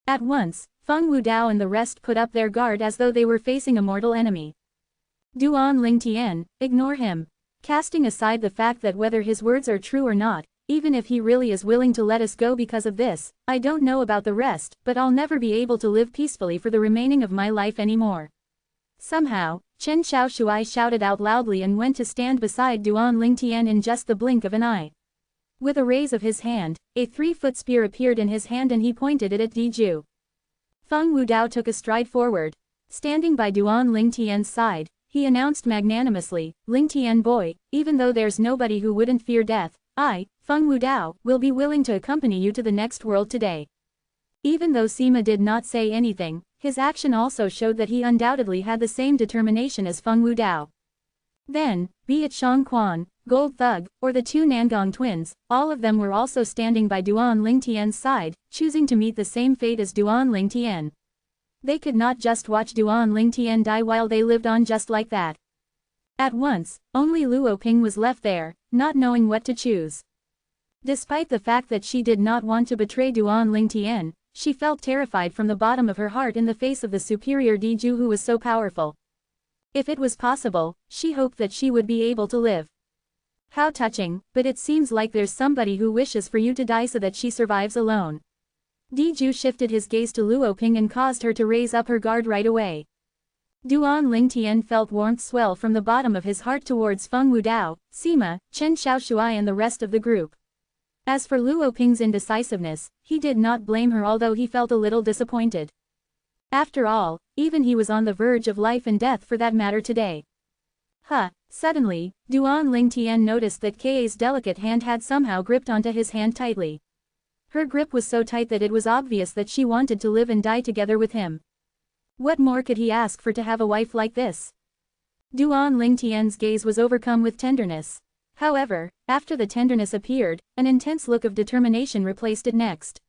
At once, Feng Wudao and the rest put up their guard as though they were facing a mortal enemy. Duan Lingtian, ignore him. Casting aside the fact that whether his words are true or not, even if he really is willing to let us go because of this, I don't know about the rest, but I'll never be able to live peacefully for the remaining of my life anymore. Somehow, Chen Xiaoshui shouted out loudly and went to stand beside Duan Lingtian in just the blink of an eye. With a raise of his hand, a 3-foot spear appeared in his hand and he pointed it at Diju. Feng Wudao took a stride forward. Standing by Duan Lingtian's side, he announced magnanimously, Ling Tian boy, even though there's nobody who wouldn't fear death, I, Feng Wudao, will be willing to accompany you to the next world today. Even though Sima did not say anything, his action also showed that he undoubtedly had the same determination as Feng Wudao. Then, be it Shang Quan, Gold Thug, or the two Nangong twins, all of them were also standing by Duan Ling Tian's side, choosing to meet the same fate as Duan Ling Tian. They could not just watch Duan Ling Tian die while they lived on just like that. At once, only Luo Ping was left there, not knowing what to choose. Despite the fact that she did not want to betray Duan Ling Tian, she felt terrified from the bottom of her heart in the face of the superior Diju who was so powerful. If it was possible, she hoped that she would be able to live. How touching, but it seems like there's somebody who wishes for you to die so that she survives alone. Diju shifted his gaze to Luo Ping and caused her to raise up her guard right away. Duan Ling Tian felt warmth swell from the bottom of his heart towards Feng Wudao, Sima, Chen Xiaoshuai and the rest of the group. As for Luo Ping's indecisiveness, he did not blame her although he felt a little disappointed. After all, even he was on the verge of life and death for that matter today. Suddenly, Duan Ling Tian noticed that Ka's delicate hand had somehow gripped onto his hand tightly. Her grip was so tight that it was obvious that she wanted to live and die together with him. What more could he ask for to have a wife like this? Duan Ling Tian's gaze was overcome with tenderness. However, after the tenderness appeared, an intense look of determination replaced it next.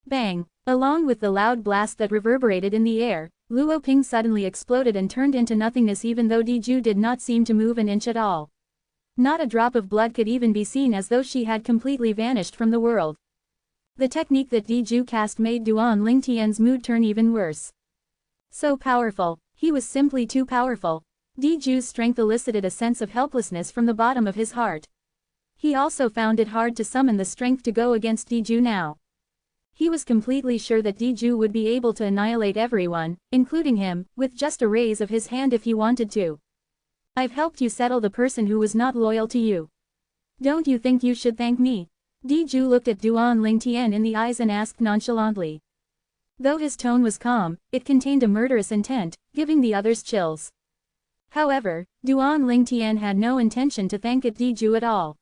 Bang! Along with the loud blast that reverberated in the air, Luo Ping suddenly exploded and turned into nothingness even though Diju did not seem to move an inch at all. Not a drop of blood could even be seen as though she had completely vanished from the world. The technique that Diju cast made Duan Ling Tian's mood turn even worse. So powerful, he was simply too powerful. Diju's strength elicited a sense of helplessness from the bottom of his heart. He also found it hard to summon the strength to go against Diju now. He was completely sure that Diju would be able to annihilate everyone, including him, with just a raise of his hand if he wanted to. I've helped you settle the person who was not loyal to you. Don't you think you should thank me? Diju looked at Duan Ling Tian in the eyes and asked nonchalantly. Though his tone was calm, it contained a murderous intent, giving the others chills. However, Duan Ling Tian had no intention to thank Diju at all.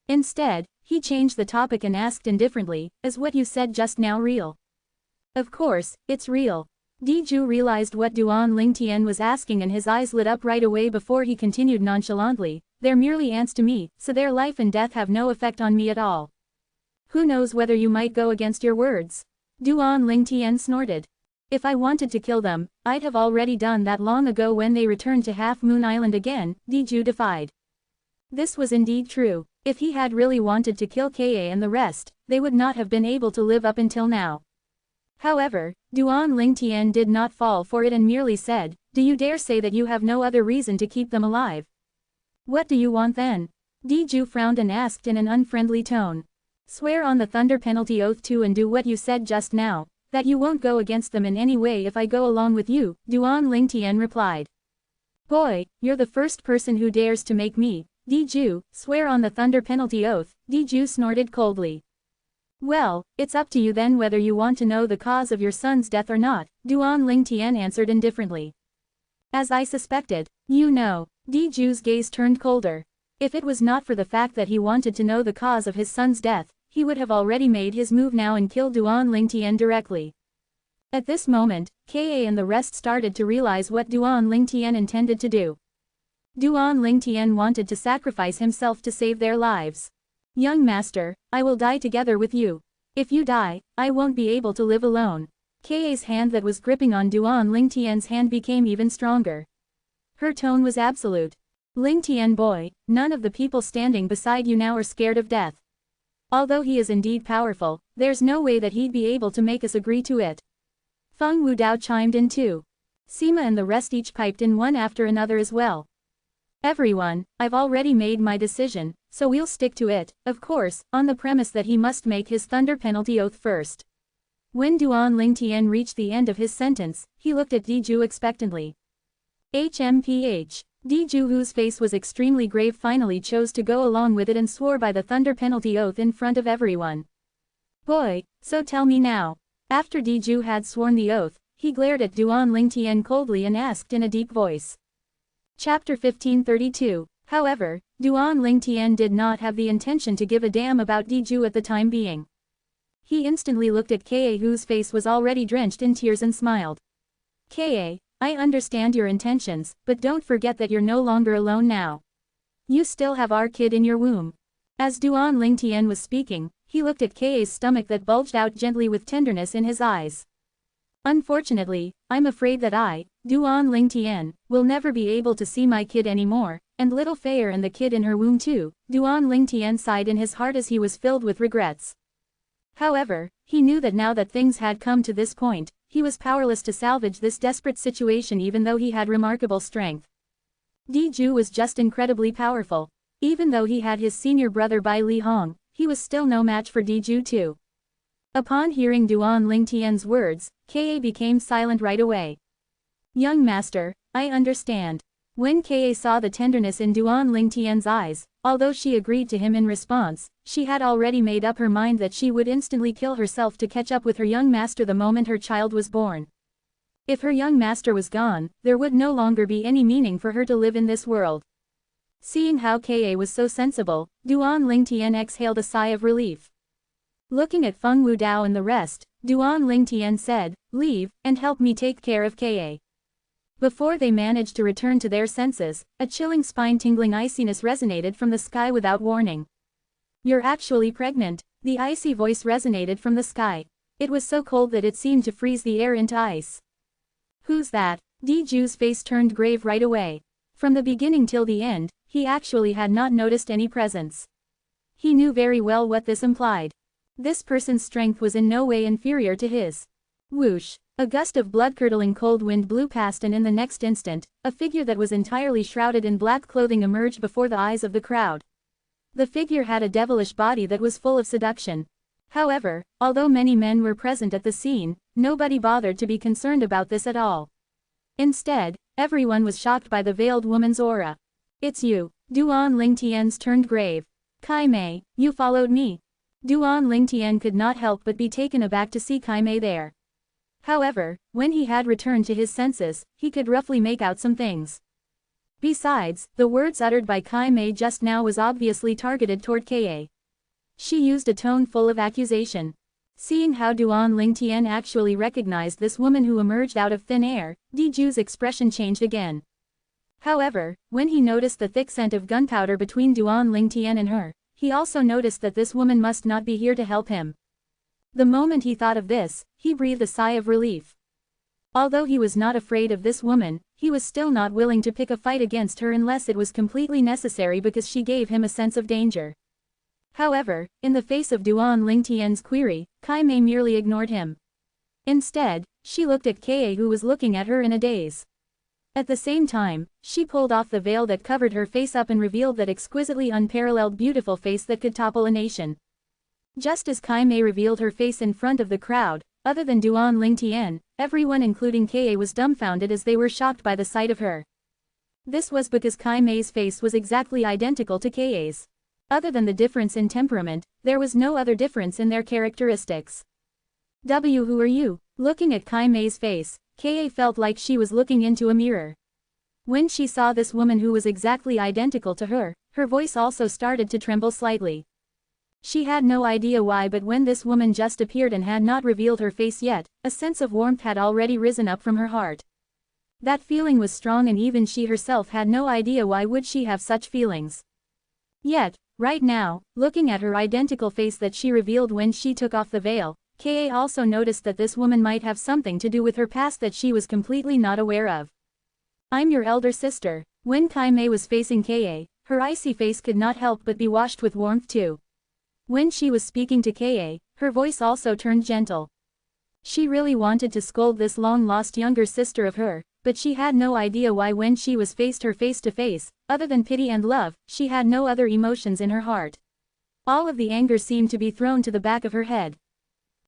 Instead, he changed the topic and asked indifferently, is what you said just now real? Of course, it's real. Diju realized what Duan Ling Tian was asking and his eyes lit up right away before he continued nonchalantly, they're merely ants to me, so their life and death have no effect on me at all. Who knows whether you might go against your words? Duan Ling Tian snorted. If I wanted to kill them, I'd have already done that long ago when they returned to Half Moon Island again, Diju defied. This was indeed true. If he had really wanted to kill Ka and the rest, they would not have been able to live up until now. However, Duan Ling Tian did not fall for it and merely said, do you dare say that you have no other reason to keep them alive? What do you want then? Diju frowned and asked in an unfriendly tone. Swear on the thunder penalty oath to and do what you said just now, that you won't go against them in any way if I go along with you, Duan Ling Tian replied. Boy, you're the first person who dares to make me, Diju, swear on the thunder penalty oath, Diju snorted coldly. Well, it's up to you then whether you want to know the cause of your son's death or not, Duan Ling Tian answered indifferently. As I suspected, you know. Diju's gaze turned colder. If it was not for the fact that he wanted to know the cause of his son's death, he would have already made his move now and killed Duan Ling Tian directly. At this moment, Ka and the rest started to realize what Duan Ling Tian intended to do. Duan Ling Tian wanted to sacrifice himself to save their lives. Young master, I will die together with you. If you die, I won't be able to live alone. Ka's hand that was gripping on Duan Ling Tian's hand became even stronger. Her tone was absolute. Ling Tian boy, none of the people standing beside you now are scared of death. Although he is indeed powerful, there's no way that he'd be able to make us agree to it. Feng Wudao chimed in too. Sima and the rest each piped in one after another as well. Everyone, I've already made my decision, so we'll stick to it, of course, on the premise that he must make his thunder penalty oath first. When Duan Ling Tian reached the end of his sentence, he looked at Diju expectantly. HMPH. Diju, whose face was extremely grave, finally chose to go along with it and swore by the thunder penalty oath in front of everyone. Boy, so tell me now. After Diju had sworn the oath, he glared at Duan Ling Tian coldly and asked in a deep voice. Chapter 1532. However, Duan Lingtian did not have the intention to give a damn about Diju at the time being. He instantly looked at Ka, whose face was already drenched in tears, and smiled. Ka, I understand your intentions, but don't forget that you're no longer alone now. You still have our kid in your womb. As Duan Lingtian was speaking, he looked at Ka's stomach that bulged out gently with tenderness in his eyes. Unfortunately, I'm afraid that I, Duan Lingtian, will never be able to see my kid anymore, and little Fair and the kid in her womb too. Duan Lingtian sighed in his heart as he was filled with regrets. However, he knew that now that things had come to this point, he was powerless to salvage this desperate situation even though he had remarkable strength. Diju was just incredibly powerful. Even though he had his senior brother Bai Li Hong, he was still no match for Diju too. Upon hearing Duan Lingtian's words, Ka became silent right away. Young master, I understand. When Ka saw the tenderness in Duan Lingtian's eyes, although she agreed to him in response, she had already made up her mind that she would instantly kill herself to catch up with her young master the moment her child was born. If her young master was gone, there would no longer be any meaning for her to live in this world. Seeing how Ka was so sensible, Duan Lingtian exhaled a sigh of relief. Looking at Feng Wudao and the rest, Duan Lingtian said, "Leave, and help me take care of Ka." Before they managed to return to their senses, a chilling spine-tingling iciness resonated from the sky without warning. "You're actually pregnant," the icy voice resonated from the sky. It was so cold that it seemed to freeze the air into ice. "Who's that?" Diju's face turned grave right away. From the beginning till the end, he actually had not noticed any presence. He knew very well what this implied. This person's strength was in no way inferior to his. Whoosh! A gust of blood-curdling cold wind blew past, and in the next instant, a figure that was entirely shrouded in black clothing emerged before the eyes of the crowd. The figure had a devilish body that was full of seduction. However, although many men were present at the scene, nobody bothered to be concerned about this at all. Instead, everyone was shocked by the veiled woman's aura. "It's you." Duan Lingtian's turned grave. "Kai Mei, you followed me." Duan Lingtian could not help but be taken aback to see Kai Mei there. However, when he had returned to his senses, he could roughly make out some things. Besides, the words uttered by Kai Mei just now was obviously targeted toward Ka. She used a tone full of accusation. Seeing how Duan Lingtian actually recognized this woman who emerged out of thin air, Diju's expression changed again. However, when he noticed the thick scent of gunpowder between Duan Lingtian and her, he also noticed that this woman must not be here to help him. The moment he thought of this, he breathed a sigh of relief. Although he was not afraid of this woman, he was still not willing to pick a fight against her unless it was completely necessary because she gave him a sense of danger. However, in the face of Duan Lingtian's query, Kai Mei merely ignored him. Instead, she looked at Ka, who was looking at her in a daze. At the same time, she pulled off the veil that covered her face up and revealed that exquisitely unparalleled beautiful face that could topple a nation. Just as Kai Mei revealed her face in front of the crowd, other than Duan Lingtian, everyone including Ka was dumbfounded as they were shocked by the sight of her. This was because Kai Mei's face was exactly identical to Ka's. Other than the difference in temperament, there was no other difference in their characteristics. Who are you? Looking at Kai Mei's face, Ka felt like she was looking into a mirror. When she saw this woman who was exactly identical to her, her voice also started to tremble slightly. She had no idea why, but when this woman just appeared and had not revealed her face yet, a sense of warmth had already risen up from her heart. That feeling was strong, and even she herself had no idea why would she have such feelings. Yet, right now, looking at her identical face that she revealed when she took off the veil, Ka also noticed that this woman might have something to do with her past that she was completely not aware of. "I'm your elder sister." When Kai Mei was facing Ka, her icy face could not help but be washed with warmth too. When she was speaking to Ka, her voice also turned gentle. She really wanted to scold this long-lost younger sister of her, but she had no idea why. When she was faced her face to face, other than pity and love, she had no other emotions in her heart. All of the anger seemed to be thrown to the back of her head.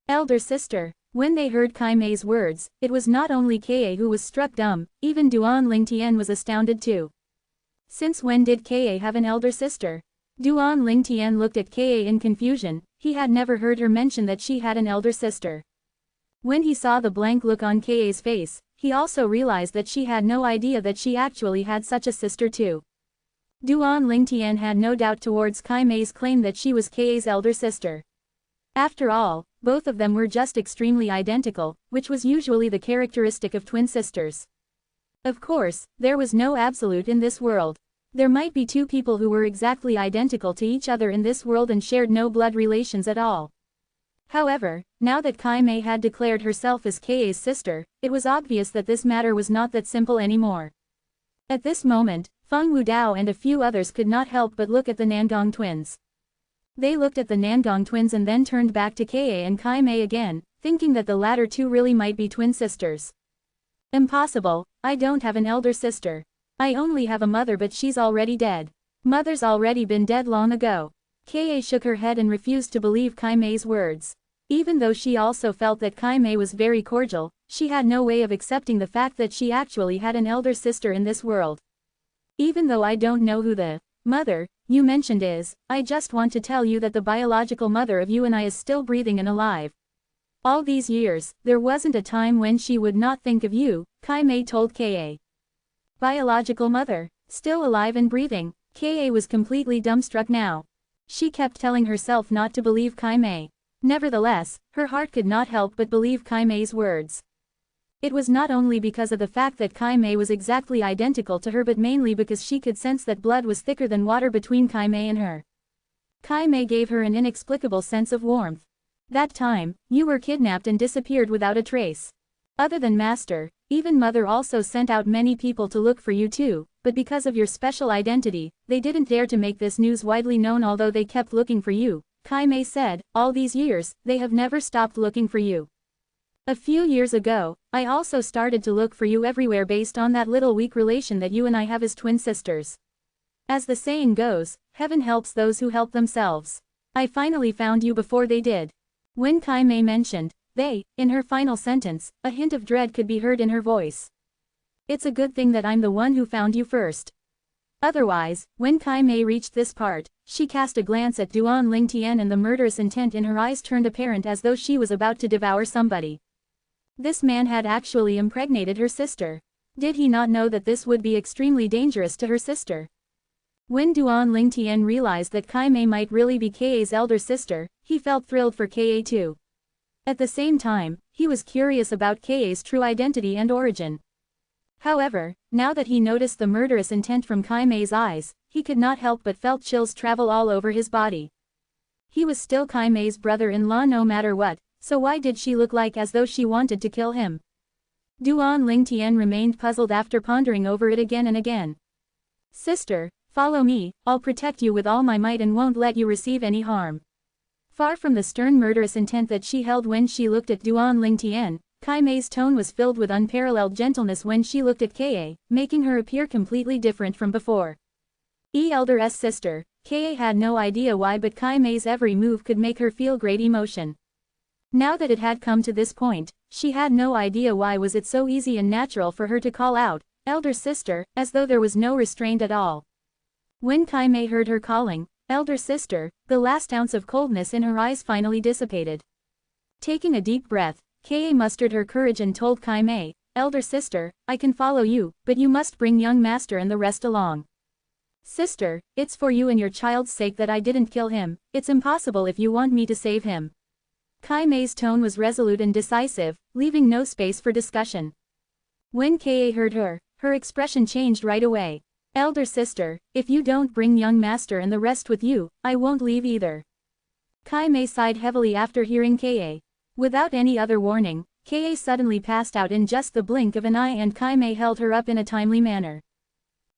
"Elder sister." When they heard Kai Mei's words, it was not only Ka who was struck dumb, even Duan Lingtian was astounded too. Since when did Ka have an elder sister? Duan Lingtian looked at Ka in confusion. He had never heard her mention that she had an elder sister. When he saw the blank look on Ka's face, he also realized that she had no idea that she actually had such a sister too. Duan Lingtian had no doubt towards Kai Mei's claim that she was Kei's elder sister. After all, both of them were just extremely identical, which was usually the characteristic of twin sisters. Of course, there was no absolute in this world. There might be two people who were exactly identical to each other in this world and shared no blood relations at all. However, now that Kai Mei had declared herself as Kei's sister, it was obvious that this matter was not that simple anymore. At this moment, Feng Wudao and a few others could not help but look at the Nangong twins. They looked at the Nangong twins and then turned back to Kei and Kai Mei again, thinking that the latter two really might be twin sisters. Impossible, I don't have an elder sister. I only have a mother, but she's already dead. Mother's already been dead long ago. Kei shook her head and refused to believe Kai Mei's words. Even though she also felt that Kai Mei was very cordial, she had no way of accepting the fact that she actually had an elder sister in this world. Even though I don't know who the mother you mentioned is, I just want to tell you that the biological mother of you and I is still breathing and alive. All these years, there wasn't a time when she would not think of you, Kai Mei told Kei. Biological mother, still alive and breathing. Kei was completely dumbstruck now. She kept telling herself not to believe Kai Mei. Nevertheless, her heart could not help but believe Kai Mei's words. It was not only because of the fact that Kai Mei was exactly identical to her, but mainly because she could sense that blood was thicker than water between Kai Mei and her. Kai Mei gave her an inexplicable sense of warmth. That time, you were kidnapped and disappeared without a trace. Other than Master, even Mother also sent out many people to look for you too, but because of your special identity, they didn't dare to make this news widely known although they kept looking for you, Kai Mei said. All these years, they have never stopped looking for you. A few years ago, I also started to look for you everywhere based on that little weak relation that you and I have as twin sisters. As the saying goes, heaven helps those who help themselves. I finally found you before they did. When Kai Mei mentioned they in her final sentence, a hint of dread could be heard in her voice. It's a good thing that I'm the one who found you first. Otherwise, when Kai Mei reached this part, she cast a glance at Duan Lingtian and the murderous intent in her eyes turned apparent as though she was about to devour somebody. This man had actually impregnated her sister. Did he not know that this would be extremely dangerous to her sister? When Duan Lingtian realized that Kai Mei might really be Kei's elder sister, he felt thrilled for Kei too. At the same time, he was curious about Kei's true identity and origin. However, now that he noticed the murderous intent from Kai Mei's eyes, he could not help but felt chills travel all over his body. He was still Kai Mei's brother-in-law no matter what, so why did she look like as though she wanted to kill him? Duan Lingtian remained puzzled after pondering over it again and again. Sister, follow me, I'll protect you with all my might and won't let you receive any harm. Far from the stern murderous intent that she held when she looked at Duan Lingtian, Kai Mei's tone was filled with unparalleled gentleness when she looked at Kei, making her appear completely different from before. Elder's sister, Kei had no idea why, but Kai Mei's every move could make her feel great emotion. Now that it had come to this point, she had no idea why was it so easy and natural for her to call out, elder sister, as though there was no restraint at all. When Kai Mei heard her calling, elder sister, the last ounce of coldness in her eyes finally dissipated. Taking a deep breath, Kei mustered her courage and told Kai Mei, elder sister, I can follow you, but you must bring young master and the rest along. Sister, it's for you and your child's sake that I didn't kill him, it's impossible if you want me to save him. Kai Mei's tone was resolute and decisive, leaving no space for discussion. When Kei heard her, her expression changed right away. Elder sister, if you don't bring young master and the rest with you, I won't leave either. Kai Mei sighed heavily after hearing Kei. Without any other warning, Kei suddenly passed out in just the blink of an eye and Kai Mei held her up in a timely manner.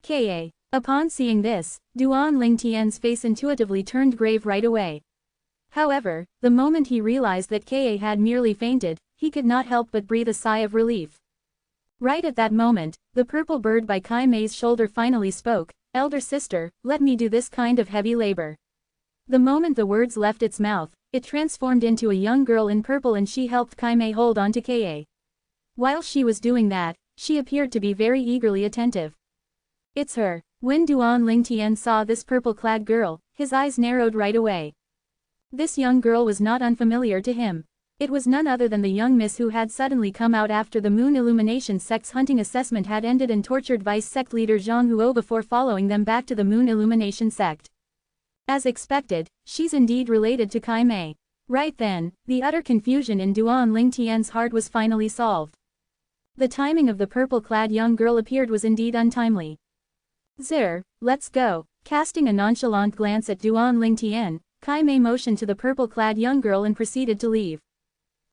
Kei. Upon seeing this, Duan Lingtian's face intuitively turned grave right away. However, the moment he realized that Kei had merely fainted, he could not help but breathe a sigh of relief. Right at that moment, the purple bird by Kai Mei's shoulder finally spoke, elder sister, let me do this kind of heavy labor. The moment the words left its mouth, it transformed into a young girl in purple and she helped Kai Mei hold on to Kei. While she was doing that, she appeared to be very eagerly attentive. It's her. When Duan Lingtian saw this purple-clad girl, his eyes narrowed right away. This young girl was not unfamiliar to him. It was none other than the young miss who had suddenly come out after the Moon Illumination sect's hunting assessment had ended and tortured Vice Sect leader Zhang Huo before following them back to the Moon Illumination sect. As expected, she's indeed related to Kai Mei. Right then, the utter confusion in Duan Lingtian's heart was finally solved. The timing of the purple-clad young girl appeared was indeed untimely. Let's go. Casting a nonchalant glance at Duan Lingtian, Kai Mei motioned to the purple-clad young girl and proceeded to leave.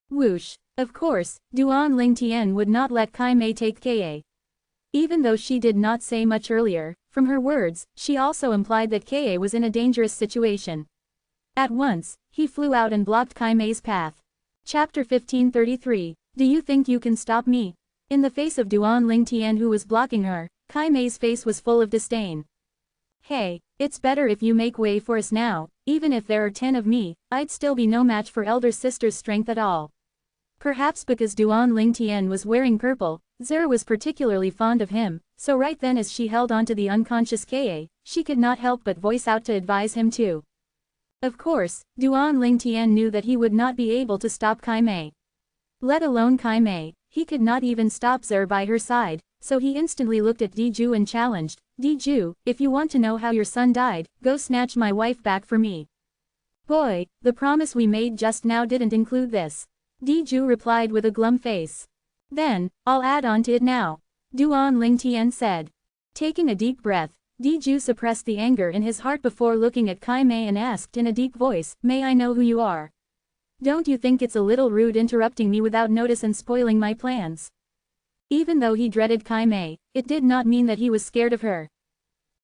Whoosh. Of course, Duan Lingtian would not let Kai Mei take Ka. Even though she did not say much earlier, from her words, she also implied that Ka was in a dangerous situation. At once, he flew out and blocked Kai Mei's path. Chapter 1533. Do you think you can stop me? In the face of Duan Lingtian who was blocking her, Kai Mei's face was full of disdain. Hey, it's better if you make way for us now. Even if there are 10 of me, I'd still be no match for elder sister's strength at all. Perhaps because Duan Lingtian was wearing purple, Zera was particularly fond of him, so right then as she held onto the unconscious Ka, she could not help but voice out to advise him too. Of course, Duan Lingtian knew that he would not be able to stop Kai Mei. Let alone Kai Mei, he could not even stop Zera by her side, so he instantly looked at Diju and challenged, Diju, if you want to know how your son died, go snatch my wife back for me. Boy, the promise we made just now didn't include this. Diju replied with a glum face. Then, I'll add on to it now. Duan Lingtian said. Taking a deep breath, Diju suppressed the anger in his heart before looking at Kai Mei and asked in a deep voice, may I know who you are? Don't you think it's a little rude interrupting me without notice and spoiling my plans? Even though he dreaded Kai Mei, it did not mean that he was scared of her.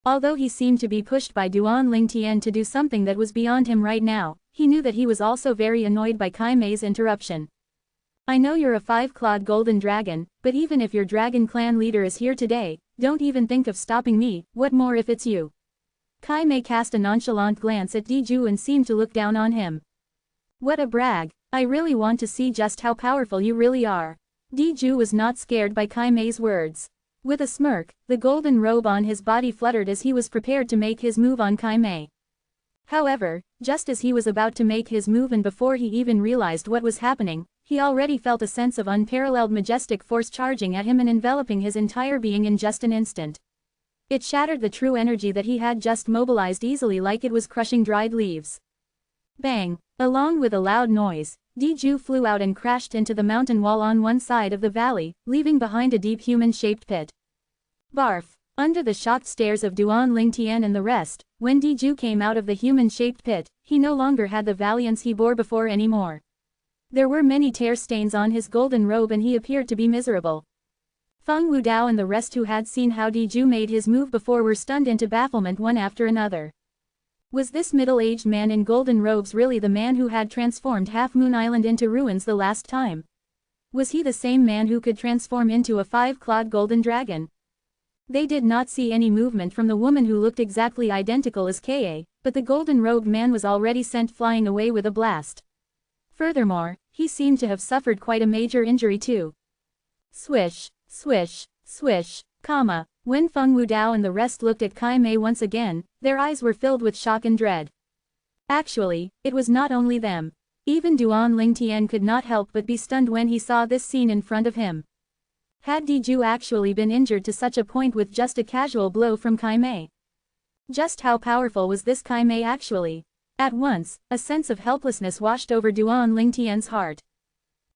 Although he seemed to be pushed by Duan Lingtian to do something that was beyond him right now, he knew that he was also very annoyed by Kai Mei's interruption. I know you're a 5-clawed golden dragon, but even if your dragon clan leader is here today, don't even think of stopping me, what more if it's you? Kai Mei cast a nonchalant glance at Diju and seemed to look down on him. What a brag, I really want to see just how powerful you really are. Diju was not scared by Kai Mei's words. With a smirk, the golden robe on his body fluttered as he was prepared to make his move on Kai Mei. However, just as he was about to make his move and before he even realized what was happening, he already felt a sense of unparalleled majestic force charging at him and enveloping his entire being in just an instant. It shattered the true energy that he had just mobilized easily like it was crushing dried leaves. Bang! Along with a loud noise, Diju flew out and crashed into the mountain wall on one side of the valley, leaving behind a deep human-shaped pit. Barf! Under the shocked stares of Duan Lingtian and the rest, when Diju came out of the human-shaped pit, he no longer had the valiance he bore before anymore. There were many tear stains on his golden robe and he appeared to be miserable. Feng Wudao and the rest who had seen how Diju made his move before were stunned into bafflement one after another. Was this middle-aged man in golden robes really the man who had transformed Half Moon Island into ruins the last time? Was he the same man who could transform into a 5-clawed golden dragon? They did not see any movement from the woman who looked exactly identical as Ka, but the golden-robed man was already sent flying away with a blast. Furthermore, he seemed to have suffered quite a major injury too. Swish, swish, swish, when Feng Wudao and the rest looked at Kai Mei once again, their eyes were filled with shock and dread. Actually, it was not only them. Even Duan Lingtian could not help but be stunned when he saw this scene in front of him. Had Diju actually been injured to such a point with just a casual blow from Kai Mei? Just how powerful was this Kai Mei actually? At once, a sense of helplessness washed over Duan Lingtian's heart.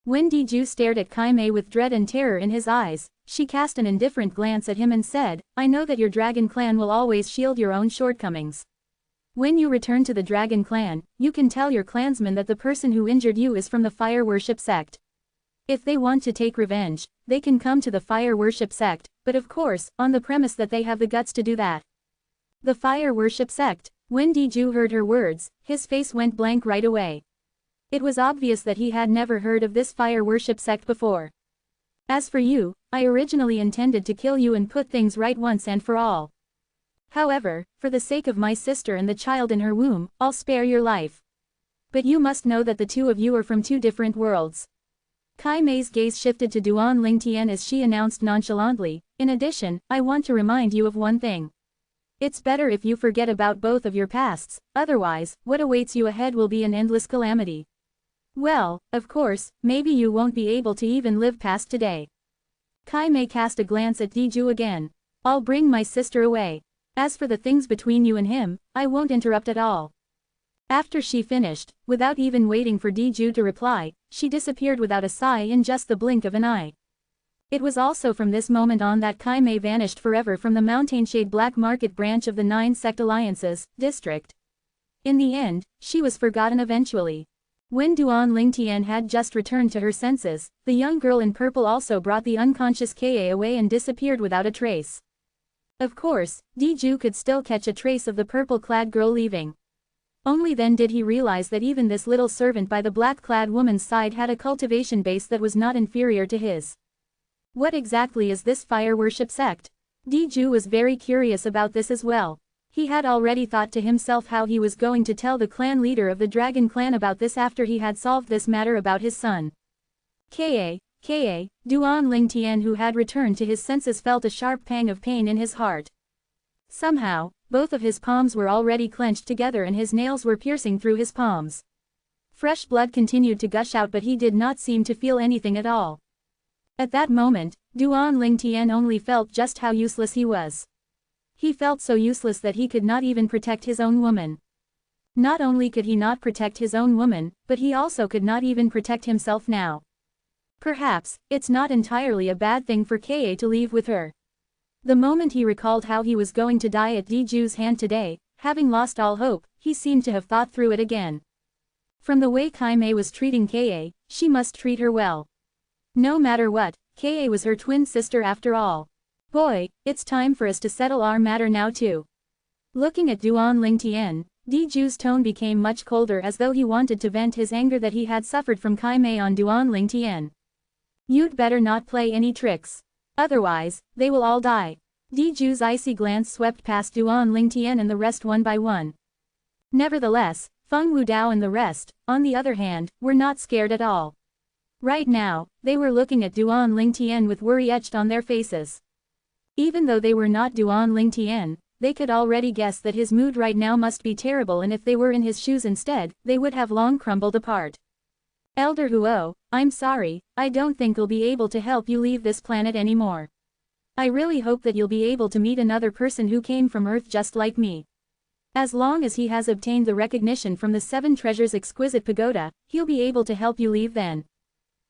When Diju stared at Kai Mei with dread and terror in his eyes, she cast an indifferent glance at him and said, I know that your dragon clan will always shield your own shortcomings. When you return to the dragon clan, you can tell your clansmen that the person who injured you is from the fire worship sect. If they want to take revenge, they can come to the fire worship sect, but of course, on the premise that they have the guts to do that. The fire worship sect. When Diju heard her words, his face went blank right away. It was obvious that he had never heard of this fire worship sect before. As for you, I originally intended to kill you and put things right once and for all. However, for the sake of my sister and the child in her womb, I'll spare your life. But you must know that the two of you are from two different worlds. Kai Mei's gaze shifted to Duan Lingtian as she announced nonchalantly, in addition, I want to remind you of one thing. It's better if you forget about both of your pasts, otherwise, what awaits you ahead will be an endless calamity. Well, of course, maybe you won't be able to even live past today. Kai Mei cast a glance at Diju again. I'll bring my sister away. As for the things between you and him, I won't interrupt at all. After she finished, without even waiting for Diju to reply, she disappeared without a sigh in just the blink of an eye. It was also from this moment on that Kai Mei vanished forever from the Mountainshade Black Market branch of the 9 Sect Alliances district. In the end, she was forgotten eventually. When Duan Lingtian had just returned to her senses, the young girl in purple also brought the unconscious Ka away and disappeared without a trace. Of course, Diju could still catch a trace of the purple-clad girl leaving. Only then did he realize that even this little servant by the black-clad woman's side had a cultivation base that was not inferior to his. What exactly is this fire worship sect? Diju was very curious about this as well. He had already thought to himself how he was going to tell the clan leader of the Dragon Clan about this after he had solved this matter about his son. Ka, Duan Lingtian, who had returned to his senses, felt a sharp pang of pain in his heart. Somehow, both of his palms were already clenched together and his nails were piercing through his palms. Fresh blood continued to gush out, but he did not seem to feel anything at all. At that moment, Duan Lingtian only felt just how useless he was. He felt so useless that he could not even protect his own woman. Not only could he not protect his own woman, but he also could not even protect himself now. Perhaps, it's not entirely a bad thing for Ka to leave with her. The moment he recalled how he was going to die at Diju's hand today, having lost all hope, he seemed to have thought through it again. From the way Kai Mei was treating Ka, she must treat her well. No matter what, Ka was her twin sister after all. Boy, it's time for us to settle our matter now too. Looking at Duan Lingtian, Diju's tone became much colder, as though he wanted to vent his anger that he had suffered from Kai Mei on Duan Lingtian. You'd better not play any tricks. Otherwise, they will all die. Diju's icy glance swept past Duan Lingtian and the rest one by one. Nevertheless, Feng Wudao and the rest, on the other hand, were not scared at all. Right now, they were looking at Duan Lingtian with worry etched on their faces. Even though they were not Duan Lingtian, they could already guess that his mood right now must be terrible, and if they were in his shoes instead, they would have long crumbled apart. Elder Huo, I'm sorry, I don't think I'll be able to help you leave this planet anymore. I really hope that you'll be able to meet another person who came from Earth just like me. As long as he has obtained the recognition from the 7 Treasures Exquisite Pagoda, he'll be able to help you leave then.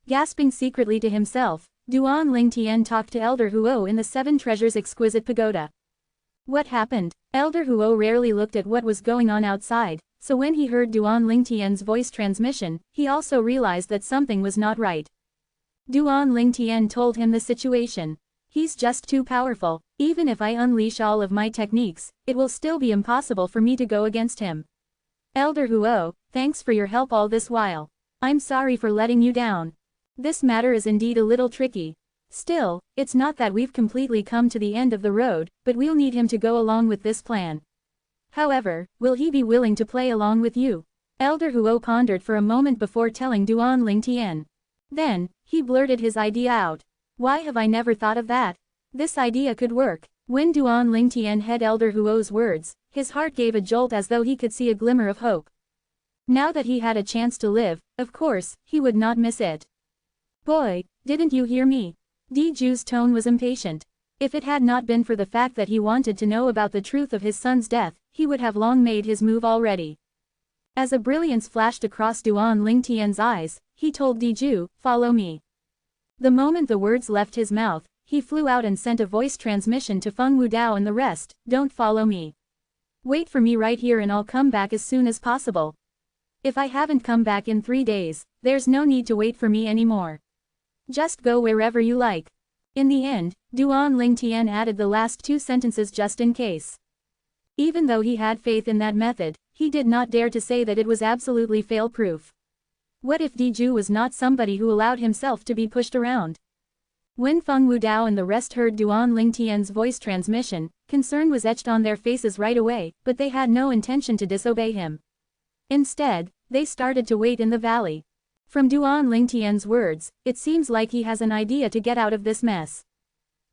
Gasping secretly to himself, Duan Lingtian talked to Elder Huo in the 7 Treasures Exquisite Pagoda. What happened? Elder Huo rarely looked at what was going on outside, so when he heard Duan Lingtian's voice transmission, he also realized that something was not right. Duan Lingtian told him the situation. He's just too powerful. Even if I unleash all of my techniques, it will still be impossible for me to go against him. Elder Huo, thanks for your help all this while. I'm sorry for letting you down. This matter is indeed a little tricky. Still, it's not that we've completely come to the end of the road, but we'll need him to go along with this plan. However, will he be willing to play along with you? Elder Huo pondered for a moment before telling Duan Lingtian. Then, he blurted his idea out. Why have I never thought of that? This idea could work. When Duan Lingtian heard Elder Huo's words, his heart gave a jolt as though he could see a glimmer of hope. Now that he had a chance to live, of course, he would not miss it. Boy, didn't you hear me? Diju's tone was impatient. If it had not been for the fact that he wanted to know about the truth of his son's death, he would have long made his move already. As a brilliance flashed across Duan Lingtian's eyes, he told Diju, follow me. The moment the words left his mouth, he flew out and sent a voice transmission to Feng Wudao and the rest, don't follow me. Wait for me right here and I'll come back as soon as possible. If I haven't come back in 3 days, there's no need to wait for me anymore. Just go wherever you like. In the end, Duan Lingtian added the last 2 sentences just in case. Even though he had faith in that method, he did not dare to say that it was absolutely fail-proof. What if Diju was not somebody who allowed himself to be pushed around? When Feng Wudao and the rest heard Duan Lingtian's voice transmission, concern was etched on their faces right away, but they had no intention to disobey him. Instead, they started to wait in the valley. From Duan Lingtian's words, it seems like he has an idea to get out of this mess.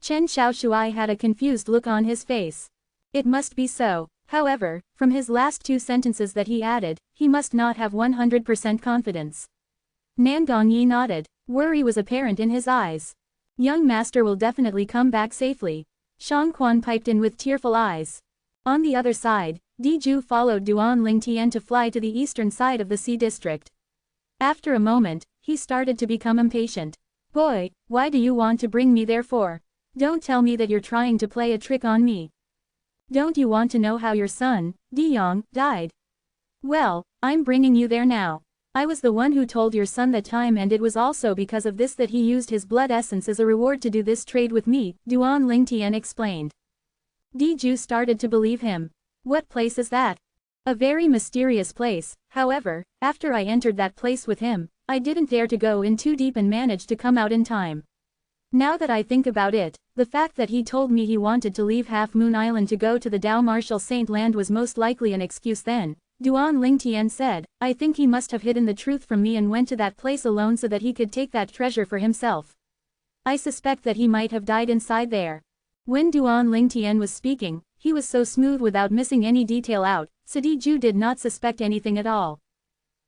Chen Xiaoshui had a confused look on his face. It must be so. However, from his last 2 sentences that he added, he must not have 100% confidence. Nangong Yi nodded. Worry was apparent in his eyes. Young master will definitely come back safely. Shang Quan piped in with tearful eyes. On the other side, Di Ju followed Duan Lingtian to fly to the eastern side of the Sea District. After a moment, he started to become impatient. Boy, why do you want to bring me there for? Don't tell me that you're trying to play a trick on me. Don't you want to know how your son, Di Yong, died? Well, I'm bringing you there now. I was the one who told your son that time, and it was also because of this that he used his blood essence as a reward to do this trade with me, Duan Lingtian explained. Di Ju started to believe him. What place is that? A very mysterious place. However, after I entered that place with him, I didn't dare to go in too deep and managed to come out in time. Now that I think about it, the fact that he told me he wanted to leave Half Moon Island to go to the Dao Martial Saint Land was most likely an excuse then, Duan Lingtian said. I think he must have hidden the truth from me and went to that place alone so that he could take that treasure for himself. I suspect that he might have died inside there. When Duan Lingtian was speaking, he was so smooth without missing any detail out, so Di Ju did not suspect anything at all.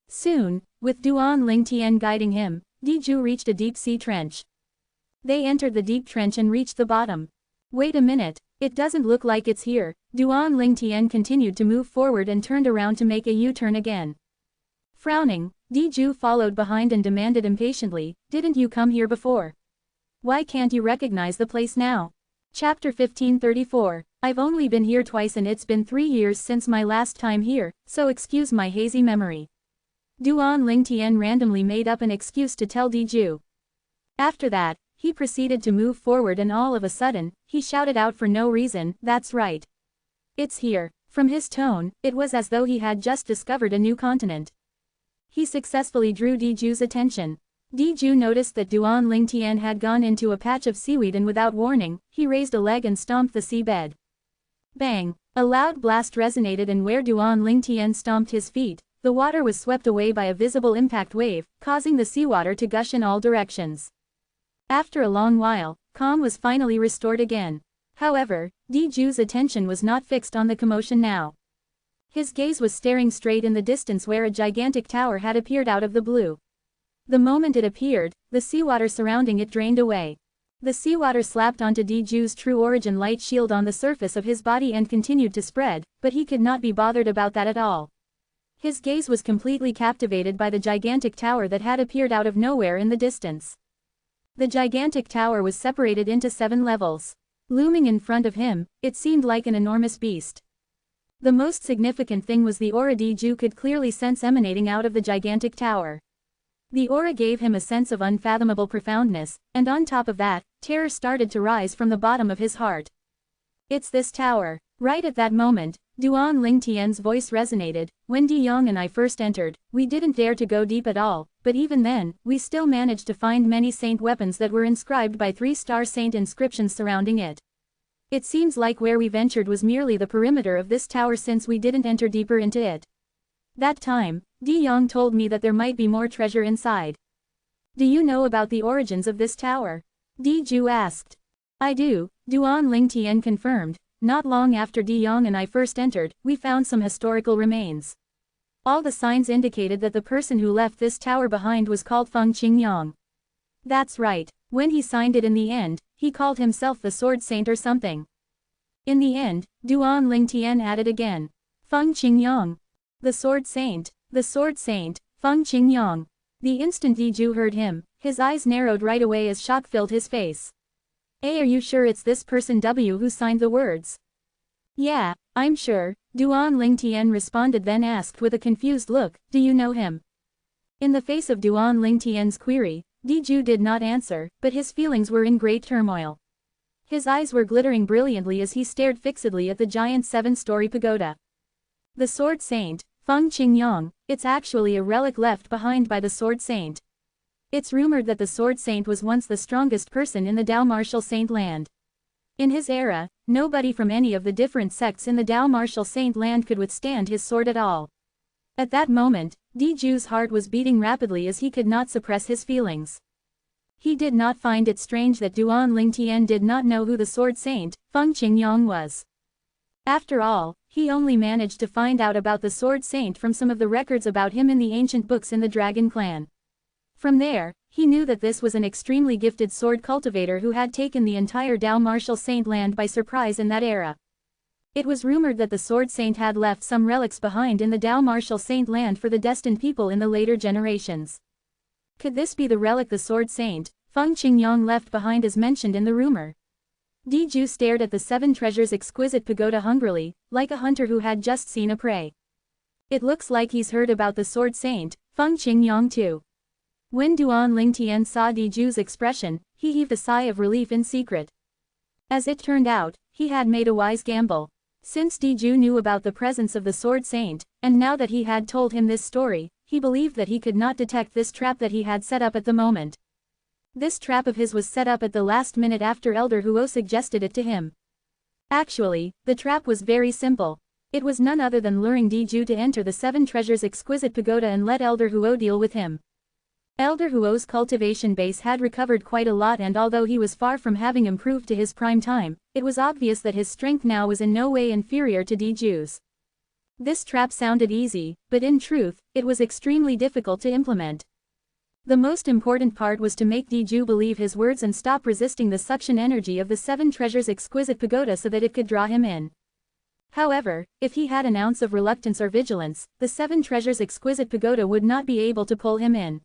Soon, with Duan Lingtian guiding him, Di Ju reached a deep sea trench. They entered the deep trench and reached the bottom. Wait a minute, it doesn't look like it's here. Duan Lingtian continued to move forward and turned around to make a U-turn again. Frowning, Di Ju followed behind and demanded impatiently, didn't you come here before? Why can't you recognize the place now? Chapter 1534. I've only been here twice and it's been 3 years since my last time here, so excuse my hazy memory. Duan Lingtian randomly made up an excuse to tell Di Ju. After that, he proceeded to move forward and all of a sudden, he shouted out for no reason, that's right. It's here. From his tone, it was as though he had just discovered a new continent. He successfully drew Di Ju's attention. Di Ju noticed that Duan Lingtian had gone into a patch of seaweed and without warning, he raised a leg and stomped the seabed. Bang! A loud blast resonated and where Duan Lingtian stomped his feet, the water was swept away by a visible impact wave, causing the seawater to gush in all directions. After a long while, calm was finally restored again. However, Di Ju's attention was not fixed on the commotion now. His gaze was staring straight in the distance where a gigantic tower had appeared out of the blue. The moment it appeared, the seawater surrounding it drained away. The seawater slapped onto Di Ju's true origin light shield on the surface of his body and continued to spread, but he could not be bothered about that at all. His gaze was completely captivated by the gigantic tower that had appeared out of nowhere in the distance. The gigantic tower was separated into 7 levels. Looming in front of him, it seemed like an enormous beast. The most significant thing was the aura Di Ju could clearly sense emanating out of the gigantic tower. The aura gave him a sense of unfathomable profoundness, and on top of that, terror started to rise from the bottom of his heart. It's this tower. Right at that moment, Duan Lingtian's voice resonated. When Di Yong and I first entered, we didn't dare to go deep at all, but even then, we still managed to find many saint weapons that were inscribed by 3-star saint inscriptions surrounding it. It seems like where we ventured was merely the perimeter of this tower since we didn't enter deeper into it. That time, Di Yong told me that there might be more treasure inside. Do you know about the origins of this tower? Di Ju asked. I do, Duan Lingtian confirmed. Not long after Di Yong and I first entered, we found some historical remains. All the signs indicated that the person who left this tower behind was called Feng Qingyang. That's right, when he signed it in the end, he called himself the Sword Saint or something. In the end, Duan Lingtian added again. Feng Qingyang. The Sword Saint, Feng Qingyang. The instant Di Ju heard him, his eyes narrowed right away as shock filled his face. Are you sure it's this person who signed the words? Yeah, I'm sure, Duan Lingtian responded then asked with a confused look, do you know him? In the face of Duan Lingtian's query, Di Ju did not answer, but his feelings were in great turmoil. His eyes were glittering brilliantly as he stared fixedly at the giant 7-story pagoda. The Sword Saint, Feng Qingyang, it's actually a relic left behind by the Sword Saint. It's rumored that the Sword Saint was once the strongest person in the Dao Martial Saint Land. In his era, nobody from any of the different sects in the Dao Martial Saint Land could withstand his sword at all. At that moment, Di Ju's heart was beating rapidly as he could not suppress his feelings. He did not find it strange that Duan Lingtian did not know who the Sword Saint, Feng Qingyang was. After all, he only managed to find out about the Sword Saint from some of the records about him in the ancient books in the Dragon Clan. From there, he knew that this was an extremely gifted sword cultivator who had taken the entire Dao Martial Saint land by surprise in that era. It was rumored that the Sword Saint had left some relics behind in the Dao Martial Saint land for the destined people in the later generations. Could this be the relic the Sword Saint, Feng Qingyang, left behind as mentioned in the rumor? Diju stared at the seven treasures exquisite pagoda hungrily, like a hunter who had just seen a prey. It looks like he's heard about the Sword Saint, Feng Qingyang too. When Duan Lingtian saw Diju's expression, he heaved a sigh of relief in secret. As it turned out, he had made a wise gamble. Since Diju knew about the presence of the Sword Saint, and now that he had told him this story, he believed that he could not detect this trap that he had set up at the moment. This trap of his was set up at the last minute after Elder Huo suggested it to him. Actually, the trap was very simple. It was none other than luring Diju to enter the Seven Treasures Exquisite Pagoda and let Elder Huo deal with him. Elder Huo's cultivation base had recovered quite a lot, and although he was far from having improved to his prime time, it was obvious that his strength now was in no way inferior to Diju's. This trap sounded easy, but in truth, it was extremely difficult to implement. The most important part was to make Diju believe his words and stop resisting the suction energy of the Seven Treasures Exquisite Pagoda so that it could draw him in. However, if he had an ounce of reluctance or vigilance, the Seven Treasures Exquisite Pagoda would not be able to pull him in.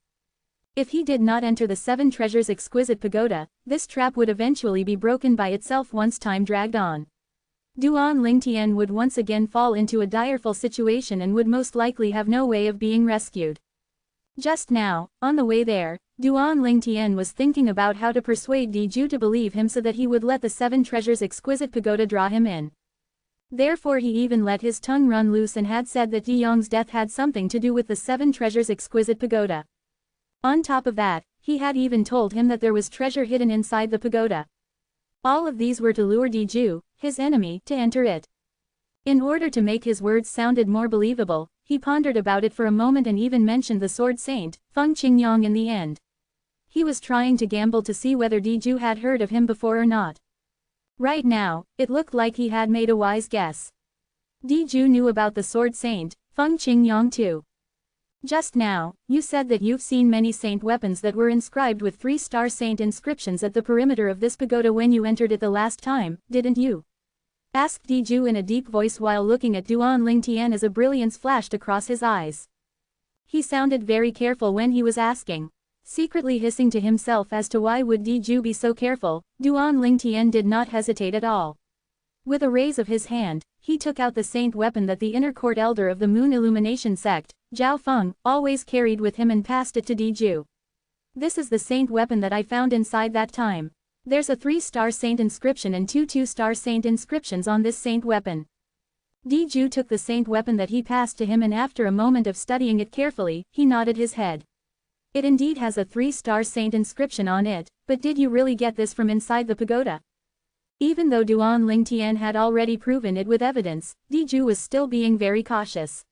If he did not enter the Seven Treasures Exquisite Pagoda, this trap would eventually be broken by itself once time dragged on. Duan Lingtian would once again fall into a direful situation and would most likely have no way of being rescued. Just now, on the way there, Duan Lingtian was thinking about how to persuade Diju to believe him so that he would let the Seven Treasures Exquisite Pagoda draw him in. Therefore he even let his tongue run loose and had said that Diyong's death had something to do with the Seven Treasures Exquisite Pagoda. On top of that, he had even told him that there was treasure hidden inside the pagoda. All of these were to lure Diju, his enemy, to enter it. In order to make his words sounded more believable, he pondered about it for a moment and even mentioned the Sword Saint, Feng Qingyang, in the end. He was trying to gamble to see whether Diju had heard of him before or not. Right now, it looked like he had made a wise guess. Diju knew about the Sword Saint, Feng Qingyang too. Just now, you said that you've seen many saint weapons that were inscribed with 3-star saint inscriptions at the perimeter of this pagoda when you entered it the last time, didn't you? Asked Diju in a deep voice while looking at Duan Lingtian as a brilliance flashed across his eyes. He sounded very careful when he was asking. Secretly hissing to himself as to why would Diju be so careful, Duan Lingtian did not hesitate at all. With a raise of his hand, he took out the saint weapon that the inner court elder of the Moon Illumination sect, Zhao Feng, always carried with him and passed it to Diju. This is the saint weapon that I found inside that time. There's a 3-star saint inscription and 2 2-star saint inscriptions on this saint weapon. Diju took the saint weapon that he passed to him, and after a moment of studying it carefully, he nodded his head. It indeed has a 3-star saint inscription on it, but did you really get this from inside the pagoda? Even though Duan Lingtian had already proven it with evidence, Diju was still being very cautious.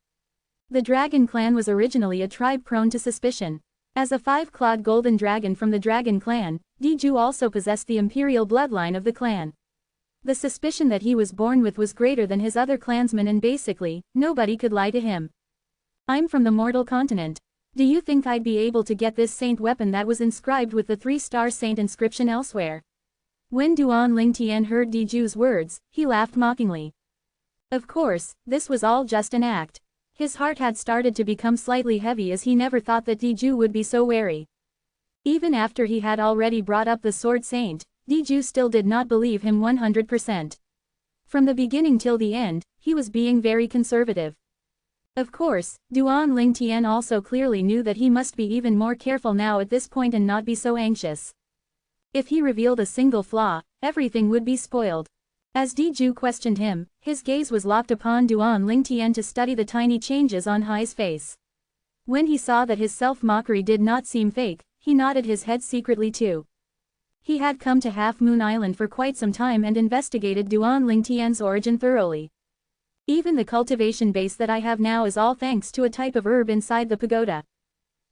The Dragon Clan was originally a tribe prone to suspicion. As a 5-clawed golden dragon from the Dragon Clan, Diju also possessed the imperial bloodline of the clan. The suspicion that he was born with was greater than his other clansmen, and basically, nobody could lie to him. I'm from the mortal continent. Do you think I'd be able to get this saint weapon that was inscribed with the 3-star saint inscription elsewhere? When Duan Lingtian heard Diju's words, he laughed mockingly. Of course, this was all just an act. His heart had started to become slightly heavy as he never thought that Diju would be so wary. Even after he had already brought up the Sword Saint, Diju still did not believe him 100%. From the beginning till the end, he was being very conservative. Of course, Duan Lingtian also clearly knew that he must be even more careful now at this point and not be so anxious. If he revealed a single flaw, everything would be spoiled. As Diju questioned him, his gaze was locked upon Duan Lingtian to study the tiny changes on Hai's face. When he saw that his self-mockery did not seem fake, he nodded his head secretly too. He had come to Half Moon Island for quite some time and investigated Duan Lingtian's origin thoroughly. Even the cultivation base that I have now is all thanks to a type of herb inside the pagoda.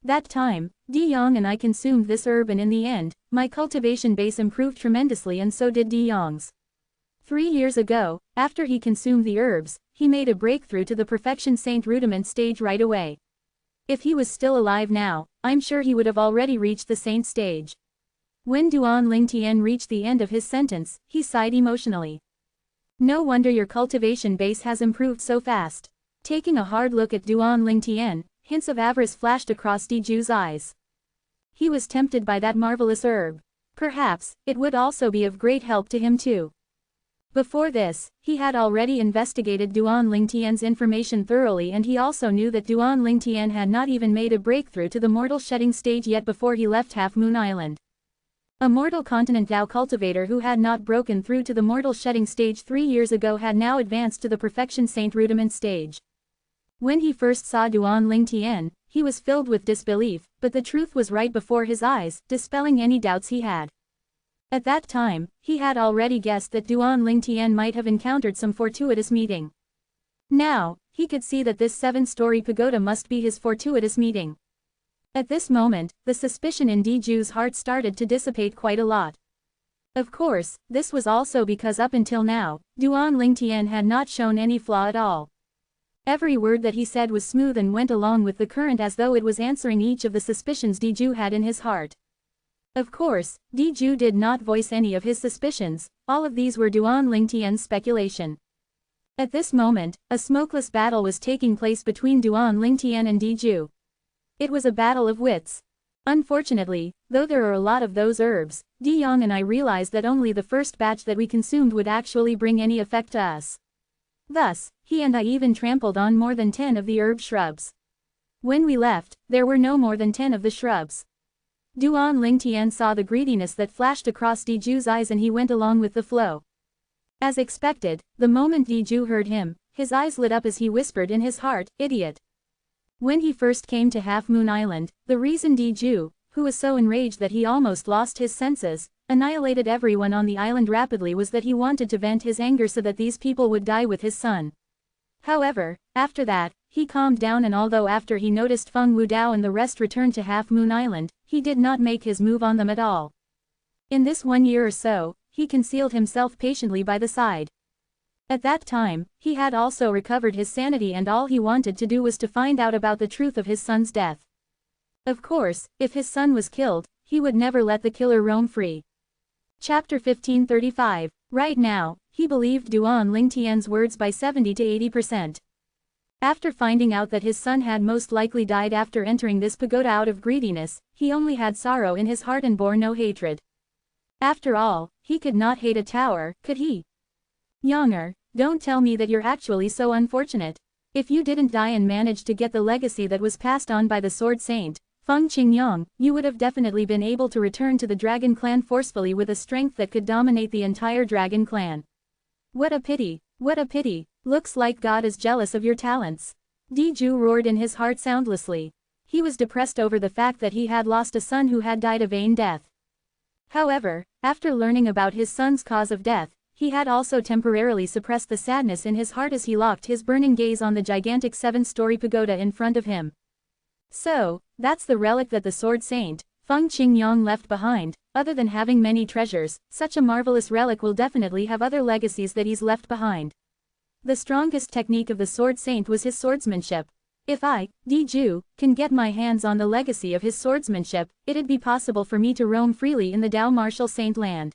That time, Diyong and I consumed this herb, and in the end, my cultivation base improved tremendously, and so did Diyong's. 3 years ago, after he consumed the herbs, he made a breakthrough to the Perfection Saint rudiment stage right away. If he was still alive now, I'm sure he would have already reached the saint stage. When Duan Lingtian reached the end of his sentence, he sighed emotionally. No wonder your cultivation base has improved so fast. Taking a hard look at Duan Lingtian, hints of avarice flashed across Diju's eyes. He was tempted by that marvelous herb. Perhaps, it would also be of great help to him too. Before this, he had already investigated Duan Lingtian's information thoroughly, and he also knew that Duan Lingtian had not even made a breakthrough to the mortal shedding stage yet before he left Half Moon Island. A mortal continent Dao cultivator who had not broken through to the mortal shedding stage 3 years ago had now advanced to the perfection saint rudiment stage. When he first saw Duan Lingtian, he was filled with disbelief, but the truth was right before his eyes, dispelling any doubts he had. At that time, he had already guessed that Duan Lingtian might have encountered some fortuitous meeting. Now, he could see that this 7-story pagoda must be his fortuitous meeting. At this moment, the suspicion in Diju's heart started to dissipate quite a lot. Of course, this was also because up until now, Duan Lingtian had not shown any flaw at all. Every word that he said was smooth and went along with the current as though it was answering each of the suspicions Diju had in his heart. Of course, Diju did not voice any of his suspicions, all of these were Duan Lingtian's speculation. At this moment, a smokeless battle was taking place between Duan Lingtian and Diju. It was a battle of wits. Unfortunately, though there are a lot of those herbs, Di Yang and I realized that only the first batch that we consumed would actually bring any effect to us. Thus, he and I even trampled on more than 10 of the herb shrubs. When we left, there were no more than 10 of the shrubs. Duan Lingtian saw the greediness that flashed across Diju's eyes and he went along with the flow. As expected, the moment Diju heard him, his eyes lit up as he whispered in his heart, "Idiot." When he first came to Half Moon Island, the reason Diju, who was so enraged that he almost lost his senses, annihilated everyone on the island rapidly was that he wanted to vent his anger so that these people would die with his son. However, after that, he calmed down, and although after he noticed Feng Wudao and the rest returned to Half Moon Island, he did not make his move on them at all. In this 1 year or so, he concealed himself patiently by the side. At that time, he had also recovered his sanity and all he wanted to do was to find out about the truth of his son's death. Of course, if his son was killed, he would never let the killer roam free. Chapter 1535. Right now, he believed Duan Lingtian's words by 70 to 80%. After finding out that his son had most likely died after entering this pagoda out of greediness, he only had sorrow in his heart and bore no hatred. After all, he could not hate a tower, could he? Younger, don't tell me that you're actually so unfortunate. If you didn't die and managed to get the legacy that was passed on by the Sword Saint, Feng Qingyang, you would have definitely been able to return to the Dragon Clan forcefully with a strength that could dominate the entire Dragon Clan. What a pity, what a pity. Looks like God is jealous of your talents. Diju roared in his heart soundlessly. He was depressed over the fact that he had lost a son who had died a vain death. However, after learning about his son's cause of death, he had also temporarily suppressed the sadness in his heart as he locked his burning gaze on the gigantic 7-story pagoda in front of him. So, that's the relic that the Sword Saint, Feng Qingyang, left behind. Other than having many treasures, such a marvelous relic will definitely have other legacies that he's left behind. The strongest technique of the Sword Saint was his swordsmanship. If I, Diju, can get my hands on the legacy of his swordsmanship, it'd be possible for me to roam freely in the Dao Martial Saint land.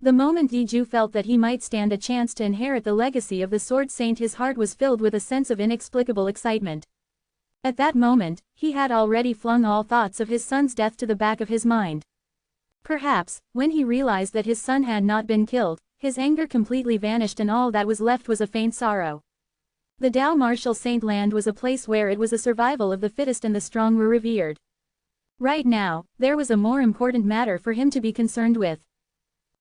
The moment Diju felt that he might stand a chance to inherit the legacy of the Sword Saint, his heart was filled with a sense of inexplicable excitement. At that moment, he had already flung all thoughts of his son's death to the back of his mind. Perhaps, when he realized that his son had not been killed, his anger completely vanished and all that was left was a faint sorrow. The Dao Martial Saint land was a place where it was a survival of the fittest and the strong were revered. Right now, there was a more important matter for him to be concerned with.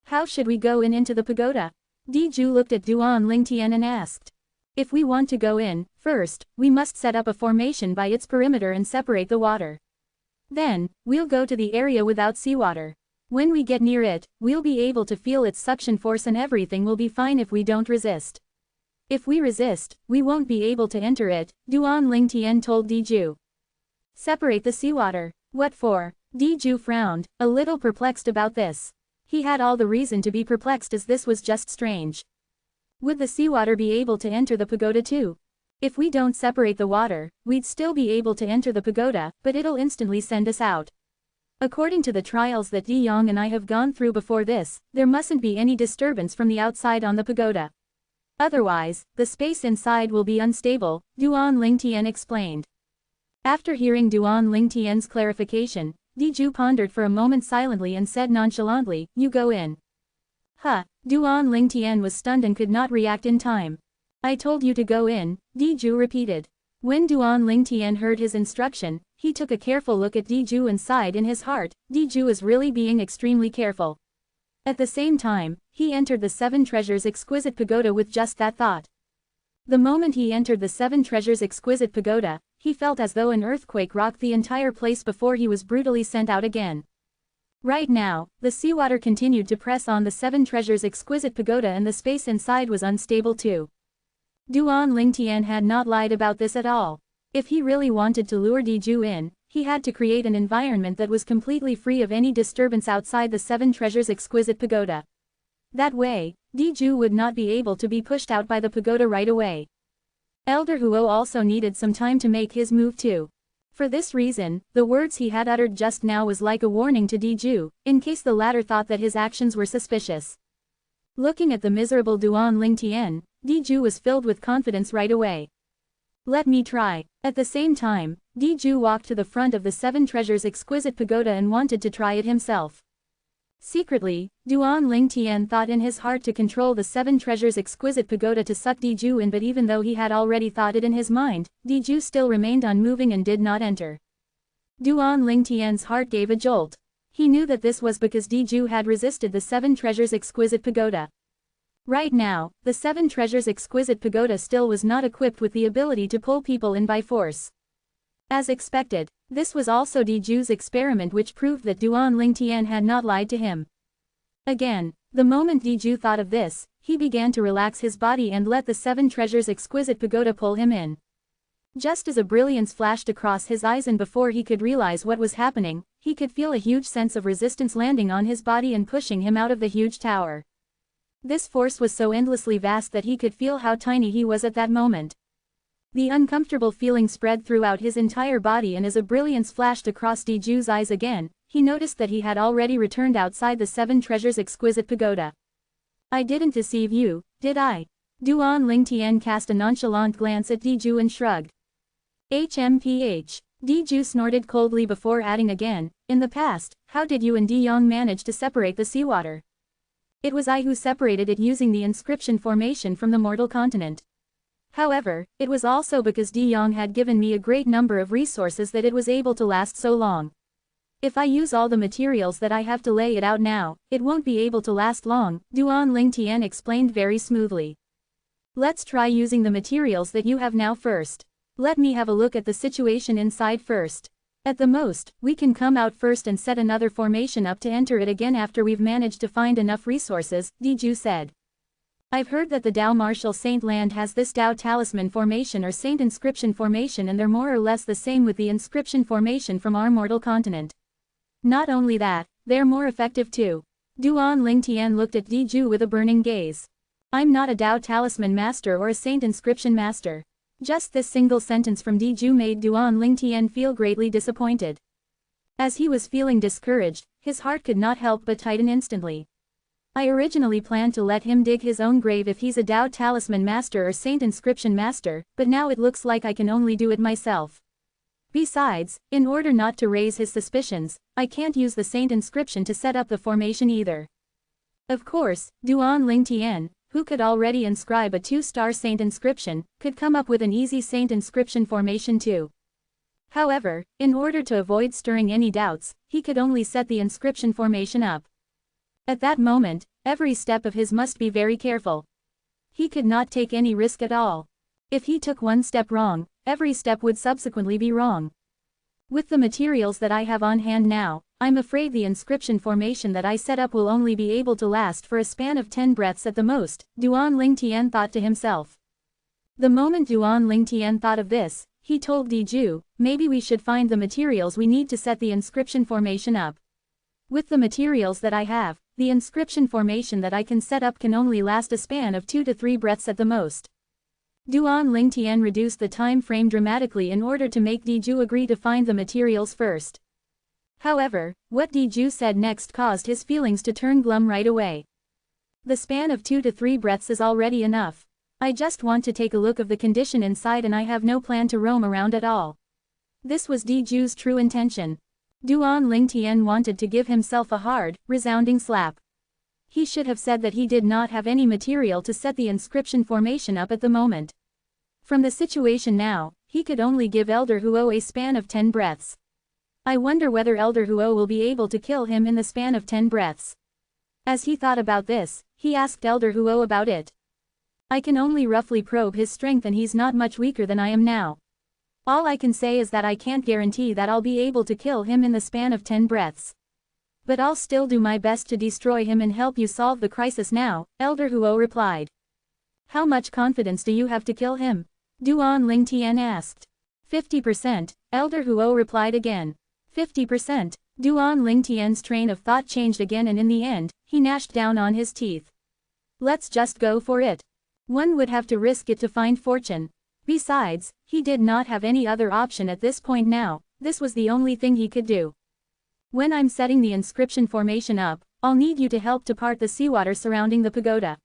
How should we go into the pagoda? Diju looked at Duan Lingtian and asked. If we want to go in, first, we must set up a formation by its perimeter and separate the water. Then, we'll go to the area without seawater. When we get near it, we'll be able to feel its suction force and everything will be fine if we don't resist. If we resist, we won't be able to enter it, Duan Lingtian told Diju. Separate the seawater. What for? Diju frowned, a little perplexed about this. He had all the reason to be perplexed as this was just strange. Would the seawater be able to enter the pagoda too? If we don't separate the water, we'd still be able to enter the pagoda, but it'll instantly send us out. According to the trials that De Yong and I have gone through before this, there mustn't be any disturbance from the outside on the pagoda. Otherwise, the space inside will be unstable, Duan Lingtian explained. After hearing Duan Lingtian's clarification, Diju pondered for a moment silently and said nonchalantly, "You go in." Duan Lingtian was stunned and could not react in time. "I told you to go in," Diju repeated. When Duan Lingtian heard his instruction, he took a careful look at Diju and sighed in his heart, Diju is really being extremely careful. At the same time, he entered the Seven Treasures Exquisite Pagoda with just that thought. The moment he entered the Seven Treasures Exquisite Pagoda, he felt as though an earthquake rocked the entire place before he was brutally sent out again. Right now, the seawater continued to press on the Seven Treasures Exquisite Pagoda and the space inside was unstable too. Duan Lingtian had not lied about this at all. If he really wanted to lure Diju in, he had to create an environment that was completely free of any disturbance outside the Seven Treasures Exquisite Pagoda. That way, Diju would not be able to be pushed out by the pagoda right away. Elder Huo also needed some time to make his move too. For this reason, the words he had uttered just now was like a warning to Diju, in case the latter thought that his actions were suspicious. Looking at the miserable Duan Lingtian, Diju was filled with confidence right away. "Let me try." At the same time, Diju walked to the front of the Seven Treasures Exquisite Pagoda and wanted to try it himself. Secretly, Duan Lingtian thought in his heart to control the Seven Treasures Exquisite Pagoda to suck Diju in, but even though he had already thought it in his mind, Diju still remained unmoving and did not enter. Duan Lingtian's heart gave a jolt. He knew that this was because Diju had resisted the Seven Treasures Exquisite Pagoda. Right now, the Seven Treasures Exquisite Pagoda still was not equipped with the ability to pull people in by force. As expected, this was also Diju's experiment which proved that Duan Lingtian had not lied to him. Again, the moment Diju thought of this, he began to relax his body and let the Seven Treasures Exquisite Pagoda pull him in. Just as a brilliance flashed across his eyes and before he could realize what was happening, he could feel a huge sense of resistance landing on his body and pushing him out of the huge tower. This force was so endlessly vast that he could feel how tiny he was at that moment. The uncomfortable feeling spread throughout his entire body, and as a brilliance flashed across Diju's eyes again, he noticed that he had already returned outside the Seven Treasures Exquisite Pagoda. "I didn't deceive you, did I?" Duan Lingtian cast a nonchalant glance at Diju and shrugged. "HMPH. Diju snorted coldly before adding again, "In the past, how did you and De Yong manage to separate the seawater?" "It was I who separated it using the inscription formation from the mortal continent. However, it was also because De Yong had given me a great number of resources that it was able to last so long. If I use all the materials that I have to lay it out now, it won't be able to last long," Duan Lingtian explained very smoothly. "Let's try using the materials that you have now first. Let me have a look at the situation inside first. At the most, we can come out first and set another formation up to enter it again after we've managed to find enough resources," Diju said. "I've heard that the Tao Martial Saint Land has this Tao Talisman formation or Saint Inscription formation, and they're more or less the same with the inscription formation from our mortal continent. Not only that, they're more effective too." Duan Lingtian looked at Diju with a burning gaze. "I'm not a Tao Talisman master or a Saint Inscription master." Just this single sentence from Diju made Duan Lingtian feel greatly disappointed. As he was feeling discouraged, his heart could not help but tighten instantly. "I originally planned to let him dig his own grave if he's a Tao Talisman master or Saint Inscription master, but now it looks like I can only do it myself. Besides, in order not to raise his suspicions, I can't use the Saint Inscription to set up the formation either." Of course, Duan Lingtian, who could already inscribe a 2-star Saint Inscription, could come up with an easy Saint Inscription formation too. However, in order to avoid stirring any doubts, he could only set the inscription formation up. At that moment, every step of his must be very careful. He could not take any risk at all. If he took one step wrong, every step would subsequently be wrong. "With the materials that I have on hand now, I'm afraid the inscription formation that I set up will only be able to last for a span of 10 breaths at the most," Duan Lingtian thought to himself. The moment Duan Lingtian thought of this, he told Diju, "Maybe we should find the materials we need to set the inscription formation up. With the materials that I have, the inscription formation that I can set up can only last a span of 2 to 3 breaths at the most." Duan Lingtian reduced the time frame dramatically in order to make Diju agree to find the materials first. However, what Diju said next caused his feelings to turn glum right away. The span of 2 to 3 breaths is already enough. I just want to take a look of the condition inside and I have no plan to roam around at all. This was Diju's true intention. Duan Lingtian wanted to give himself a hard, resounding slap. He should have said that he did not have any material to set the inscription formation up at the moment. From the situation now, he could only give Elder Huo a span of 10 breaths. I wonder whether Elder Huo will be able to kill him in the span of 10 breaths. As he thought about this, he asked Elder Huo about it. I can only roughly probe his strength and he's not much weaker than I am now. All I can say is that I can't guarantee that I'll be able to kill him in the span of 10 breaths. But I'll still do my best to destroy him and help you solve the crisis now, Elder Huo replied. How much confidence do you have to kill him? Duan Lingtian asked. 50%, Elder Huo replied again. 50%, Duan Lingtian's train of thought changed again and in the end, he gnashed down on his teeth. Let's just go for it. One would have to risk it to find fortune. Besides, he did not have any other option at this point now, this was the only thing he could do. When I'm setting the inscription formation up, I'll need you to help to part the seawater surrounding the pagoda.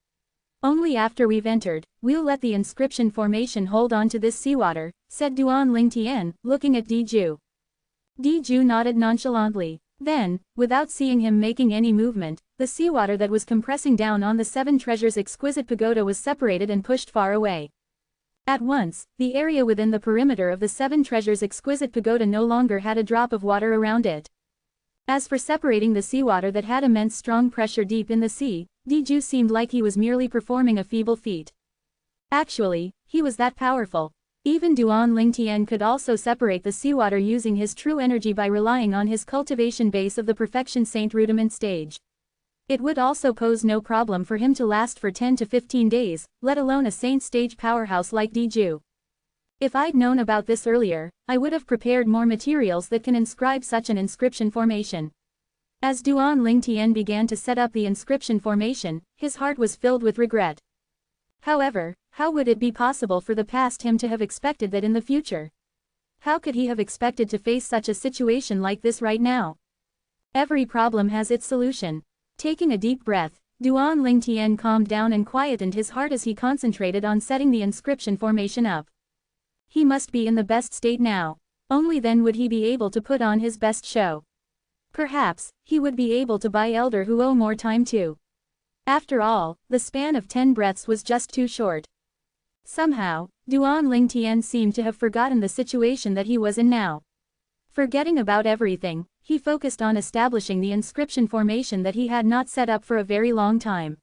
Only after we've entered, we'll let the inscription formation hold on to this seawater, said Duan Lingtian, looking at Diju. Diju nodded nonchalantly. Then, without seeing him making any movement, the seawater that was compressing down on the 7 treasures exquisite pagoda was separated and pushed far away. At once, the area within the perimeter of the 7 treasures exquisite pagoda no longer had a drop of water around it. As for separating the seawater that had immense strong pressure deep in the sea, Diju seemed like he was merely performing a feeble feat. Actually, he was that powerful. Even Duan Lingtian could also separate the seawater using his true energy by relying on his cultivation base of the Perfection Saint rudiment stage. It would also pose no problem for him to last for 10 to 15 days, let alone a Saint stage powerhouse like Diju. If I'd known about this earlier, I would have prepared more materials that can inscribe such an inscription formation. As Duan Lingtian began to set up the inscription formation, his heart was filled with regret. However, how would it be possible for the past him to have expected that in the future? How could he have expected to face such a situation like this right now? Every problem has its solution. Taking a deep breath, Duan Lingtian calmed down and quietened his heart as he concentrated on setting the inscription formation up. He must be in the best state now. Only then would he be able to put on his best show. Perhaps, he would be able to buy Elder Huo more time too. After all, the span of 10 breaths was just too short. Somehow, Duan Lingtian seemed to have forgotten the situation that he was in now. Forgetting about everything, he focused on establishing the inscription formation that he had not set up for a very long time.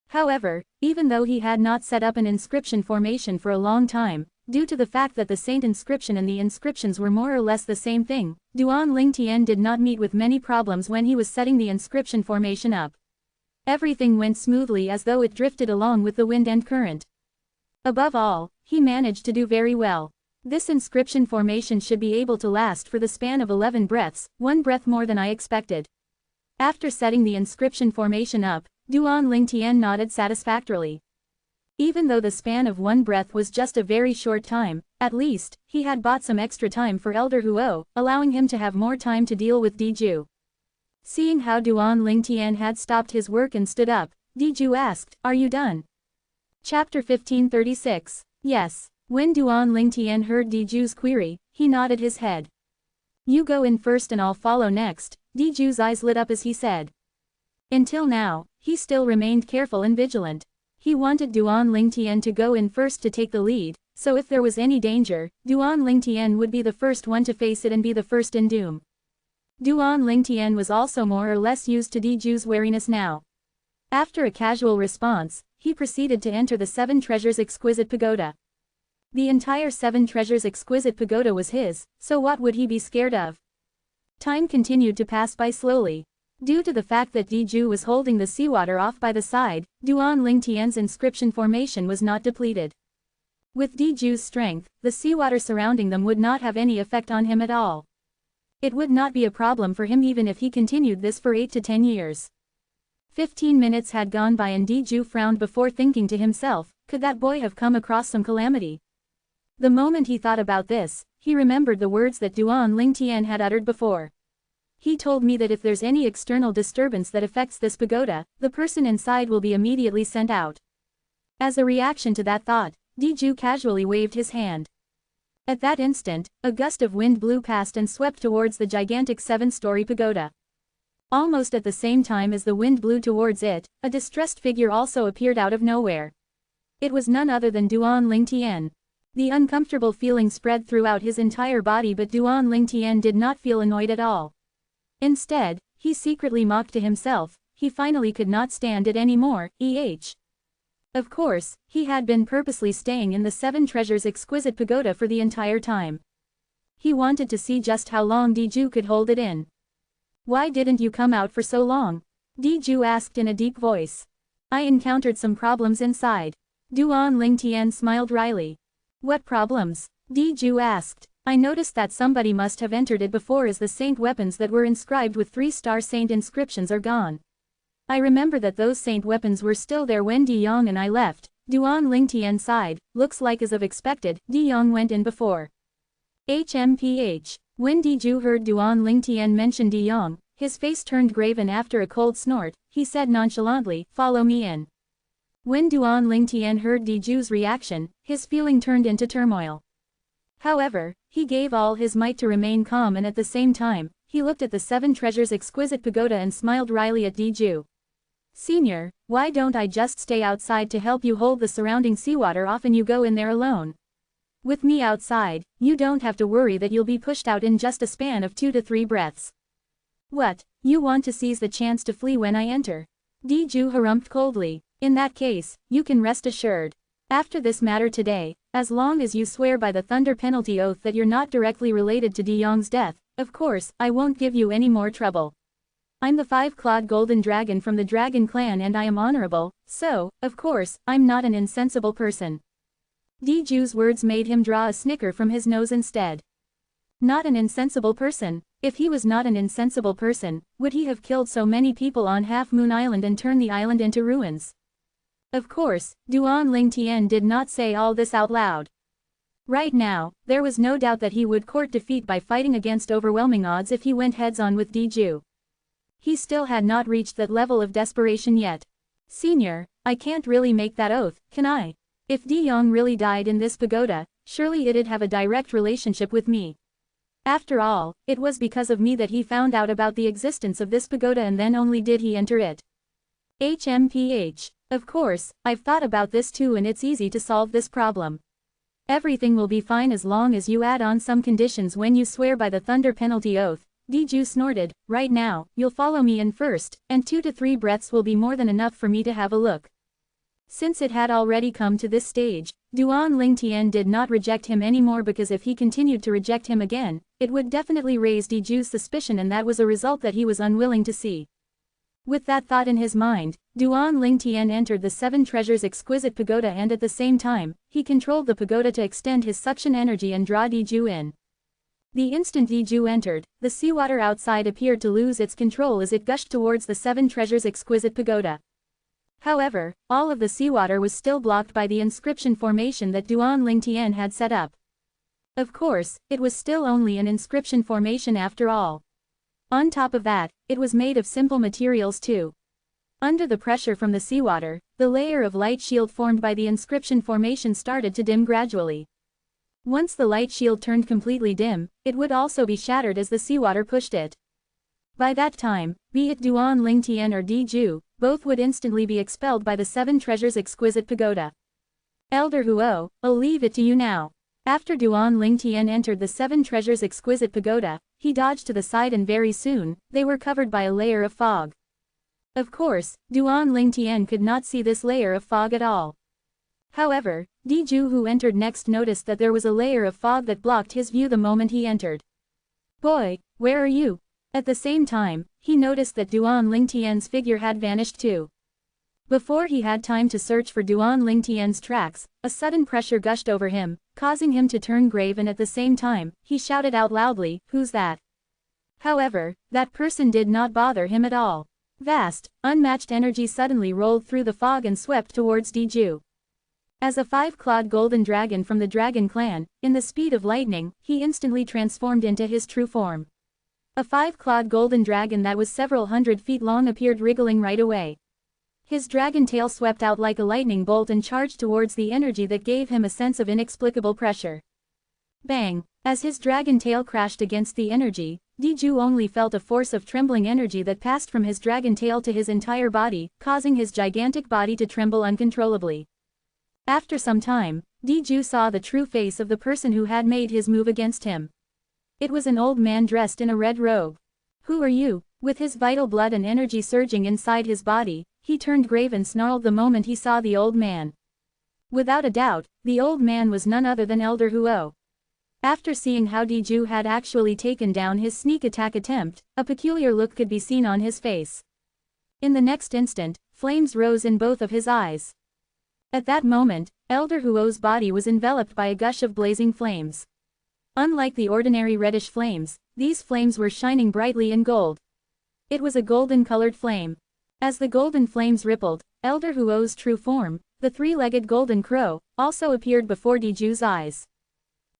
However, even though he had not set up an inscription formation for a long time, due to the fact that the saint inscription and the inscriptions were more or less the same thing, Duan Lingtian did not meet with many problems when he was setting the inscription formation up. Everything went smoothly as though it drifted along with the wind and current. Above all, he managed to do very well. This inscription formation should be able to last for the span of 11 breaths, 1 breath more than I expected. After setting the inscription formation up, Duan Lingtian nodded satisfactorily. Even though the span of 1 breath was just a very short time, at least, he had bought some extra time for Elder Huo, allowing him to have more time to deal with Diju. Seeing how Duan Lingtian had stopped his work and stood up, Diju asked, "Are you done?" Chapter 1536. Yes. When Duan Lingtian heard Diju's query, he nodded his head. "You go in first and I'll follow next," Diju's eyes lit up as he said. Until now, he still remained careful and vigilant. He wanted Duan Lingtian to go in first to take the lead, so if there was any danger, Duan Lingtian would be the first one to face it and be the first in doom. Duan Lingtian was also more or less used to Diju's wariness now. After a casual response, he proceeded to enter the 7 treasures exquisite pagoda. The entire 7 treasures exquisite pagoda was his, so what would he be scared of? Time continued to pass by slowly. Due to the fact that Diju was holding the seawater off by the side, Duan Lingtian's inscription formation was not depleted. With Diju's strength, the seawater surrounding them would not have any effect on him at all. It would not be a problem for him even if he continued this for 8 to 10 years. 15 minutes had gone by and Diju frowned before thinking to himself, Could that boy have come across some calamity? The moment he thought about this, he remembered the words that Duan Lingtian had uttered before. He told me that if there's any external disturbance that affects this pagoda, the person inside will be immediately sent out. As a reaction to that thought, Diju casually waved his hand. At that instant, a gust of wind blew past and swept towards the gigantic 7-story pagoda. Almost at the same time as the wind blew towards it, a distressed figure also appeared out of nowhere. It was none other than Duan Lingtian. The uncomfortable feeling spread throughout his entire body, but Duan Lingtian did not feel annoyed at all. Instead, he secretly mocked to himself, he finally could not stand it anymore, Of course, he had been purposely staying in the 7 Treasures exquisite pagoda for the entire time. He wanted to see just how long Diju could hold it in. Why didn't you come out for so long? Diju asked in a deep voice. I encountered some problems inside. Duan Lingtian smiled wryly. What problems? Diju asked. I noticed that somebody must have entered it before, as the saint weapons that were inscribed with 3-star saint inscriptions are gone. I remember that those saint weapons were still there when De Yong and I left. Duan Lingtian sighed. Looks like as of expected, De Yong went in before. HMPH. When Diju heard Duan Lingtian mention De Yong, his face turned grave, and after a cold snort, he said nonchalantly, follow me in. When Duan Lingtian heard Diju's reaction, his feeling turned into turmoil. However, he gave all his might to remain calm, and at the same time, he looked at the 7 Treasures exquisite pagoda and smiled wryly at Diju. Senior, why don't I just stay outside to help you hold the surrounding seawater off and you go in there alone? With me outside, you don't have to worry that you'll be pushed out in just a span of 2 to 3 breaths. What, you want to seize the chance to flee when I enter? Diju harumphed coldly. In that case, you can rest assured. After this matter today, as long as you swear by the thunder penalty oath that you're not directly related to De Yong's death, of course, I won't give you any more trouble. I'm the 5-clawed golden dragon from the dragon clan, and I am honorable, so, of course, I'm not an insensible person. Diju's words made him draw a snicker from his nose instead. Not an insensible person? If he was not an insensible person, would he have killed so many people on Half Moon Island and turned the island into ruins? Of course, Duan Lingtian did not say all this out loud. Right now, there was no doubt that he would court defeat by fighting against overwhelming odds if he went heads-on with Diju. He still had not reached that level of desperation yet. Senior, I can't really make that oath, can I? If De Yong really died in this pagoda, surely it'd have a direct relationship with me. After all, it was because of me that he found out about the existence of this pagoda, and then only did he enter it. HMPH. Of course, I've thought about this too, and it's easy to solve this problem. Everything will be fine as long as you add on some conditions when you swear by the thunder penalty oath. Diju snorted. Right now, you'll follow me in first, and 2 to 3 breaths will be more than enough for me to have a look. Since it had already come to this stage, Duan Lingtian did not reject him anymore, because if he continued to reject him again, it would definitely raise Diju's suspicion, and that was a result that he was unwilling to see. With that thought in his mind, Duan Lingtian entered the 7 Treasures exquisite pagoda, and at the same time, he controlled the pagoda to extend his suction energy and draw Diju in. The instant Diju entered, the seawater outside appeared to lose its control as it gushed towards the 7 Treasures exquisite pagoda. However, all of the seawater was still blocked by the inscription formation that Duan Lingtian had set up. Of course, it was still only an inscription formation after all. On top of that, it was made of simple materials too. Under the pressure from the seawater, the layer of light shield formed by the inscription formation started to dim gradually. Once the light shield turned completely dim, it would also be shattered as the seawater pushed it. By that time, be it Duan Lingtian or Diju, both would instantly be expelled by the 7 Treasures exquisite pagoda. Elder Huo, I'll leave it to you now. After Duan Lingtian entered the 7 Treasures exquisite pagoda, he dodged to the side, and very soon, they were covered by a layer of fog. Of course, Duan Lingtian could not see this layer of fog at all. However, Diju, who entered next, noticed that there was a layer of fog that blocked his view the moment he entered. Boy, where are you? At the same time, he noticed that Duan Lingtian's figure had vanished too. Before he had time to search for Duan Lingtian's tracks, a sudden pressure gushed over him, causing him to turn grave, and at the same time, he shouted out loudly, "Who's that?" However, that person did not bother him at all. Vast, unmatched energy suddenly rolled through the fog and swept towards Diju. As a 5-clawed golden dragon from the dragon clan, in the speed of lightning, he instantly transformed into his true form. A 5-clawed golden dragon that was several hundred feet long appeared wriggling right away. His dragon tail swept out like a lightning bolt and charged towards the energy that gave him a sense of inexplicable pressure. Bang! As his dragon tail crashed against the energy, Diju only felt a force of trembling energy that passed from his dragon tail to his entire body, causing his gigantic body to tremble uncontrollably. After some time, Diju saw the true face of the person who had made his move against him. It was an old man dressed in a red robe. "Who are you?" With his vital blood and energy surging inside his body, he turned grave and snarled the moment he saw the old man. Without a doubt, the old man was none other than Elder Huo. After seeing how Diju had actually taken down his sneak attack attempt, a peculiar look could be seen on his face. In the next instant, flames rose in both of his eyes. At that moment, Elder Huo's body was enveloped by a gush of blazing flames. Unlike the ordinary reddish flames, these flames were shining brightly in gold. It was a golden-colored flame. As the golden flames rippled, Elder Huo's true form, the 3-legged golden crow, also appeared before Diju's eyes.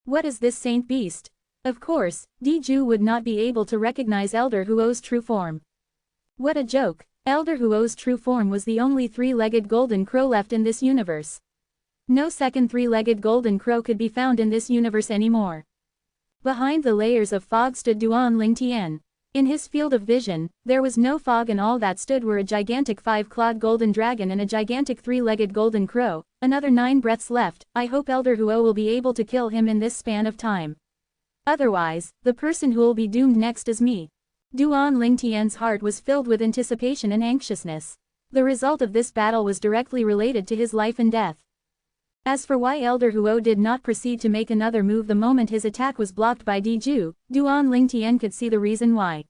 What is this saint beast? Of course, Diju would not be able to recognize Elder Huo's true form. What a joke! Elder Huo's true form was the only 3-legged golden crow left in this universe. No second 3-legged golden crow could be found in this universe anymore. Behind the layers of fog stood Duan Lingtian. In his field of vision, there was no fog, and all that stood were a gigantic 5-clawed golden dragon and a gigantic 3-legged golden crow. Another 9 breaths left. I hope Elder Huo will be able to kill him in this span of time. Otherwise, the person who'll be doomed next is me. Duan Lingtian's heart was filled with anticipation and anxiousness. The result of this battle was directly related to his life and death. As for why Elder Huo did not proceed to make another move the moment his attack was blocked by Diju, Duan Lingtian could see the reason why.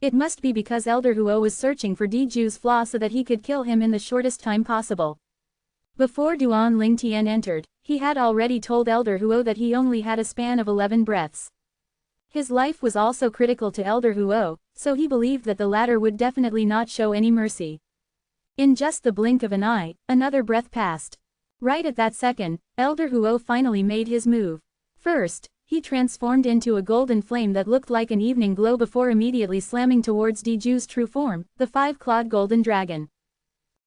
It must be because Elder Huo was searching for Diju's flaw so that he could kill him in the shortest time possible. Before Duan Lingtian entered, he had already told Elder Huo that he only had a span of 11 breaths. His life was also critical to Elder Huo, so he believed that the latter would definitely not show any mercy. In just the blink of an eye, another breath passed. Right at that second, Elder Huo finally made his move. First, he transformed into a golden flame that looked like an evening glow before immediately slamming towards Diju's true form, the 5-clawed golden dragon.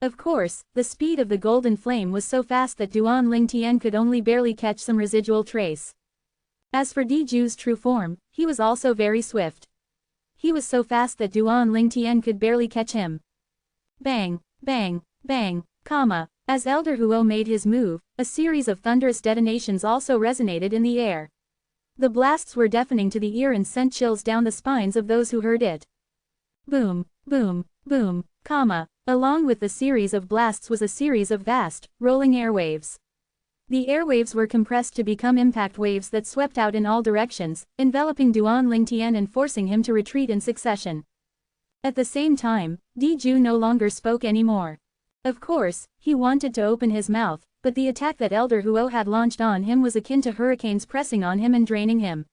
Of course, the speed of the golden flame was so fast that Duan Lingtian could only barely catch some residual trace. As for Diju's true form, he was also very swift. He was so fast that Duan Lingtian could barely catch him. Bang, bang, bang, comma. As Elder Huo made his move, a series of thunderous detonations also resonated in the air. The blasts were deafening to the ear and sent chills down the spines of those who heard it. Boom, boom, boom, comma. Along with the series of blasts was a series of vast, rolling airwaves. The airwaves were compressed to become impact waves that swept out in all directions, enveloping Duan Lingtian and forcing him to retreat in succession. At the same time, Diju no longer spoke anymore. Of course, he wanted to open his mouth, but the attack that Elder Huo had launched on him was akin to hurricanes pressing on him and draining him.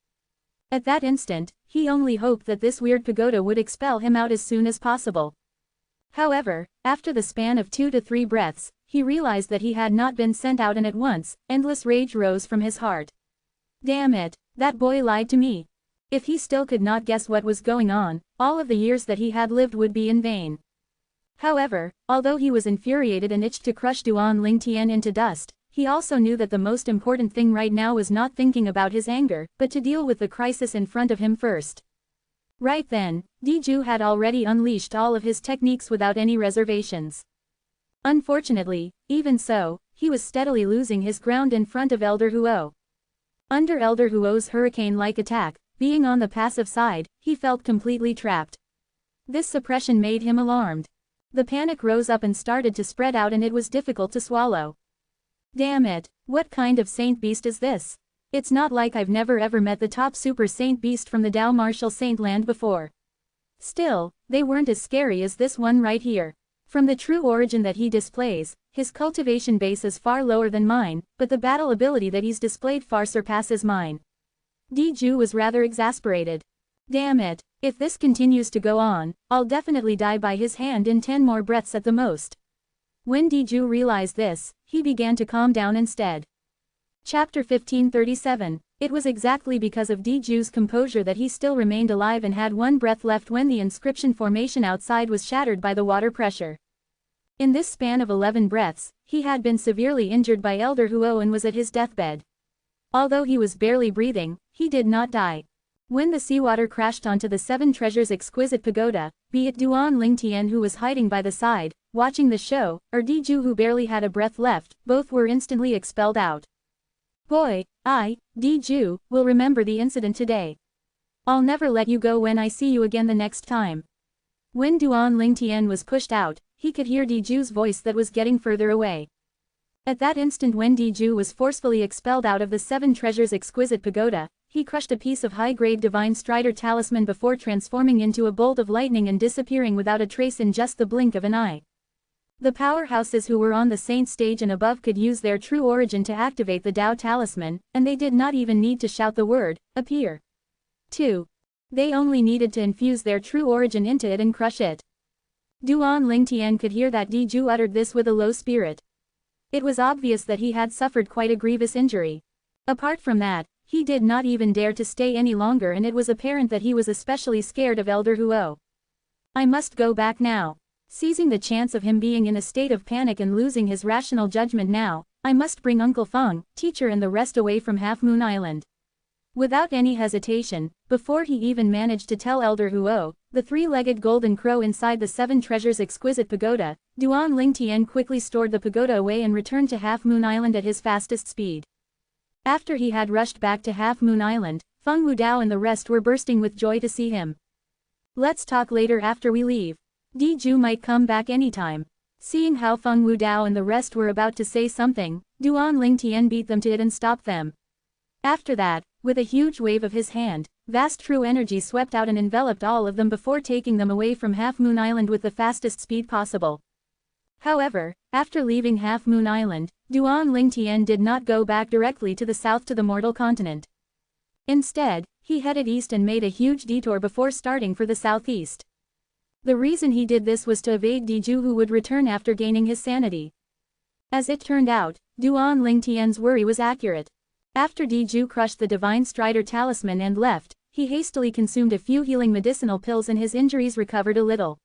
At that instant, he only hoped that this weird pagoda would expel him out as soon as possible. However, after the span of 2 to 3 breaths, he realized that he had not been sent out, and at once, endless rage rose from his heart. Damn it, that boy lied to me. If he still could not guess what was going on, all of the years that he had lived would be in vain. However, although he was infuriated and itched to crush Duan Lingtian into dust, he also knew that the most important thing right now was not thinking about his anger, but to deal with the crisis in front of him first. Right then, Diju had already unleashed all of his techniques without any reservations. Unfortunately, even so, he was steadily losing his ground in front of Elder Huo. Under Elder Huo's hurricane-like attack, being on the passive side, he felt completely trapped. This suppression made him alarmed. The panic rose up and started to spread out, and it was difficult to swallow. Damn it, what kind of saint beast is this? It's not like I've never ever met the top super saint beast from the Dao Martial Saint Land before. Still, they weren't as scary as this one right here. From the true origin that he displays, his cultivation base is far lower than mine, but the battle ability that he's displayed far surpasses mine. Diju was rather exasperated. Damn it, if this continues to go on, I'll definitely die by his hand in 10 more breaths at the most. When Diju realized this, he began to calm down instead. Chapter 1537. It was exactly because of Diju's composure that he still remained alive and had one breath left when the inscription formation outside was shattered by the water pressure. In this span of 11 breaths, he had been severely injured by Elder Huo and was at his deathbed. Although he was barely breathing, he did not die. When the seawater crashed onto the Seven Treasures' exquisite pagoda, be it Duan Lingtian who was hiding by the side, watching the show, or Diju who barely had a breath left, both were instantly expelled out. Boy, Diju, will remember the incident today. I'll never let you go when I see you again the next time. When Duan Lingtian was pushed out, he could hear Diju's voice that was getting further away. At that instant when Diju was forcefully expelled out of the Seven Treasures' exquisite pagoda, he crushed a piece of high-grade divine strider talisman before transforming into a bolt of lightning and disappearing without a trace in just the blink of an eye. The powerhouses who were on the saint stage and above could use their true origin to activate the Tao talisman, and they did not even need to shout the word, appear. 2. They only needed to infuse their true origin into it and crush it. Duan Lingtian could hear that Diju uttered this with a low spirit. It was obvious that he had suffered quite a grievous injury. Apart from that, he did not even dare to stay any longer, and it was apparent that he was especially scared of Elder Huo. I must go back now. Seizing the chance of him being in a state of panic and losing his rational judgment now, I must bring Uncle Feng, teacher and the rest away from Half Moon Island. Without any hesitation, before he even managed to tell Elder Huo, the three-legged golden crow inside the Seven Treasures' exquisite pagoda, Duan Lingtian quickly stored the pagoda away and returned to Half Moon Island at his fastest speed. After he had rushed back to Half Moon Island, Feng Wudao and the rest were bursting with joy to see him. Let's talk later after we leave. Diju might come back anytime. Seeing how Feng Wudao and the rest were about to say something, Duan Lingtian beat them to it and stopped them. After that, with a huge wave of his hand, vast true energy swept out and enveloped all of them before taking them away from Half Moon Island with the fastest speed possible. However, after leaving Half Moon Island, Duan Lingtian did not go back directly to the south to the mortal continent. Instead, he headed east and made a huge detour before starting for the southeast. The reason he did this was to evade Diju, who would return after gaining his sanity. As it turned out, Duan Lingtian's worry was accurate. After Diju crushed the divine strider talisman and left, he hastily consumed a few healing medicinal pills and his injuries recovered a little.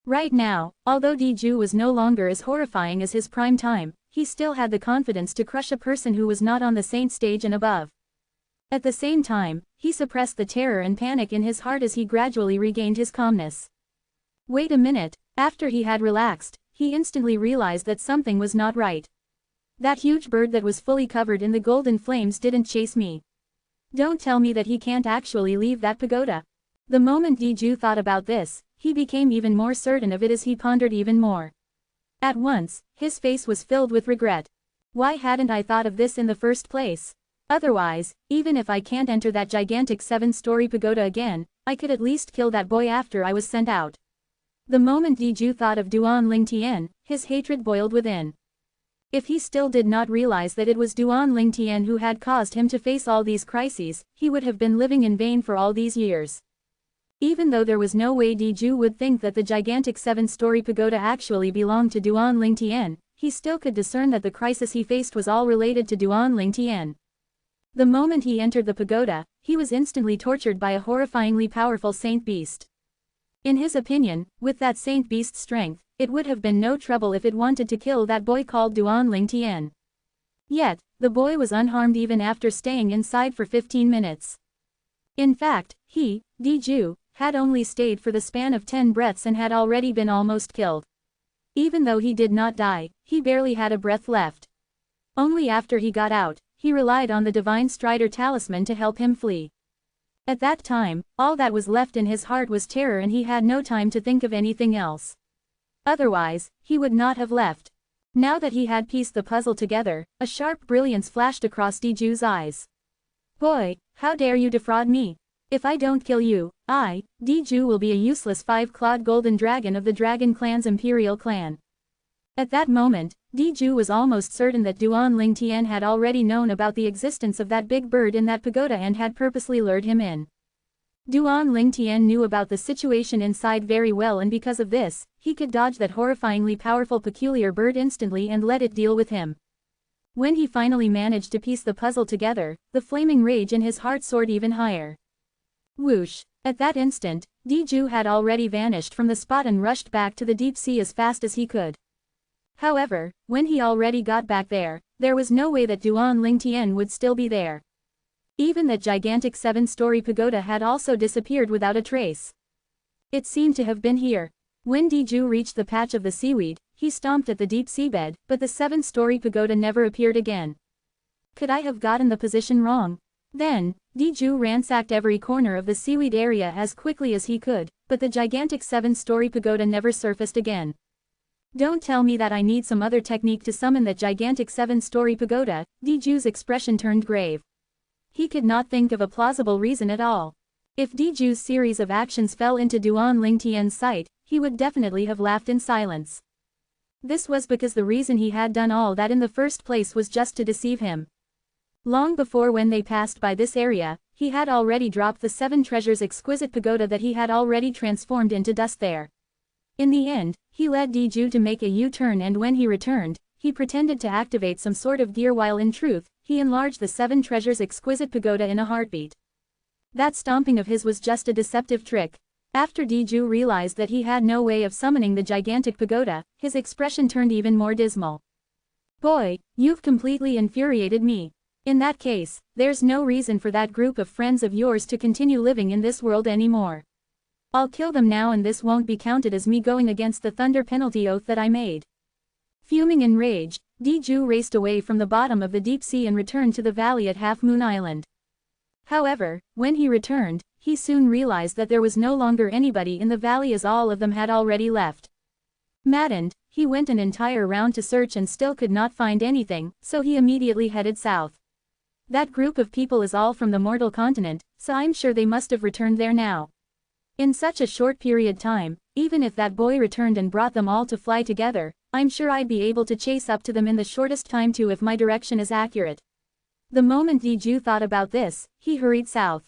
Right now, although Diju was no longer as horrifying as his prime time, he still had the confidence to crush a person who was not on the saint stage and above. At the same time, he suppressed the terror and panic in his heart as he gradually regained his calmness. Wait a minute, after he had relaxed, he instantly realized that something was not right. That huge bird that was fully covered in the golden flames didn't chase me. Don't tell me that he can't actually leave that pagoda. The moment Diju thought about this, he became even more certain of it as he pondered even more. At once, his face was filled with regret. Why hadn't I thought of this in the first place? Otherwise, even if I can't enter that gigantic 7-story pagoda again, I could at least kill that boy after I was sent out. The moment Diju thought of Duan Lingtian, his hatred boiled within. If he still did not realize that it was Duan Lingtian who had caused him to face all these crises, he would have been living in vain for all these years. Even though there was no way Diju would think that the gigantic 7-story pagoda actually belonged to Duan Lingtian, he still could discern that the crisis he faced was all related to Duan Lingtian. The moment he entered the pagoda, he was instantly tortured by a horrifyingly powerful saint beast. In his opinion, with that saint beast's strength, it would have been no trouble if it wanted to kill that boy called Duan Lingtian. Yet, the boy was unharmed even after staying inside for 15 minutes. In fact, he, Diju, had only stayed for the span of 10 breaths and had already been almost killed. Even though he did not die, he barely had a breath left. Only after he got out, he relied on the divine strider talisman to help him flee. At that time, all that was left in his heart was terror and he had no time to think of anything else. Otherwise, he would not have left. Now that he had pieced the puzzle together, a sharp brilliance flashed across Diju's eyes. Boy, how dare you defraud me? If I don't kill you, I, Diju, will be a useless 5-clawed golden dragon of the Dragon Clan's Imperial Clan. At that moment, Diju was almost certain that Duan Lingtian had already known about the existence of that big bird in that pagoda and had purposely lured him in. Duan Lingtian knew about the situation inside very well, and because of this, he could dodge that horrifyingly powerful peculiar bird instantly and let it deal with him. When he finally managed to piece the puzzle together, the flaming rage in his heart soared even higher. Whoosh! At that instant, Diju had already vanished from the spot and rushed back to the deep sea as fast as he could. However, when he already got back there was no way that Duan Lingtian would still be there. Even that gigantic 7-story pagoda had also disappeared without a trace. It seemed to have been here. When Diju reached the patch of the seaweed, he stomped at the deep seabed, but the 7-story pagoda never appeared again. Could I have gotten the position wrong? Then, Diju ransacked every corner of the seaweed area as quickly as he could, but the gigantic 7-story pagoda never surfaced again. Don't tell me that I need some other technique to summon that gigantic 7-story pagoda. Diju's expression turned grave. He could not think of a plausible reason at all. If Diju's series of actions fell into Duan Lingtian's sight, he would definitely have laughed in silence. This was because the reason he had done all that in the first place was just to deceive him. Long before, when they passed by this area, he had already dropped the 7 treasures exquisite pagoda that he had already transformed into dust there. In the end, he led Diju to make a U-turn, and when he returned, he pretended to activate some sort of gear while in truth, he enlarged the 7 treasures exquisite pagoda in a heartbeat. That stomping of his was just a deceptive trick. After Diju realized that he had no way of summoning the gigantic pagoda, his expression turned even more dismal. Boy, you've completely infuriated me. In that case, there's no reason for that group of friends of yours to continue living in this world anymore. I'll kill them now, and this won't be counted as me going against the thunder penalty oath that I made. Fuming in rage, Diju raced away from the bottom of the deep sea and returned to the valley at Half Moon Island. However, when he returned, he soon realized that there was no longer anybody in the valley, as all of them had already left. Maddened, he went an entire round to search and still could not find anything, so he immediately headed south. That group of people is all from the mortal continent, so I'm sure they must have returned there now. In such a short period time, even if that boy returned and brought them all to fly together, I'm sure I'd be able to chase up to them in the shortest time too if my direction is accurate. The moment Diju thought about this, he hurried south.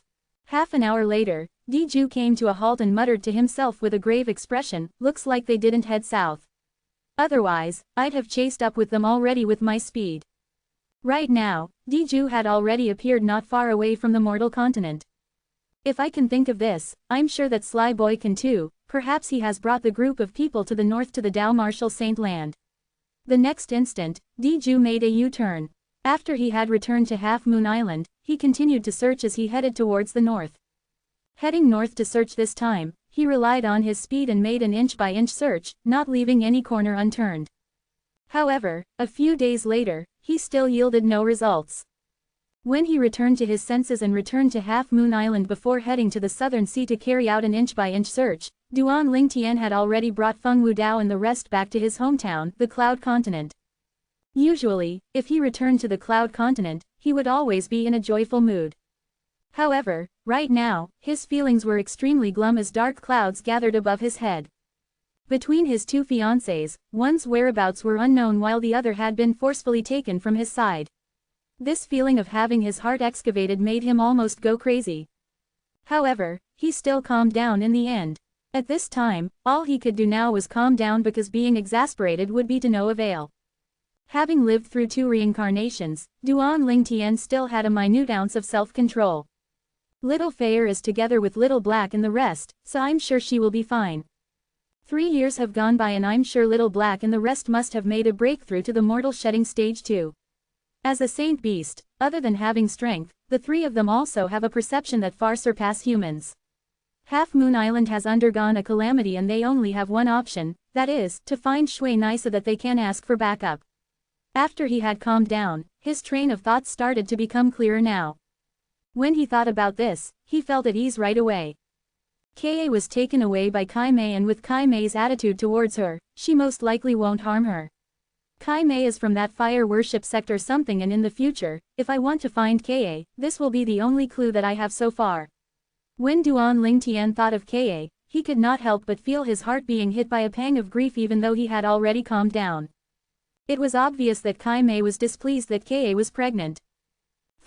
Half an hour later, Diju came to a halt and muttered to himself with a grave expression, looks like they didn't head south. Otherwise, I'd have chased up with them already with my speed. Right now, Diju had already appeared not far away from the mortal continent. If I can think of this, I'm sure that Sly Boy can too. Perhaps he has brought the group of people to the north to the Dao Marshal Saint Land. The next instant, Diju made a U-turn. After he had returned to Half Moon Island, he continued to search as he headed towards the north. Heading north to search this time, he relied on his speed and made an inch-by-inch search, not leaving any corner unturned. However, a few days later, he still yielded no results. When he returned to his senses and returned to Half Moon Island before heading to the southern sea to carry out an inch-by-inch search, Duan Lingtian had already brought Feng Wudao and the rest back to his hometown, the Cloud Continent. Usually, if he returned to the Cloud Continent, he would always be in a joyful mood. However, right now, his feelings were extremely glum as dark clouds gathered above his head. Between his 2 fiancées, one's whereabouts were unknown while the other had been forcefully taken from his side. This feeling of having his heart excavated made him almost go crazy. However, he still calmed down in the end. At this time, all he could do now was calm down, because being exasperated would be to no avail. Having lived through 2 reincarnations, Duan Lingtian still had a minute ounce of self-control. Little Fair is together with Little Black and the rest, so I'm sure she will be fine. 3 years have gone by and I'm sure Little Black and the rest must have made a breakthrough to the mortal shedding stage too. As a saint beast, other than having strength, the 3 of them also have a perception that far surpass humans. Half Moon Island has undergone a calamity and they only have one option, that is, to find Shui Nai so that they can ask for backup. After he had calmed down, his train of thoughts started to become clearer now. When he thought about this, he felt at ease right away. Ka was taken away by Kai Mei, and with Kai Mei's attitude towards her, she most likely won't harm her. Kai Mei is from that fire worship sect or something, and in the future, if I want to find Ka, this will be the only clue that I have so far. When Duan Lingtian thought of Ka, he could not help but feel his heart being hit by a pang of grief even though he had already calmed down. It was obvious that Kai Mei was displeased that Ka was pregnant.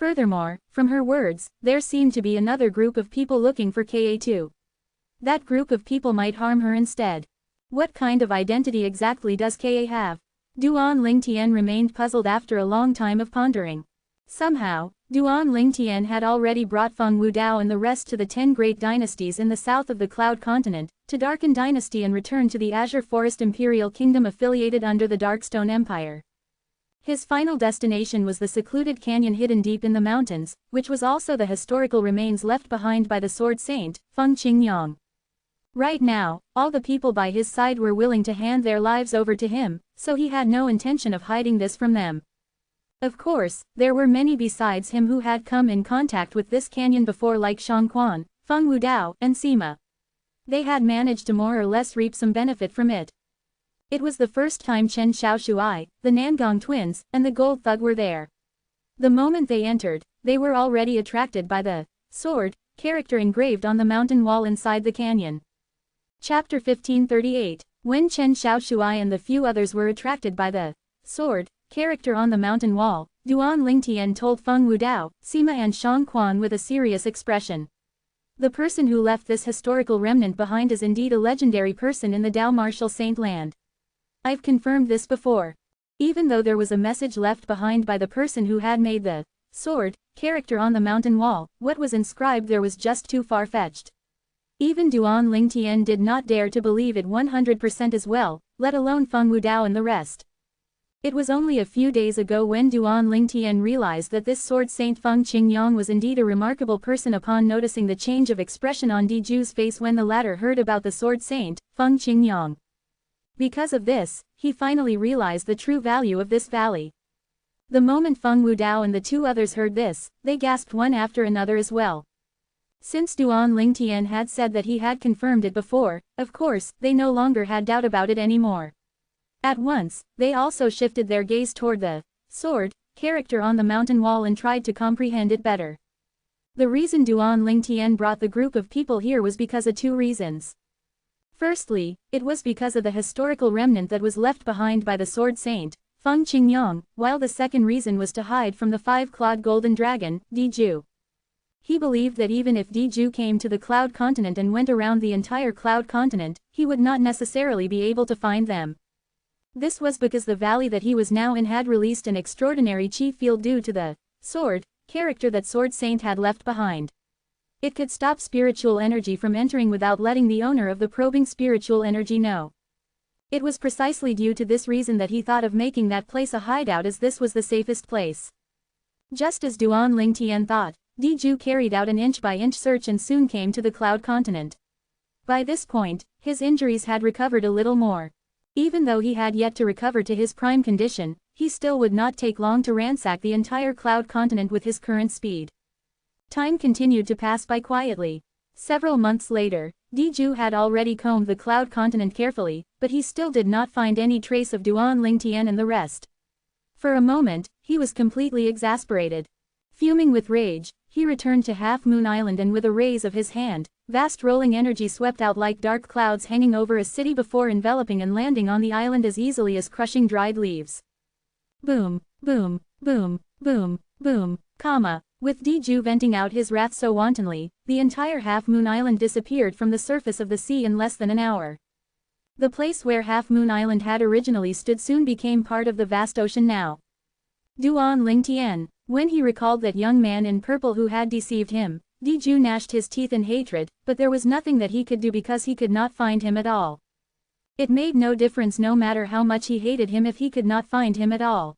Furthermore, from her words, there seemed to be another group of people looking for Ka too. That group of people might harm her instead. What kind of identity exactly does Ka have? Duan Lingtian remained puzzled after a long time of pondering. Somehow, Duan Lingtian had already brought Feng Wudao and the rest to the 10 great dynasties in the south of the Cloud Continent, to Darken Dynasty and return to the Azure Forest Imperial Kingdom affiliated under the Darkstone Empire. His final destination was the secluded canyon hidden deep in the mountains, which was also the historical remains left behind by the Sword Saint, Feng Qingyang. Right now, all the people by his side were willing to hand their lives over to him, so he had no intention of hiding this from them. Of course, there were many besides him who had come in contact with this canyon before, like Shangquan, Feng Wudao, and Sima. They had managed to more or less reap some benefit from it. It was the first time Chen Xiaoshuai, the Nangong twins, and the Gold Thug were there. The moment they entered, they were already attracted by the sword character engraved on the mountain wall inside the canyon. Chapter 1538. When Chen Xiaoshuai and the few others were attracted by the sword character on the mountain wall, Duan Lingtian told Feng Wudao, Sima and Shangquan with a serious expression. The person who left this historical remnant behind is indeed a legendary person in the Dao Martial Saint Land. I've confirmed this before. Even though there was a message left behind by the person who had made the sword character on the mountain wall, what was inscribed there was just too far-fetched. Even Duan Lingtian did not dare to believe it 100% as well, let alone Feng Wudao and the rest. It was only a few days ago when Duan Lingtian realized that this Sword Saint Feng Qingyang was indeed a remarkable person upon noticing the change of expression on Diju's face when the latter heard about the Sword Saint, Feng Qingyang. Because of this, he finally realized the true value of this valley. The moment Feng Wudao and the two others heard this, they gasped one after another as well. Since Duan Lingtian had said that he had confirmed it before, of course, they no longer had doubt about it anymore. At once, they also shifted their gaze toward the sword character on the mountain wall and tried to comprehend it better. The reason Duan Lingtian brought the group of people here was because of two reasons. Firstly, it was because of the historical remnant that was left behind by the Sword Saint, Feng Qingyang, while the second reason was to hide from the five-clawed golden dragon, Diju. He believed that even if Diju came to the Cloud Continent and went around the entire Cloud Continent, he would not necessarily be able to find them. This was because the valley that he was now in had released an extraordinary chi field due to the sword character that Sword Saint had left behind. It could stop spiritual energy from entering without letting the owner of the probing spiritual energy know. It was precisely due to this reason that he thought of making that place a hideout, as this was the safest place. Just as Duan Lingtian thought, Diju carried out an inch-by-inch search and soon came to the Cloud Continent. By this point, his injuries had recovered a little more. Even though he had yet to recover to his prime condition, he still would not take long to ransack the entire Cloud Continent with his current speed. Time continued to pass by quietly. Several months later, Diju had already combed the Cloud Continent carefully, but he still did not find any trace of Duan Lingtian and the rest. For a moment, he was completely exasperated. Fuming with rage, he returned to Half Moon Island and with a raise of his hand, vast rolling energy swept out like dark clouds hanging over a city before enveloping and landing on the island as easily as crushing dried leaves. Boom, boom, boom, boom, boom, with Diju venting out his wrath so wantonly, the entire Half Moon Island disappeared from the surface of the sea in less than an hour. The place where Half Moon Island had originally stood soon became part of the vast ocean now. Duan Lingtian, when he recalled that young man in purple who had deceived him, Diju gnashed his teeth in hatred, but there was nothing that he could do because he could not find him at all. It made no difference no matter how much he hated him if he could not find him at all.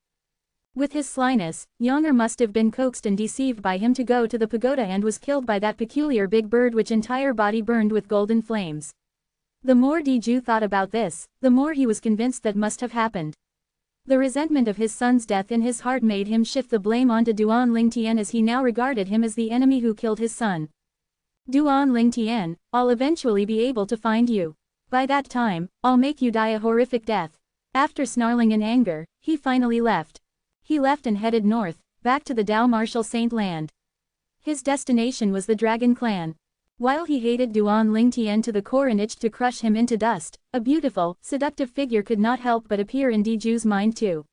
With his slyness, Yonger must have been coaxed and deceived by him to go to the pagoda and was killed by that peculiar big bird which entire body burned with golden flames. The more Diju thought about this, the more he was convinced that must have happened. The resentment of his son's death in his heart made him shift the blame onto Duan Lingtian, as he now regarded him as the enemy who killed his son. Duan Lingtian, I'll eventually be able to find you. By that time, I'll make you die a horrific death. After snarling in anger, he finally left. He left and headed north, back to the Dao Martial Saint Land. His destination was the Dragon Clan. While he hated Duan Lingtian to the core and itched to crush him into dust, a beautiful, seductive figure could not help but appear in Diju's mind too.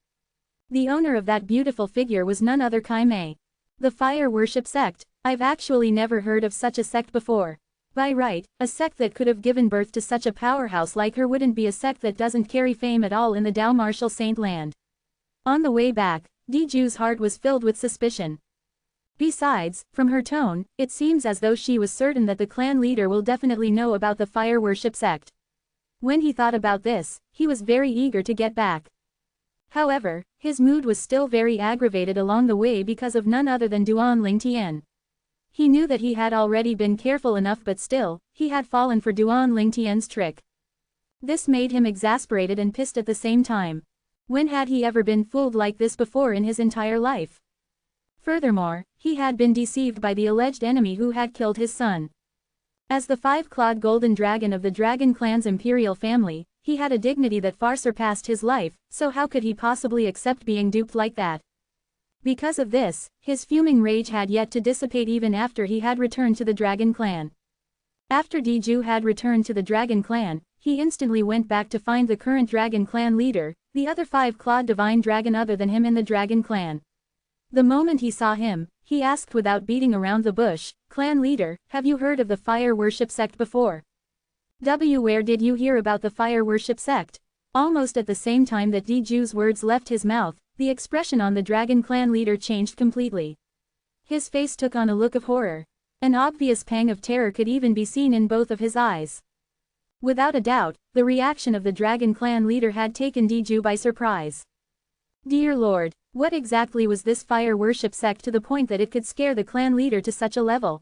The owner of that beautiful figure was none other Kai Mei. The fire worship sect. I've actually never heard of such a sect before. By right, a sect that could have given birth to such a powerhouse like her wouldn't be a sect that doesn't carry fame at all in the Dao Martial Saint land. On the way back, Diju's heart was filled with suspicion. Besides, from her tone, it seems as though she was certain that the clan leader will definitely know about the fire worship sect. When he thought about this, he was very eager to get back. However, his mood was still very aggravated along the way because of none other than Duan Lingtian. He knew that he had already been careful enough, but still, he had fallen for Duan Lingtian's trick. This made him exasperated and pissed at the same time. When had he ever been fooled like this before in his entire life? Furthermore, he had been deceived by the alleged enemy who had killed his son. As the five-clawed golden dragon of the Dragon Clan's imperial family, he had a dignity that far surpassed his life, so how could he possibly accept being duped like that? Because of this, his fuming rage had yet to dissipate even after he had returned to the Dragon Clan. After Diju had returned to the Dragon Clan, he instantly went back to find the current Dragon Clan leader, the other five-clawed divine dragon other than him in the Dragon Clan. The moment he saw him, he asked without beating around the bush, "Clan leader, have you heard of the fire worship sect before? Where did you hear about the fire worship sect?" Almost at the same time that Diju's words left his mouth, the expression on the Dragon Clan leader changed completely. His face took on a look of horror. An obvious pang of terror could even be seen in both of his eyes. Without a doubt, the reaction of the Dragon Clan leader had taken Diju by surprise. Dear Lord, what exactly was this fire worship sect to the point that it could scare the clan leader to such a level?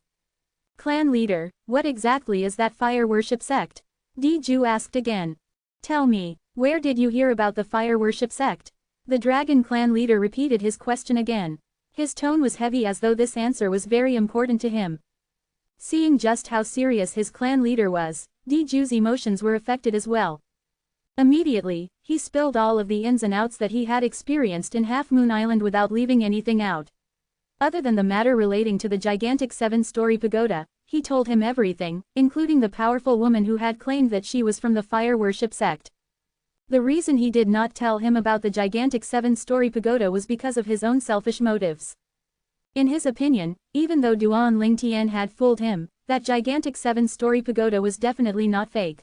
Clan leader, what exactly is that fire worship sect? Diju asked again. Tell me, where did you hear about the fire worship sect? The Dragon Clan leader repeated his question again. His tone was heavy as though this answer was very important to him. Seeing just how serious his clan leader was, Diju's emotions were affected as well. Immediately, he spilled all of the ins and outs that he had experienced in Half Moon Island without leaving anything out. Other than the matter relating to the gigantic 7-story pagoda, he told him everything, including the powerful woman who had claimed that she was from the fire worship sect. The reason he did not tell him about the gigantic 7-story pagoda was because of his own selfish motives. In his opinion, even though Duan Lingtian had fooled him, that gigantic 7-story pagoda was definitely not fake.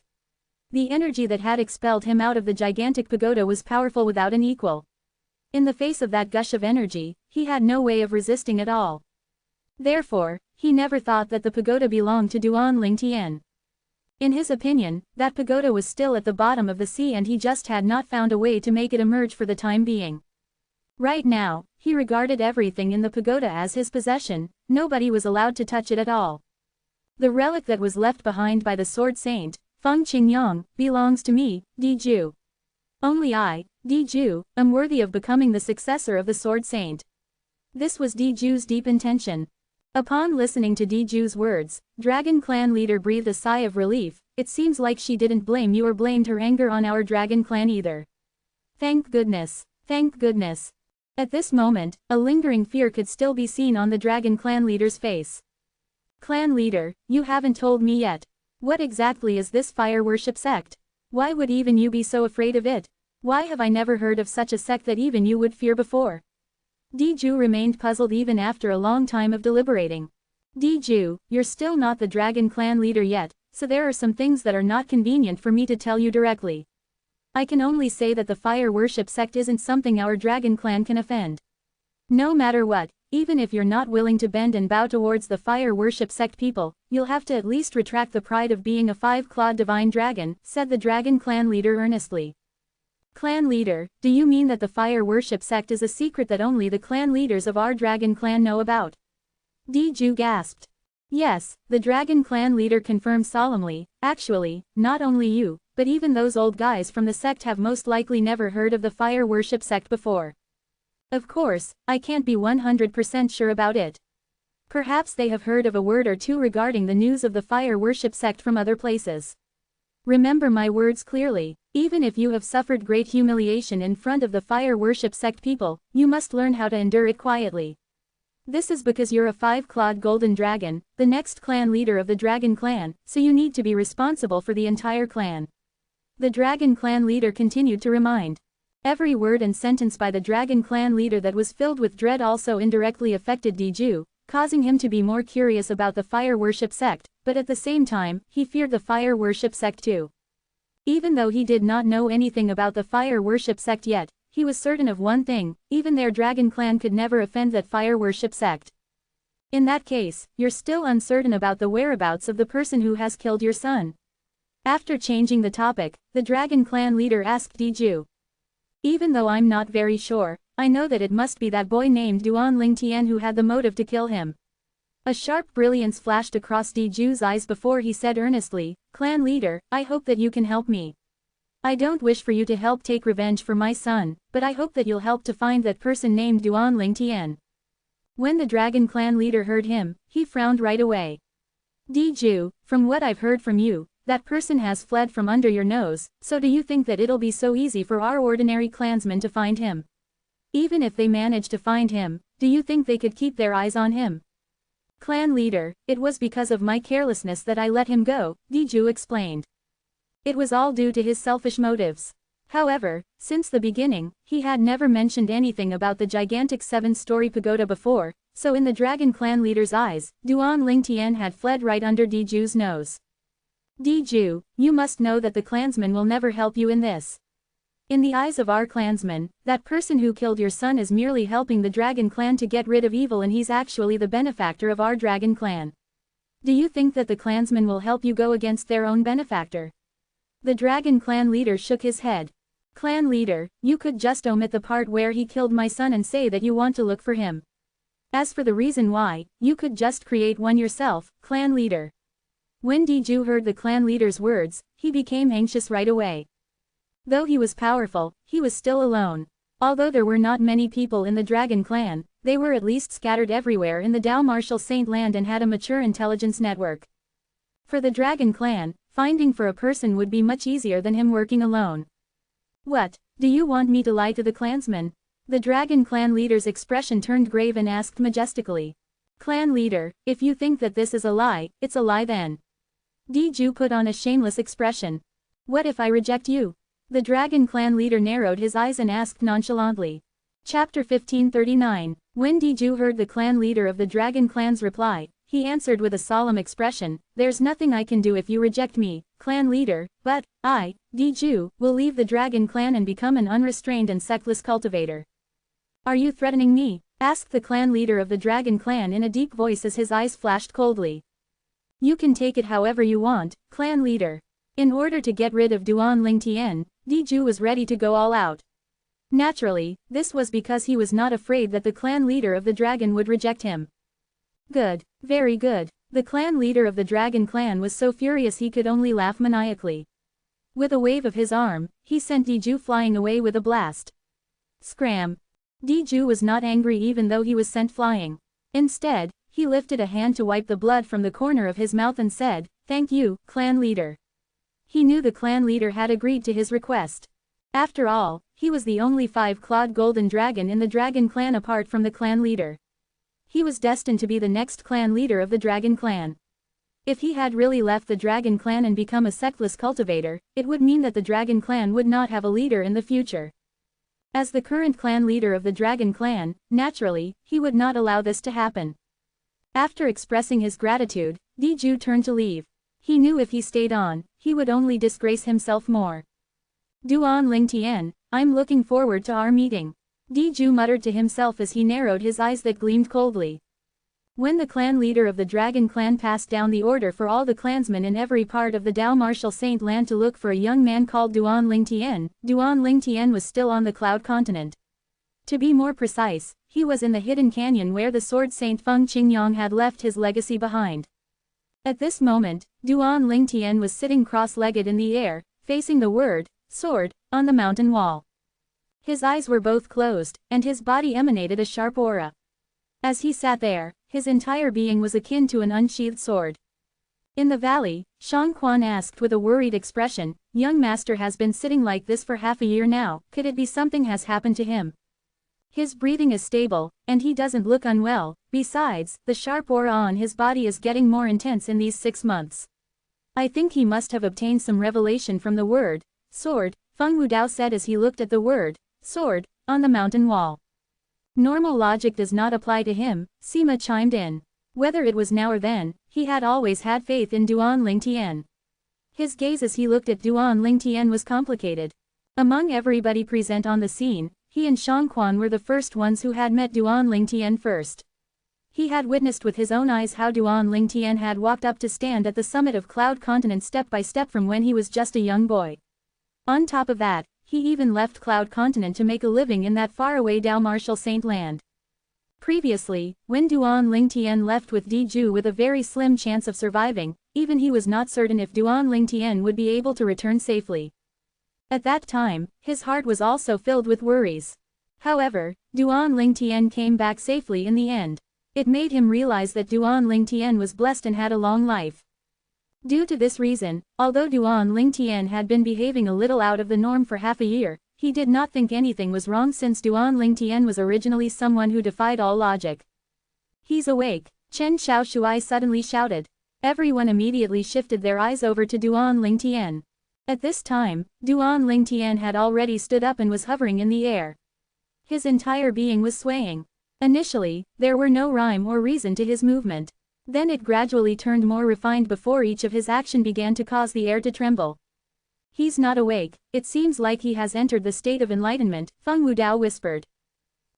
The energy that had expelled him out of the gigantic pagoda was powerful without an equal. In the face of that gush of energy, he had no way of resisting at all. Therefore, he never thought that the pagoda belonged to Duan Lingtian. In his opinion, that pagoda was still at the bottom of the sea and he just had not found a way to make it emerge for the time being. Right now, he regarded everything in the pagoda as his possession, nobody was allowed to touch it at all. The relic that was left behind by the Sword Saint, Feng Qingyang, belongs to me, Diju. Only I, Diju, am worthy of becoming the successor of the Sword Saint. This was Diju's deep intention. Upon listening to Diju's words, Dragon Clan leader breathed a sigh of relief. It seems like she didn't blame you or blamed her anger on our Dragon Clan either. Thank goodness. Thank goodness. At this moment, a lingering fear could still be seen on the Dragon Clan leader's face. Clan leader, you haven't told me yet. What exactly is this fire worship sect? Why would even you be so afraid of it? Why have I never heard of such a sect that even you would fear before? Diju remained puzzled even after a long time of deliberating. Diju, you're still not the Dragon Clan leader yet, so there are some things that are not convenient for me to tell you directly. I can only say that the fire worship sect isn't something our Dragon Clan can offend. No matter what, even if you're not willing to bend and bow towards the fire worship sect people, you'll have to at least retract the pride of being a 5-clawed divine dragon, said the Dragon Clan leader earnestly. Clan leader, do you mean that the fire worship sect is a secret that only the clan leaders of our Dragon Clan know about? Diju gasped. Yes, the Dragon Clan leader confirmed solemnly. Actually, not only you, but even those old guys from the sect have most likely never heard of the fire worship sect before. Of course, I can't be 100% sure about it. Perhaps they have heard of a word or two regarding the news of the fire worship sect from other places. Remember my words clearly, even if you have suffered great humiliation in front of the fire worship sect people, you must learn how to endure it quietly. This is because you're a 5-clawed golden dragon, the next clan leader of the Dragon Clan, so you need to be responsible for the entire clan. The Dragon Clan leader continued to remind. Every word and sentence by the Dragon Clan leader that was filled with dread also indirectly affected Diju, causing him to be more curious about the fire worship sect, but at the same time, he feared the fire worship sect too. Even though he did not know anything about the fire worship sect yet, he was certain of one thing: even their Dragon Clan could never offend that fire worship sect. In that case, you're still uncertain about the whereabouts of the person who has killed your son. After changing the topic, the Dragon Clan leader asked Diju. Even though I'm not very sure, I know that it must be that boy named Duan Lingtian who had the motive to kill him. A sharp brilliance flashed across Diju's eyes before he said earnestly, "Clan leader, I hope that you can help me. I don't wish for you to help take revenge for my son, but I hope that you'll help to find that person named Duan Lingtian." When the Dragon Clan leader heard him, he frowned right away. "Diju, from what I've heard from you, that person has fled from under your nose, so do you think that it'll be so easy for our ordinary clansmen to find him? Even if they manage to find him, do you think they could keep their eyes on him?" "Clan leader, it was because of my carelessness that I let him go," Diju explained. "It was all due to his selfish motives. However, since the beginning, he had never mentioned anything about the gigantic 7-story pagoda before, so in the Dragon Clan leader's eyes, Duan Lingtian had fled right under Diju's nose. Diju, you must know that the clansmen will never help you in this. In the eyes of our clansmen, that person who killed your son is merely helping the Dragon Clan to get rid of evil, and he's actually the benefactor of our Dragon Clan. Do you think that the clansmen will help you go against their own benefactor?" The Dragon Clan leader shook his head. "Clan leader, you could just omit the part where he killed my son and say that you want to look for him. As for the reason why, you could just create one yourself, clan leader." When Diju heard the clan leader's words, he became anxious right away. Though he was powerful, he was still alone. Although there were not many people in the Dragon Clan, they were at least scattered everywhere in the Martial Saint Land and had a mature intelligence network. For the Dragon Clan, finding for a person would be much easier than him working alone. "What, do you want me to lie to the clansmen?" The Dragon Clan leader's expression turned grave and asked majestically. "Clan leader, if you think that this is a lie, it's a lie then." Diju put on a shameless expression. "What if I reject you?" The Dragon Clan leader narrowed his eyes and asked nonchalantly. Chapter 1539. When Diju heard the clan leader of the Dragon Clan's reply, he answered with a solemn expression, "There's nothing I can do if you reject me, clan leader, but I, Diju, will leave the Dragon Clan and become an unrestrained and sectless cultivator." "Are you threatening me?" asked the clan leader of the Dragon Clan in a deep voice as his eyes flashed coldly. "You can take it however you want, clan leader." In order to get rid of Duan Lingtian, Diju was ready to go all out. Naturally, this was because he was not afraid that the clan leader of the dragon would reject him. "Good, very good." The clan leader of the Dragon Clan was so furious he could only laugh maniacally. With a wave of his arm, he sent Diju flying away with a blast. Scram! Diju was not angry even though he was sent flying. Instead, he lifted a hand to wipe the blood from the corner of his mouth and said, "Thank you, clan leader." He knew the clan leader had agreed to his request. After all, he was the only 5-clawed golden dragon in the Dragon Clan apart from the clan leader. He was destined to be the next clan leader of the Dragon Clan. If he had really left the Dragon Clan and become a sectless cultivator, it would mean that the Dragon Clan would not have a leader in the future. As the current clan leader of the Dragon Clan, naturally, he would not allow this to happen. After expressing his gratitude, Diju turned to leave. He knew if he stayed on, he would only disgrace himself more. "Duan Lingtian, I'm looking forward to our meeting," Diju muttered to himself as he narrowed his eyes that gleamed coldly. When the clan leader of the Dragon Clan passed down the order for all the clansmen in every part of the Martial Saint Land to look for a young man called Duan Lingtian was still on the Cloud Continent. To be more precise, he was in the hidden canyon where the sword Saint Feng Qingyong had left his legacy behind. At this moment, Duan Lingtian was sitting cross-legged in the air, facing the word, sword, on the mountain wall. His eyes were both closed, and his body emanated a sharp aura. As he sat there, his entire being was akin to an unsheathed sword. In the valley, Shang Quan asked with a worried expression, "Young master has been sitting like this for half a year now, could it be something has happened to him? His breathing is stable, and he doesn't look unwell, besides, the sharp aura on his body is getting more intense in these 6 months. I think he must have obtained some revelation from the word, sword," Feng Wudao said as he looked at the word, sword, on the mountain wall. Normal logic does not apply to him, Sima chimed in. Whether it was now or then, he had always had faith in Duan Lingtian. His gaze as he looked at Duan Lingtian was complicated. Among everybody present on the scene, he and Shangquan were the first ones who had met Duan Lingtian first. He had witnessed with his own eyes how Duan Lingtian had walked up to stand at the summit of Cloud Continent step by step from when he was just a young boy. On top of that, he even left Cloud Continent to make a living in that faraway Dao Martial Saint land. Previously, when Duan Lingtian left with Diju with a very slim chance of surviving, even he was not certain if Duan Lingtian would be able to return safely. At that time, his heart was also filled with worries. However, Duan Lingtian came back safely in the end. It made him realize that Duan Lingtian was blessed and had a long life. Due to this reason, although Duan Lingtian had been behaving a little out of the norm for half a year, he did not think anything was wrong since Duan Lingtian was originally someone who defied all logic. He's awake, Chen Xiaoshui suddenly shouted. Everyone immediately shifted their eyes over to Duan Lingtian. At this time, Duan Lingtian had already stood up and was hovering in the air. His entire being was swaying. Initially, there were no rhyme or reason to his movement. Then it gradually turned more refined before each of his action began to cause the air to tremble. He's not awake, it seems like he has entered the state of enlightenment, Feng Wudao whispered.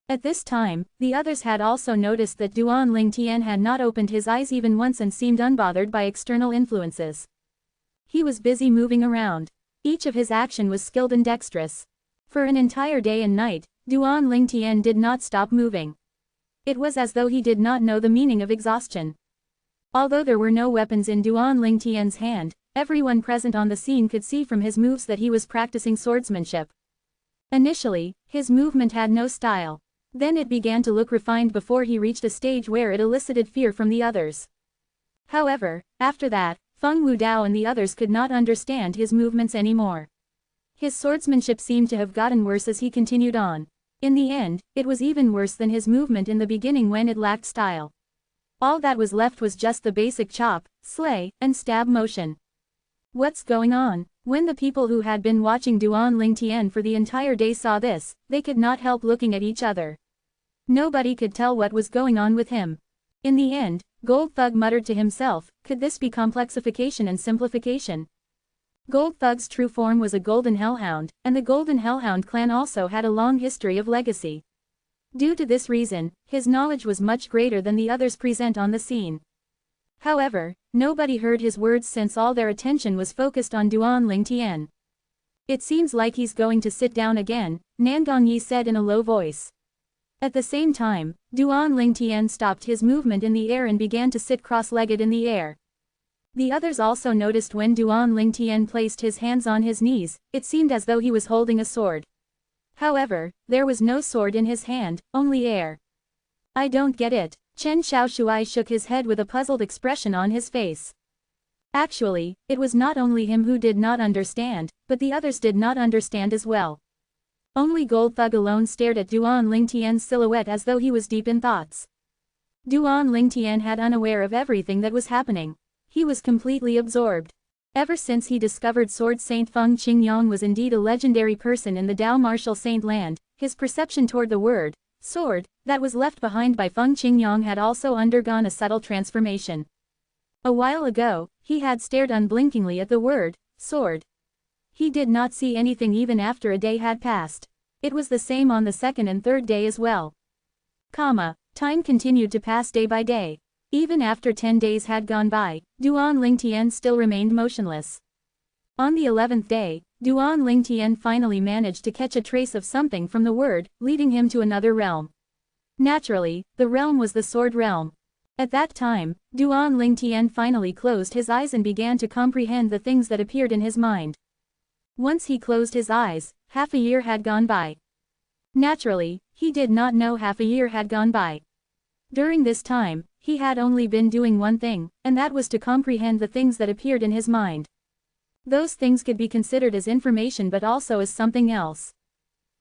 At this time, the others had also noticed that Duan Lingtian had not opened his eyes even once and seemed unbothered by external influences. He was busy moving around. Each of his action was skilled and dexterous. For an entire day and night, Duan Lingtian did not stop moving. It was as though he did not know the meaning of exhaustion. Although there were no weapons in Duan Lingtian's hand, everyone present on the scene could see from his moves that he was practicing swordsmanship. Initially, his movement had no style. Then it began to look refined before he reached a stage where it elicited fear from the others. However, after that, Feng Wudao and the others could not understand his movements anymore. His swordsmanship seemed to have gotten worse as he continued on. In the end, it was even worse than his movement in the beginning when it lacked style. All that was left was just the basic chop, slay, and stab motion. What's going on? When the people who had been watching Duan Lingtian for the entire day saw this, they could not help looking at each other. Nobody could tell what was going on with him. In the end, Gold Thug muttered to himself, could this be complexification and simplification? Gold Thug's true form was a golden hellhound, and the golden hellhound clan also had a long history of legacy. Due to this reason, his knowledge was much greater than the others present on the scene. However, nobody heard his words since all their attention was focused on Duan Lingtian. It seems like he's going to sit down again, Nangongyi said in a low voice. At the same time, Duan Lingtian stopped his movement in the air and began to sit cross-legged in the air. The others also noticed when Duan Lingtian placed his hands on his knees, it seemed as though he was holding a sword. However, there was no sword in his hand, only air. I don't get it. Chen Xiaoshui shook his head with a puzzled expression on his face. Actually, it was not only him who did not understand, but the others did not understand as well. Only Gold Thug alone stared at Duan Lingtian's silhouette as though he was deep in thoughts. Duan Lingtian had unaware of everything that was happening. He was completely absorbed. Ever since he discovered Sword Saint Feng Qingyang was indeed a legendary person in the Dao Martial Saint land, his perception toward the word, sword, that was left behind by Feng Qingyang had also undergone a subtle transformation. A while ago, he had stared unblinkingly at the word, sword. He did not see anything even after a day had passed. It was the same on the second and third day as well. Time continued to pass day by day. Even after 10 days had gone by, Duan Lingtian still remained motionless. On the 11th day, Duan Lingtian finally managed to catch a trace of something from the word, leading him to another realm. Naturally, the realm was the sword realm. At that time, Duan Lingtian finally closed his eyes and began to comprehend the things that appeared in his mind. Once he closed his eyes, half a year had gone by. Naturally, he did not know half a year had gone by. During this time, he had only been doing one thing, and that was to comprehend the things that appeared in his mind. Those things could be considered as information but also as something else.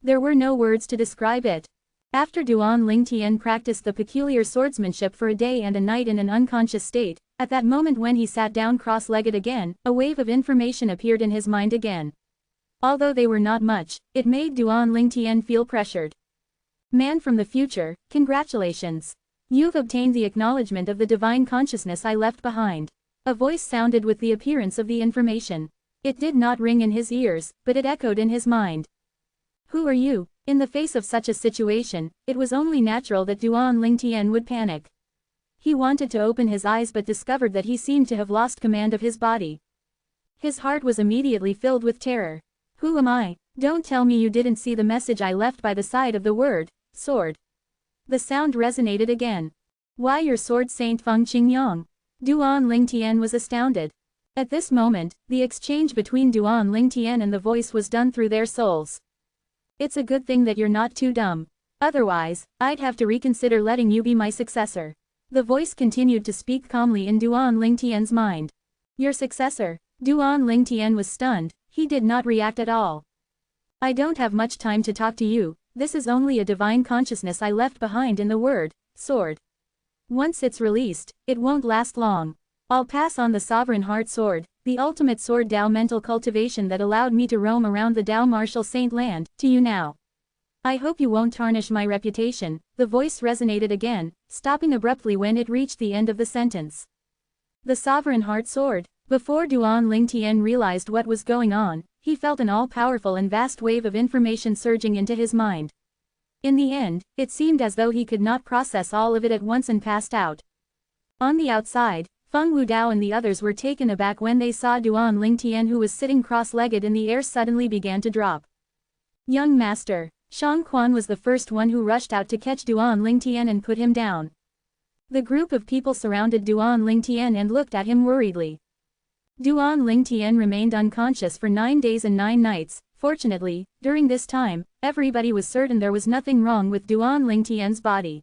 There were no words to describe it. After Duan Lingtian practiced the peculiar swordsmanship for a day and a night in an unconscious state, at that moment when he sat down cross-legged again, a wave of information appeared in his mind again. Although they were not much, it made Duan Lingtian feel pressured. Man from the future, congratulations. You've obtained the acknowledgement of the divine consciousness I left behind. A voice sounded with the appearance of the information. It did not ring in his ears, but it echoed in his mind. Who are you? In the face of such a situation, it was only natural that Duan Lingtian would panic. He wanted to open his eyes but discovered that he seemed to have lost command of his body. His heart was immediately filled with terror. Who am I? Don't tell me you didn't see the message I left by the side of the word, sword. The sound resonated again. Why your sword, Saint Feng Qingyang? Duan Lingtian was astounded. At this moment, the exchange between Duan Lingtian and the voice was done through their souls. It's a good thing that you're not too dumb. Otherwise, I'd have to reconsider letting you be my successor. The voice continued to speak calmly in Duan Lingtian's mind. Your successor? Duan Lingtian was stunned, he did not react at all. I don't have much time to talk to you, this is only a divine consciousness I left behind in the word, sword. Once it's released, it won't last long. I'll pass on the sovereign heart sword, the ultimate sword Tao mental cultivation that allowed me to roam around the Tao martial saint land, to you now. I hope you won't tarnish my reputation. The voice resonated again, stopping abruptly when it reached the end of the sentence. The sovereign heart sword. Before Duan Lingtian realized what was going on, he felt an all-powerful and vast wave of information surging into his mind. In the end, it seemed as though he could not process all of it at once and passed out. On the outside, Feng Wudao and the others were taken aback when they saw Duan Lingtian, who was sitting cross-legged in the air, suddenly began to drop. Young master. Shang Quan was the first one who rushed out to catch Duan Lingtian and put him down. The group of people surrounded Duan Lingtian and looked at him worriedly. Duan Lingtian remained unconscious for 9 days and 9 nights. Fortunately, during this time, everybody was certain there was nothing wrong with Duan Lingtian's body.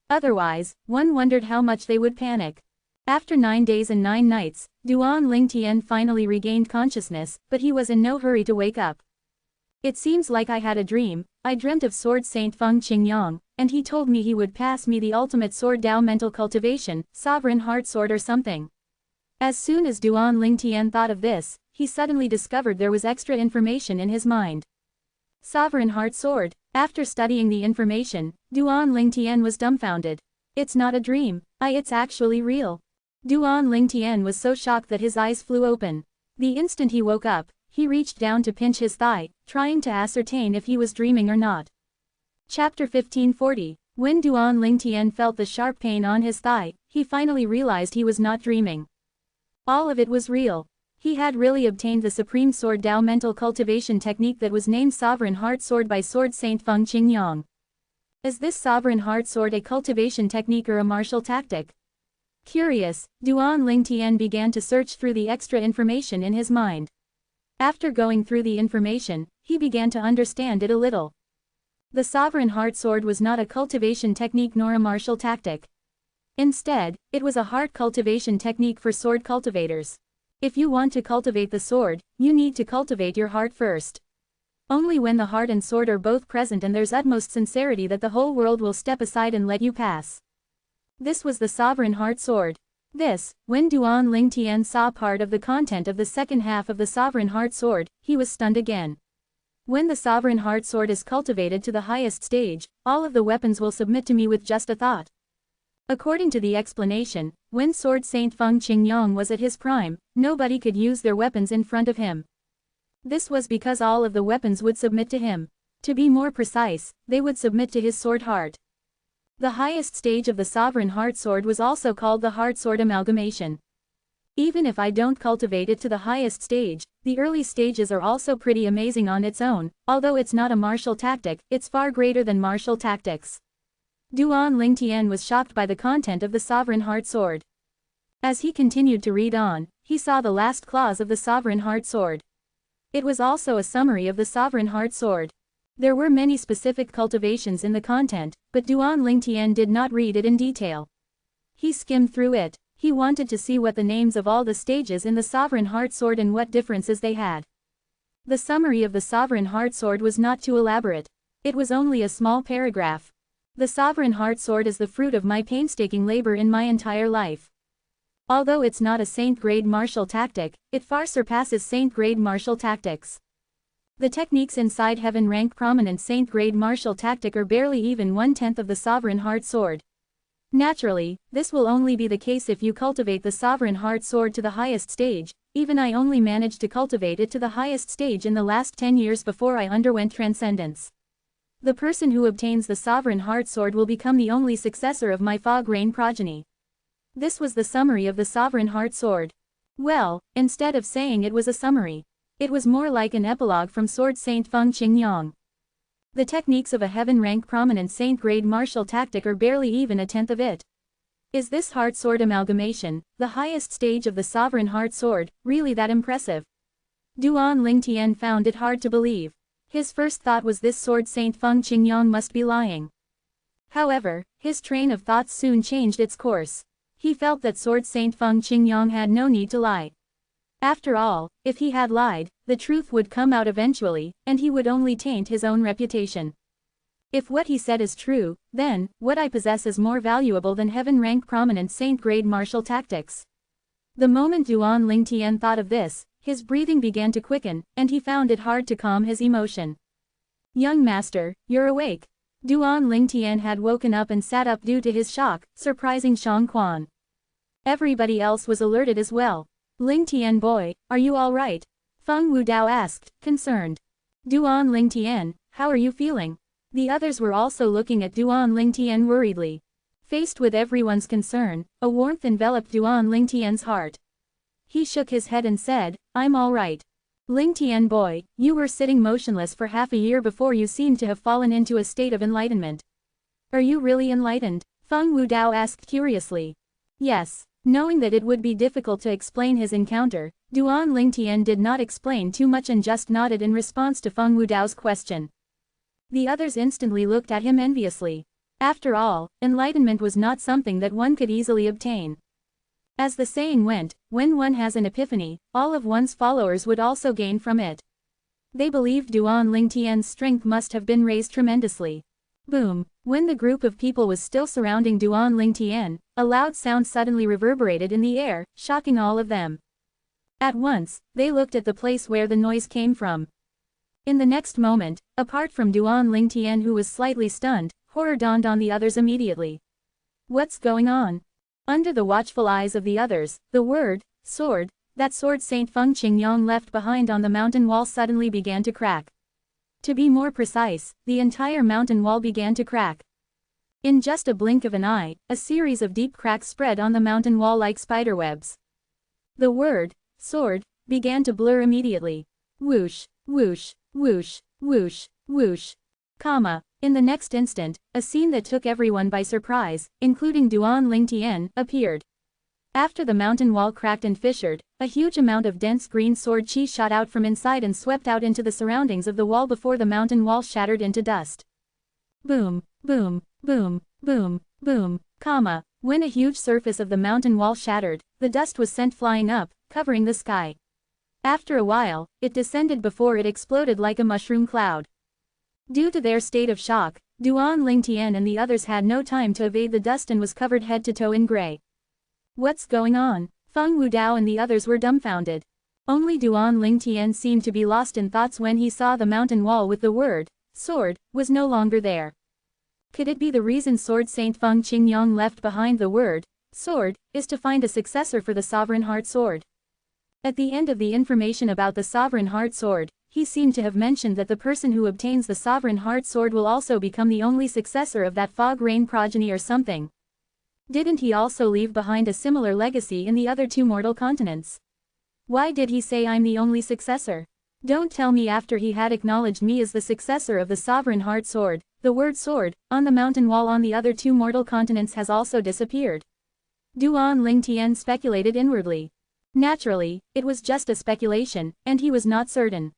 Otherwise, one wondered how much they would panic. After 9 days and 9 nights, Duan Lingtian finally regained consciousness, but he was in no hurry to wake up. It seems like I had a dream. I dreamt of Sword Saint Feng Qingyang, and he told me he would pass me the ultimate sword Tao mental cultivation, sovereign heart sword or something. As soon as Duan Lingtian thought of this, he suddenly discovered there was extra information in his mind. Sovereign heart sword. After studying the information, Duan Lingtian was dumbfounded. It's not a dream, it's actually real. Duan Lingtian was so shocked that his eyes flew open. The instant he woke up, he reached down to pinch his thigh, trying to ascertain if he was dreaming or not. Chapter 1540. When Duan Lingtian felt the sharp pain on his thigh, he finally realized he was not dreaming. All of it was real. He had really obtained the supreme sword Tao mental cultivation technique that was named Sovereign Heart Sword by Sword Saint Feng Qingyang. Is this Sovereign Heart Sword a cultivation technique or a martial tactic? Curious, Duan Lingtian began to search through the extra information in his mind. After going through the information, he began to understand it a little. The Sovereign Heart Sword was not a cultivation technique nor a martial tactic. Instead, it was a heart cultivation technique for sword cultivators. If you want to cultivate the sword, you need to cultivate your heart first. Only when the heart and sword are both present and there's utmost sincerity that the whole world will step aside and let you pass. This was the Sovereign Heart Sword. When Duan Lingtian saw part of the content of the second half of the Sovereign Heart Sword, he was stunned again. When the Sovereign Heart Sword is cultivated to the highest stage, all of the weapons will submit to me with just a thought. According to the explanation, when Sword Saint Feng Qingyang was at his prime, nobody could use their weapons in front of him. This was because all of the weapons would submit to him. To be more precise, they would submit to his sword heart. The highest stage of the Sovereign Heart Sword was also called the Heart Sword Amalgamation. Even if I don't cultivate it to the highest stage, the early stages are also pretty amazing on its own. Although it's not a martial tactic, it's far greater than martial tactics. Duan Lingtian was shocked by the content of the Sovereign Heart Sword. As he continued to read on, he saw the last clause of the Sovereign Heart Sword. It was also a summary of the Sovereign Heart Sword. There were many specific cultivations in the content, but Duan Lingtian did not read it in detail. He skimmed through it. He wanted to see what the names of all the stages in the Sovereign Heart Sword and what differences they had. The summary of the Sovereign Heart Sword was not too elaborate. It was only a small paragraph. The Sovereign Heart Sword is the fruit of my painstaking labor in my entire life. Although it's not a saint-grade martial tactic, it far surpasses saint-grade martial tactics. The techniques inside heaven rank prominent saint-grade martial tactic are barely even 1/10 of the sovereign heart sword. Naturally, this will only be the case if you cultivate the sovereign heart sword to the highest stage. Even I only managed to cultivate it to the highest stage in the last 10 years before I underwent transcendence. The person who obtains the sovereign heart sword will become the only successor of my fog rain progeny. This was the summary of the sovereign heart sword. Well, instead of saying it was a summary, it was more like an epilogue from Sword Saint Feng Qingyang. The techniques of a heaven rank prominent saint-grade martial tactic are barely even 1/10 of it. Is this heart sword amalgamation, the highest stage of the sovereign heart sword, really that impressive? Duan Lingtian found it hard to believe. His first thought was this Sword Saint Feng Qingyang must be lying. However, his train of thoughts soon changed its course. He felt that Sword Saint Feng Qingyang had no need to lie. After all, if he had lied, the truth would come out eventually, and he would only taint his own reputation. If what he said is true, then, what I possess is more valuable than heaven-rank prominent saint-grade martial tactics. The moment Duan Lingtian thought of this, his breathing began to quicken, and he found it hard to calm his emotion. Young master, you're awake. Duan Lingtian had woken up and sat up due to his shock, surprising Shang Quan. Everybody else was alerted as well. Lingtian boy, are you all right? Feng Wudao asked, concerned. Duan Lingtian, how are you feeling? The others were also looking at Duan Lingtian worriedly. Faced with everyone's concern, a warmth enveloped Duan Lingtian's heart. He shook his head and said, I'm all right. Lingtian boy, you were sitting motionless for half a year before you seemed to have fallen into a state of enlightenment. Are you really enlightened? Feng Wudao asked curiously. Yes. Knowing that it would be difficult to explain his encounter, Duan Lingtian did not explain too much and just nodded in response to Feng Wudao's question. The others instantly looked at him enviously. After all, enlightenment was not something that one could easily obtain. As the saying went, when one has an epiphany, all of one's followers would also gain from it. They believed Duan Lingtian's strength must have been raised tremendously. Boom! When the group of people was still surrounding Duan Lingtian, a loud sound suddenly reverberated in the air, shocking all of them. At once, they looked at the place where the noise came from. In the next moment, apart from Duan Lingtian who was slightly stunned, horror dawned on the others immediately. What's going on? Under the watchful eyes of the others, the word, sword, that Sword Saint Feng Qingyang left behind on the mountain wall suddenly began to crack. To be more precise, the entire mountain wall began to crack. In just a blink of an eye, a series of deep cracks spread on the mountain wall like spiderwebs. The word, sword, began to blur immediately. Whoosh, whoosh, whoosh, whoosh, whoosh. In the next instant, a scene that took everyone by surprise, including Duan Lingtian, appeared. After the mountain wall cracked and fissured, a huge amount of dense green sword chi shot out from inside and swept out into the surroundings of the wall before the mountain wall shattered into dust. Boom, boom, boom, boom, boom, When a huge surface of the mountain wall shattered, the dust was sent flying up, covering the sky. After a while, it descended before it exploded like a mushroom cloud. Due to their state of shock, Duan Lingtian and the others had no time to evade the dust and was covered head to toe in gray. What's going on? Feng Wudao and the others were dumbfounded. Only Duan Lingtian seemed to be lost in thoughts when he saw the mountain wall with the word, sword, was no longer there. Could it be the reason Sword Saint Feng Qingyang left behind the word, sword, is to find a successor for the Sovereign Heart Sword? At the end of the information about the Sovereign Heart Sword, he seemed to have mentioned that the person who obtains the Sovereign Heart Sword will also become the only successor of that fog rain progeny or something. Didn't he also leave behind a similar legacy in the other two mortal continents? Why did he say I'm the only successor? Don't tell me after he had acknowledged me as the successor of the Sovereign Heart Sword, the word sword, on the mountain wall on the other two mortal continents has also disappeared. Duan Lingtian speculated inwardly. Naturally, it was just a speculation, and he was not certain.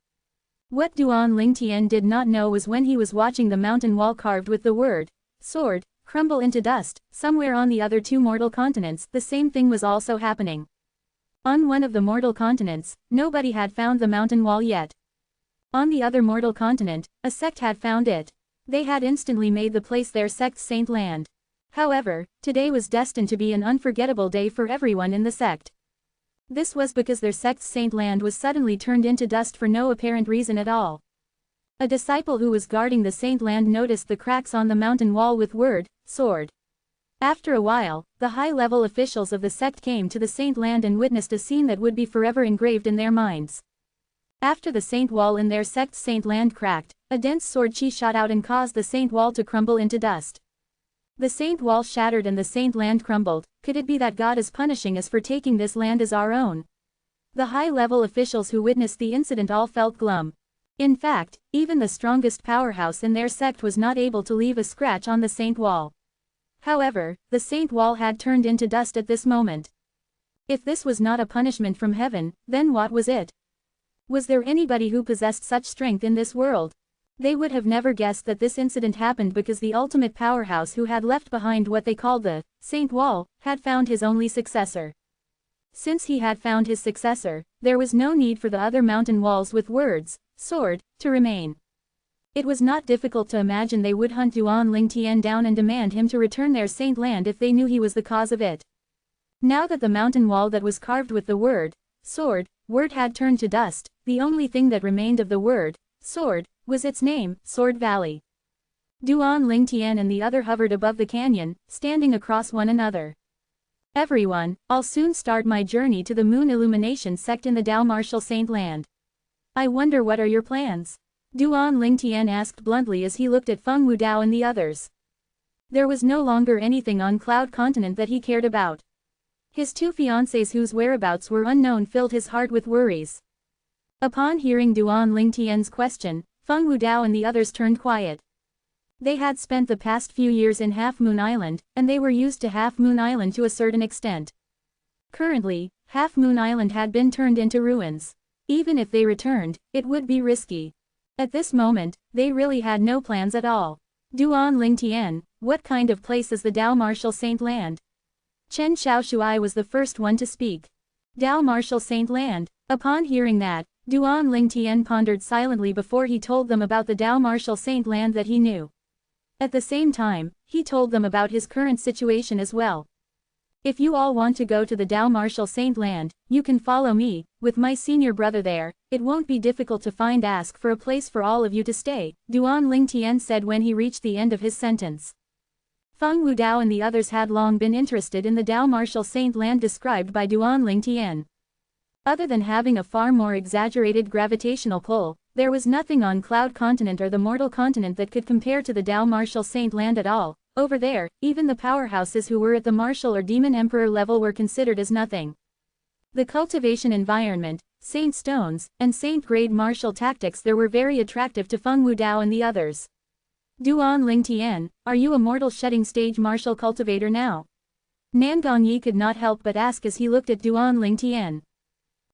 What Duan Lingtian did not know was when he was watching the mountain wall carved with the word, sword, crumble into dust, somewhere on the other two mortal continents, the same thing was also happening. On one of the mortal continents, nobody had found the mountain wall yet. On the other mortal continent, a sect had found it. They had instantly made the place their sect's saint land. However, today was destined to be an unforgettable day for everyone in the sect. This was because their sect's saint land was suddenly turned into dust for no apparent reason at all. A disciple who was guarding the Saint Land noticed the cracks on the mountain wall with word, sword. After a while, the high-level officials of the sect came to the Saint Land and witnessed a scene that would be forever engraved in their minds. After the Saint Wall in their sect's Saint Land cracked, a dense sword chi shot out and caused the Saint Wall to crumble into dust. The Saint Wall shattered and the Saint Land crumbled. Could it be that God is punishing us for taking this land as our own? The high-level officials who witnessed the incident all felt glum. In fact, even the strongest powerhouse in their sect was not able to leave a scratch on the Saint Wall. However, the Saint Wall had turned into dust at this moment. If this was not a punishment from heaven, then what was it? Was there anybody who possessed such strength in this world? They would have never guessed that this incident happened because the ultimate powerhouse who had left behind what they called the Saint Wall had found his only successor. Since he had found his successor, there was no need for the other mountain walls with words, sword, to remain. It was not difficult to imagine they would hunt Duan Lingtian down and demand him to return their Saint Land if they knew he was the cause of it. Now that the mountain wall that was carved with the word, sword, had turned to dust, the only thing that remained of the word, sword, was its name, Sword Valley. Duan Lingtian and the other hovered above the canyon, standing across one another. Everyone, I'll soon start my journey to the Moon Illumination sect in the Dao Martial Saint Land. I wonder what are your plans? Duan Lingtian asked bluntly as he looked at Feng Wudao and the others. There was no longer anything on Cloud Continent that he cared about. His two fiancées whose whereabouts were unknown filled his heart with worries. Upon hearing Duan Lingtian's question, Feng Wudao and the others turned quiet. They had spent the past few years in Half Moon Island, and they were used to Half Moon Island to a certain extent. Currently, Half Moon Island had been turned into ruins. Even if they returned, it would be risky. At this moment, they really had no plans at all. Duan Lingtian, what kind of place is the Dao Martial Saint Land? Chen Xiaoshuai was the first one to speak. Dao Martial Saint Land. Upon hearing that, Duan Lingtian pondered silently before he told them about the Dao Martial Saint Land that he knew. At the same time, he told them about his current situation as well. If you all want to go to the Dao Martial Saint Land, you can follow me. With my senior brother there, it won't be difficult to ask for a place for all of you to stay, Duan Lingtian said when he reached the end of his sentence. Feng Wudao and the others had long been interested in the Dao Martial Saint Land described by Duan Lingtian. Other than having a far more exaggerated gravitational pull, there was nothing on Cloud Continent or the Mortal Continent that could compare to the Dao Martial Saint Land at all. Over there, even the powerhouses who were at the Martial or Demon Emperor level were considered as nothing. The cultivation environment, Saint Stones, and Saint-grade martial tactics there were very attractive to Feng Wudao and the others. Duan Lingtian, are you a mortal shedding stage martial cultivator now? Nan Gongyi could not help but ask as he looked at Duan Lingtian.